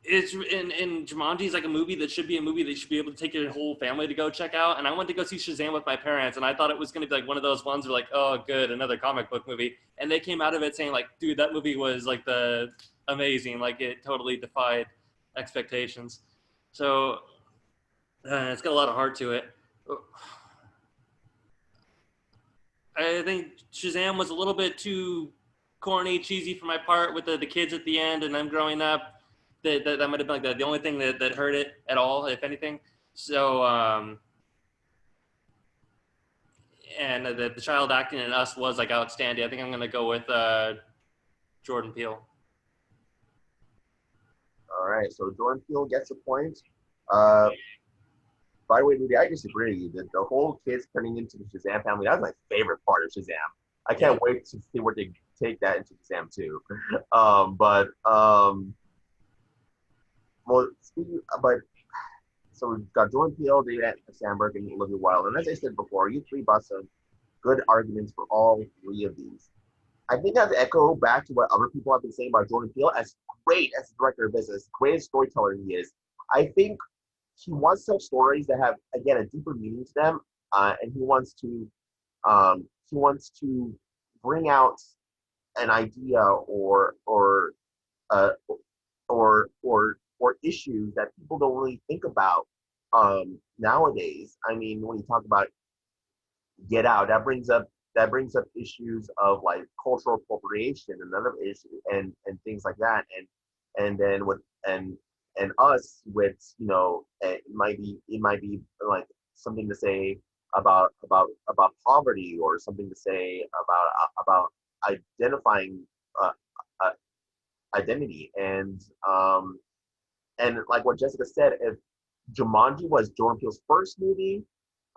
it's in Jumanji is like a movie that should be a movie that you should be able to take your whole family to go check out. And I went to go see Shazam with my parents, and I thought it was going to be like one of those ones where like, oh, good, another comic book movie. And they came out of it saying like, dude, that movie was like the amazing. Like it totally defied expectations. So it's got a lot of heart to it. I think Shazam was a little bit too corny, cheesy for my part with the kids at the end and them growing up. That might have been like the only thing that hurt it at all, if anything. So, and the child acting in Us was like outstanding. I think I'm going to go with Jordan Peele. All right, so Jordan Peele gets a point. By the way, Rudy, I disagree with you. The whole kids turning into the Shazam family, that was my favorite part of Shazam. I can't wait to see where they take that into Shazam too. Well, so we've got Jordan Peele, David Sandberg, and Olivia Wilde. And as I said before, you three brought some good arguments for all three of these. I think I have to echo back to what other people have been saying about Jordan Peele. As great as a director of business, great as storyteller he is, I think he wants to tell stories that have, again, a deeper meaning to them, and he wants to bring out an idea or issues that people don't really think about nowadays. I mean, when you talk about Get Out, that brings up issues of like cultural appropriation and other issues and things like that. And then with and Us, with, you know, it might be like something to say about poverty, or something to say about identifying identity. And like what Jessica said, if Jumanji was Jordan Peele's first movie,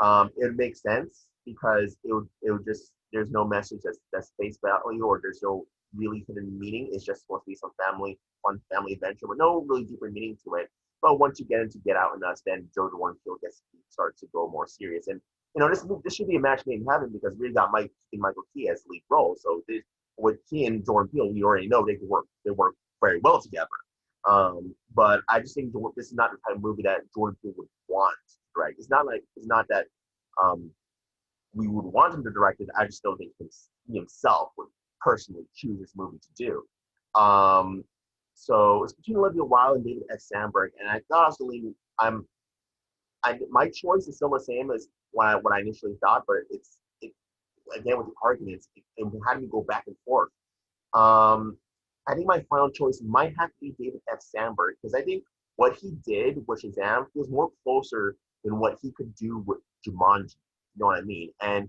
it would make sense because it would just, there's no message that's face value, or there's no really hidden meaning. It's just supposed to be some fun family adventure with no really deeper meaning to it. But once you get into Get Out and Us, then Jordan Peele starts to go more serious. And you know, this should be a match made in heaven, because we got Michael Key as lead role. So with Key and Jordan Peele, we already know they work very well together. but I just think this is not the type of movie that Jordan Peele would want to direct. It's not that we would want him to direct it. I just don't think he himself would personally choose this movie to do. So it's between Olivia Wilde and David F. Sandberg, and I thought I was going to my choice is still the same as what I initially thought, but it again with the arguments, it had me go back and forth. I think my final choice might have to be David F. Sandberg, because I think what he did with Shazam was more closer than what he could do with Jumanji. You know what I mean? And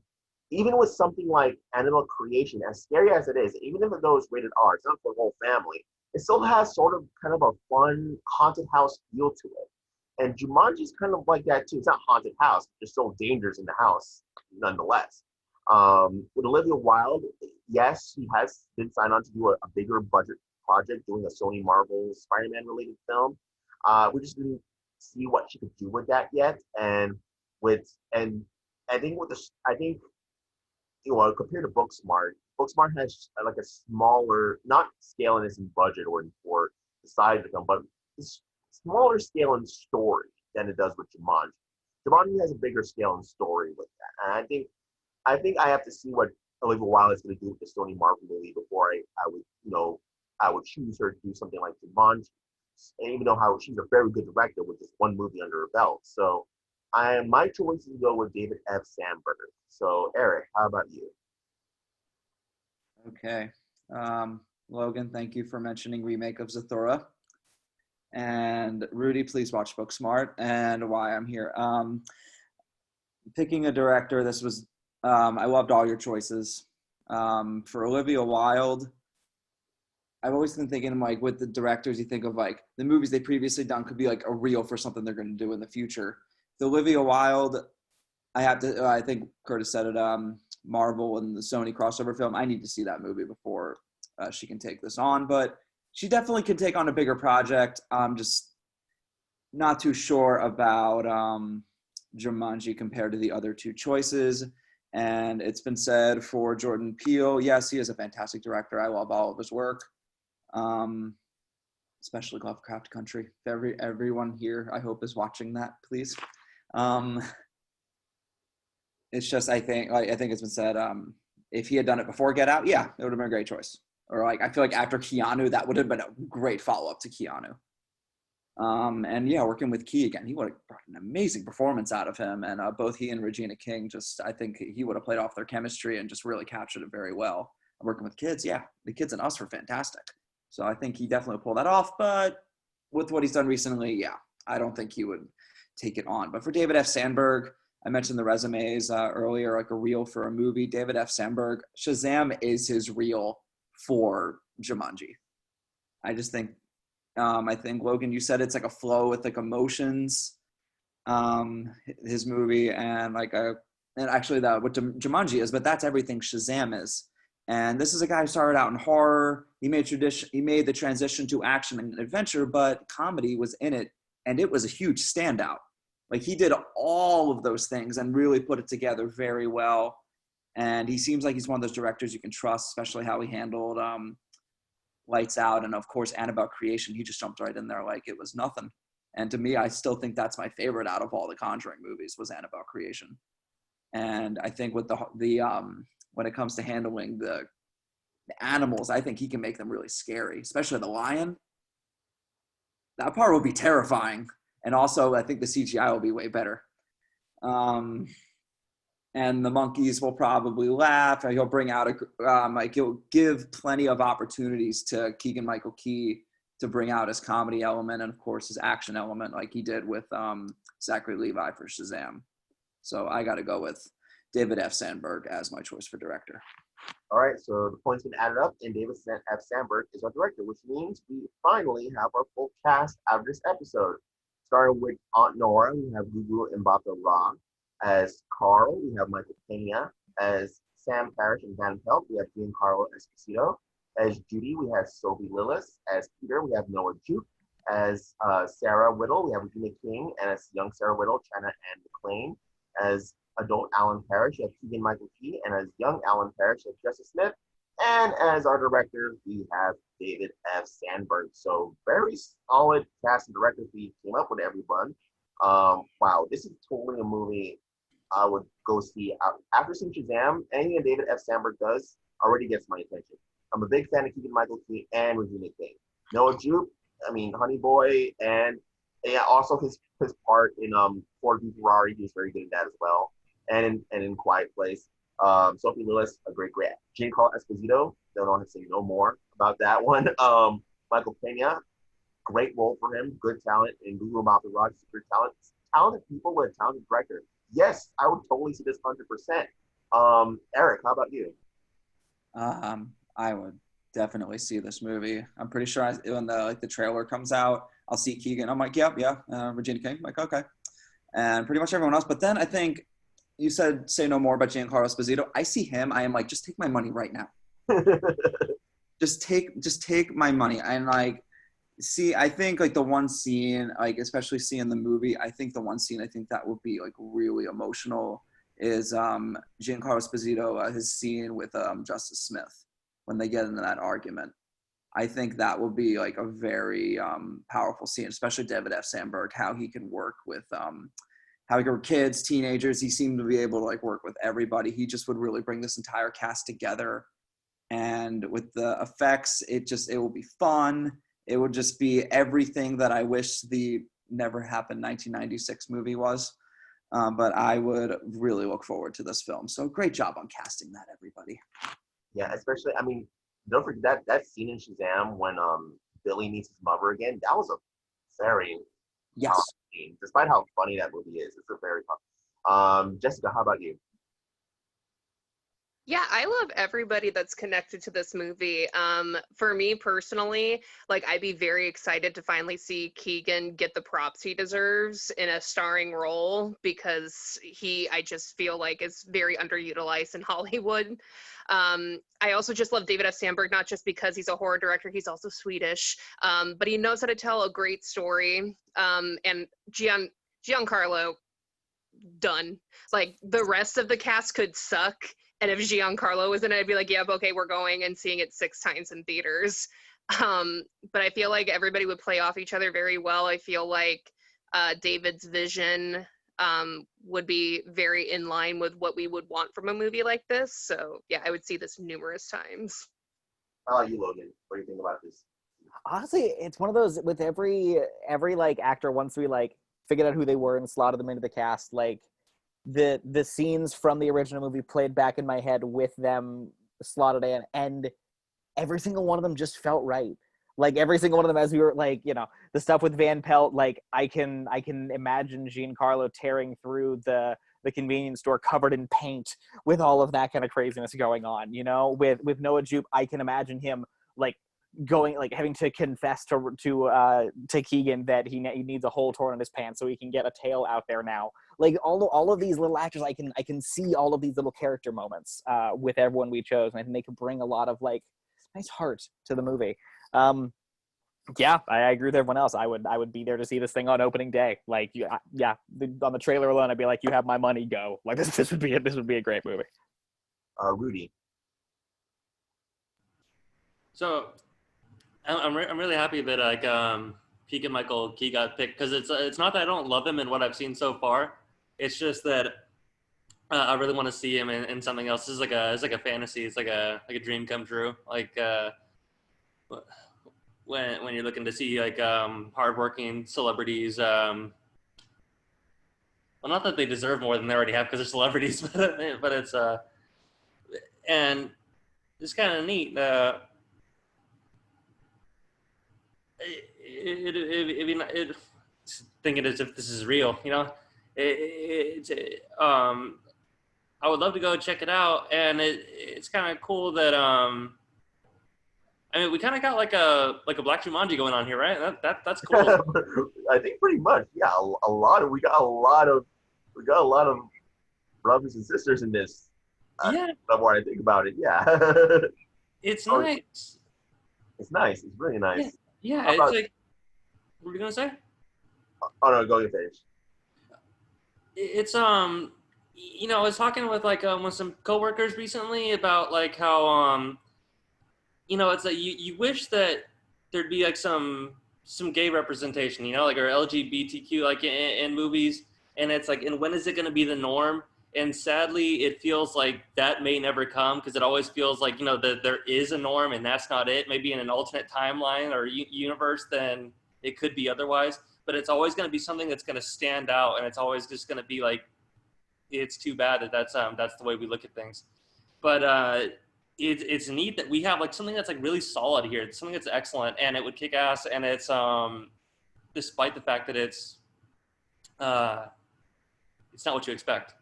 even with something like Animal Creation, as scary as it is, even if it goes rated R, it's not for the whole family, it still has sort of kind of a fun haunted house feel to it. And Jumanji's kind of like that too. It's not haunted house, there's still dangers in the house nonetheless. With Olivia Wilde, yes, she has been signed on to do a bigger budget project, doing a Sony Marvel Spider-Man related film. We just didn't see what she could do with that yet. And I think compared to Booksmart has like a smaller, not scale in its budget or the size of the film, but it's smaller scale and story than it does with Jumanji. Jumanji has a bigger scale and story with that. And I think I have to see what Olivia Wilde is going to do with the Sony Marvel movie before I would choose her to do something like Jumanji. And even though she's a very good director with just one movie under her belt. So my choice is to go with David F. Sandberg. So Erik, how about you? Okay. Logan, thank you for mentioning remake of Zathura. And Rudy, please watch Booksmart and why I'm here. Picking a director, this was, I loved all your choices. For Olivia Wilde, I've always been thinking like with the directors, you think of like the movies they previously done could be like a reel for something they're going to do in the future. The Olivia Wilde, I think Curtis said it, Marvel and the Sony crossover film. I need to see that movie before she can take this on, but she definitely can take on a bigger project. I'm just not too sure about Jumanji compared to the other two choices. And it's been said for Jordan Peele, yes, he is a fantastic director. I love all of his work, especially Lovecraft Country. Everyone here, I hope, is watching that, please. It's just, I think it's been said, if he had done it before Get Out, yeah, it would have been a great choice. Or like, I feel like after Keanu, that would have been a great follow-up to Keanu. And yeah, working with Key again, he would have brought an amazing performance out of him. And both he and Regina King, I think he would have played off their chemistry and just really captured it very well. Working with kids, yeah, the kids and us were fantastic. So I think he definitely pulled that off. But with what he's done recently, yeah, I don't think he would take it on. But for David F. Sandberg, I mentioned the resumes earlier, like a reel for a movie. David F. Sandberg, Shazam is his reel for Jumanji. I just think, I think Logan, you said it's like a flow with like emotions, his movie, and like and actually that what Jumanji is, but that's everything Shazam is. And this is a guy who started out in horror. He made the transition to action and adventure, but comedy was in it, and it was a huge standout. Like he did all of those things and really put it together very well. And he seems like he's one of those directors you can trust, especially how he handled Lights Out. And of course, Annabelle Creation, he just jumped right in there like it was nothing. And to me, I still think that's my favorite out of all the Conjuring movies was Annabelle Creation. And I think with the when it comes to handling the animals, I think he can make them really scary, especially the lion. That part will be terrifying. And also, I think the CGI will be way better. And the monkeys will probably laugh. He'll bring out he'll give plenty of opportunities to Keegan-Michael Key to bring out his comedy element and of course his action element, like he did with Zachary Levi for Shazam. So I got to go with David F. Sandberg as my choice for director. All right, so the points been added up, and David F. Sandberg is our director, which means we finally have our full cast out of this episode. Starting with Aunt Nora, we have Gugu Mbappe Ra. As Carl, we have Michael Pena. As Sam Parrish and Van Pelt, we have Giancarlo Esposito. As Judy, we have Sophie Lillis. As Peter, we have Noah Jupe. As Sarah Whittle, we have Regina King. And as young Sarah Whittle, China Ann McClain. As adult Alan Parrish, we have Keegan-Michael Key. And as young Alan Parrish, we have Jessica Smith. And as our director, we have David F. Sandberg. So very solid cast and directors we came up with, everyone. Wow, this is totally a movie I would go see. After seeing Shazam, anything that David F. Sandberg does already gets my attention. I'm a big fan of Keegan-Michael Key and Regina King. Noah Jupe, I mean, Honey Boy, and yeah, also his part in Ford v Ferrari, he was very good at that as well. And in Quiet Place. Sophie Lillis, a great. Giancarlo Esposito, don't want to say no more about that one. Michael Pena, great role for him, good talent. And Guru Maharaj, super talented people with a talented director. Yes, I would totally see this 100%. Erik, how about you? I would definitely see this movie. I'm pretty sure when the trailer comes out, I'll see Keegan. I'm like, yeah. Regina King. I'm like, okay. And pretty much everyone else. But then I think you said say no more about Giancarlo Esposito. I see him. I am like, just take my money right now. just take my money. And like, see, I think like the one scene, like especially seeing the movie, I think the one scene I think that would be like really emotional is Giancarlo Esposito, his scene with Justice Smith when they get into that argument. I think that will be like a very powerful scene, especially David F. Sandberg, how he can work with how he can work with kids, teenagers. He seemed to be able to like work with everybody. He just would really bring this entire cast together. And with the effects, it will be fun. It would just be everything that I wish the Never Happened 1996 movie was. But I would really look forward to this film. So great job on casting that, everybody. Yeah, especially, I mean, don't forget that scene in Shazam when Billy meets his mother again. That was a very yes scene. Despite how funny that movie is, it's a very fun. Jessica, how about you? Yeah, I love everybody that's connected to this movie. For me personally, like I'd be very excited to finally see Keegan get the props he deserves in a starring role because I just feel like is very underutilized in Hollywood. I also just love David F. Sandberg, not just because he's a horror director, he's also Swedish, but he knows how to tell a great story. And Giancarlo, done. Like the rest of the cast could suck. And if Giancarlo was in it, I'd be like, yep, okay, we're going and seeing it 6 times in theaters. But I feel like everybody would play off each other very well. I feel like David's vision would be very in line with what we would want from a movie like this. So yeah, I would see this numerous times. How about you, Logan? What do you think about this? Honestly, it's one of those with every like actor, once we like figured out who they were and slotted them into the cast, like the scenes from the original movie played back in my head with them slotted in, and every single one of them just felt right. Like every single one of them, as we were like, you know, the stuff with Van Pelt, like I can imagine Giancarlo tearing through the convenience store covered in paint with all of that kind of craziness going on. You know, with Noah Jupe, I can imagine him like going, like having to confess to Keegan that he needs a hole torn in his pants so he can get a tail out there now. Like all of these little actors, I can see all of these little character moments with everyone we chose, and I think they could bring a lot of like nice heart to the movie. Yeah, I agree with everyone else. I would be there to see this thing on opening day. Like, yeah, on the trailer alone, I'd be like, you have my money, go. Like this would be a great movie. Rudy. So I'm really happy that like Keegan-Michael Key got picked, because it's not that I don't love him in what I've seen so far. It's just that I really want to see him in something else. This is it's like a fantasy. It's like a dream come true. Like when you're looking to see like hardworking celebrities. Well, not that they deserve more than they already have because they're celebrities, but it's and it's kind of neat. Thinking as if this is real, you know. I would love to go check it out, and it's kind of cool that I mean, we kind of got like a Black Jumanji going on here, right? That's cool. I think pretty much, yeah. We got a lot of brothers and sisters in this. Yeah. The more I think about it, yeah. It's nice. It's nice. It's really nice. Yeah. It's like, what were you gonna say? Oh no, go ahead, finish. It's you know, I was talking with like with some coworkers recently about like how you know, it's like you wish that there'd be like some gay representation, you know, like or LGBTQ like in movies, and it's like, and when is it going to be the norm? And sadly, it feels like that may never come because it always feels like, you know, that there is a norm and that's not it. Maybe in an alternate timeline or universe, then it could be otherwise. But it's always going to be something that's going to stand out, and it's always just going to be like, it's too bad that that's the way we look at things. But it's neat that we have like something that's like really solid here. It's something that's excellent, and it would kick ass. And it's despite the fact that it's not what you expect.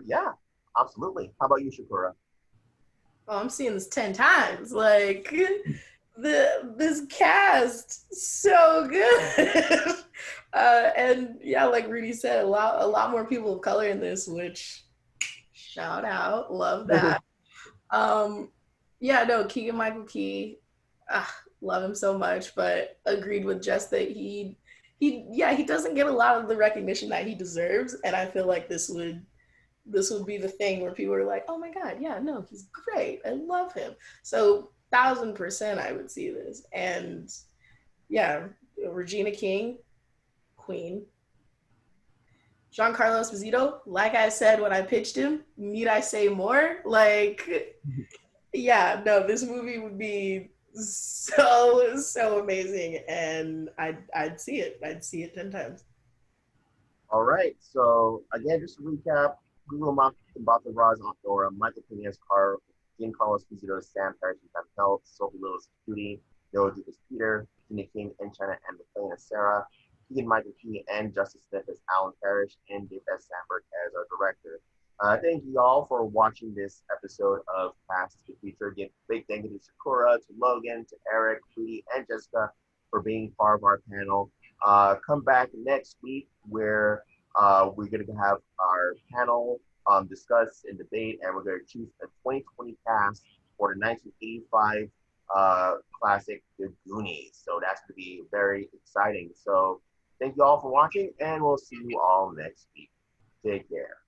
Yeah, absolutely. How about you, Shukura? Oh, I'm seeing this 10 times. Like this cast so good. And yeah, like Rudy said, a lot more people of color in this, which shout out, love that. Yeah, no, Keegan Michael Key, love him so much, but agreed with Jess that he doesn't get a lot of the recognition that he deserves, and I feel like this would be the thing where people are like, oh my god, yeah, no, he's great, I love him. So 1000% I would see this. And yeah, Regina King, Queen. Giancarlo Esposito, like I said when I pitched him, need I say more? Like, yeah, no, this movie would be so amazing, and I'd see it. I'd see it 10 times. All right. So again, just to recap, Google about the Roz Aunt Nora, Michael Pena as Carl, Giancarlo Esposito, Sam Parrish as Pelt, Sophie Lillis as Judy, Noah Duke as Peter, Gina King and China and McLean as Sara, Keegan Michael Key and Justice Smith as Alan Parrish, and Dave S. Sandberg as our director. Thank you all for watching this episode of Past the Future. Again, big thank you to Shukura, to Logan, to Erik, Rudy, and Jessica for being part of our panel. Come back next week where we're going to have our panel discuss and debate, and we're going to choose a 2020 cast for the 1985 classic The Goonies. So that's going to be very exciting. So thank you all for watching, and we'll see you all next week. Take care.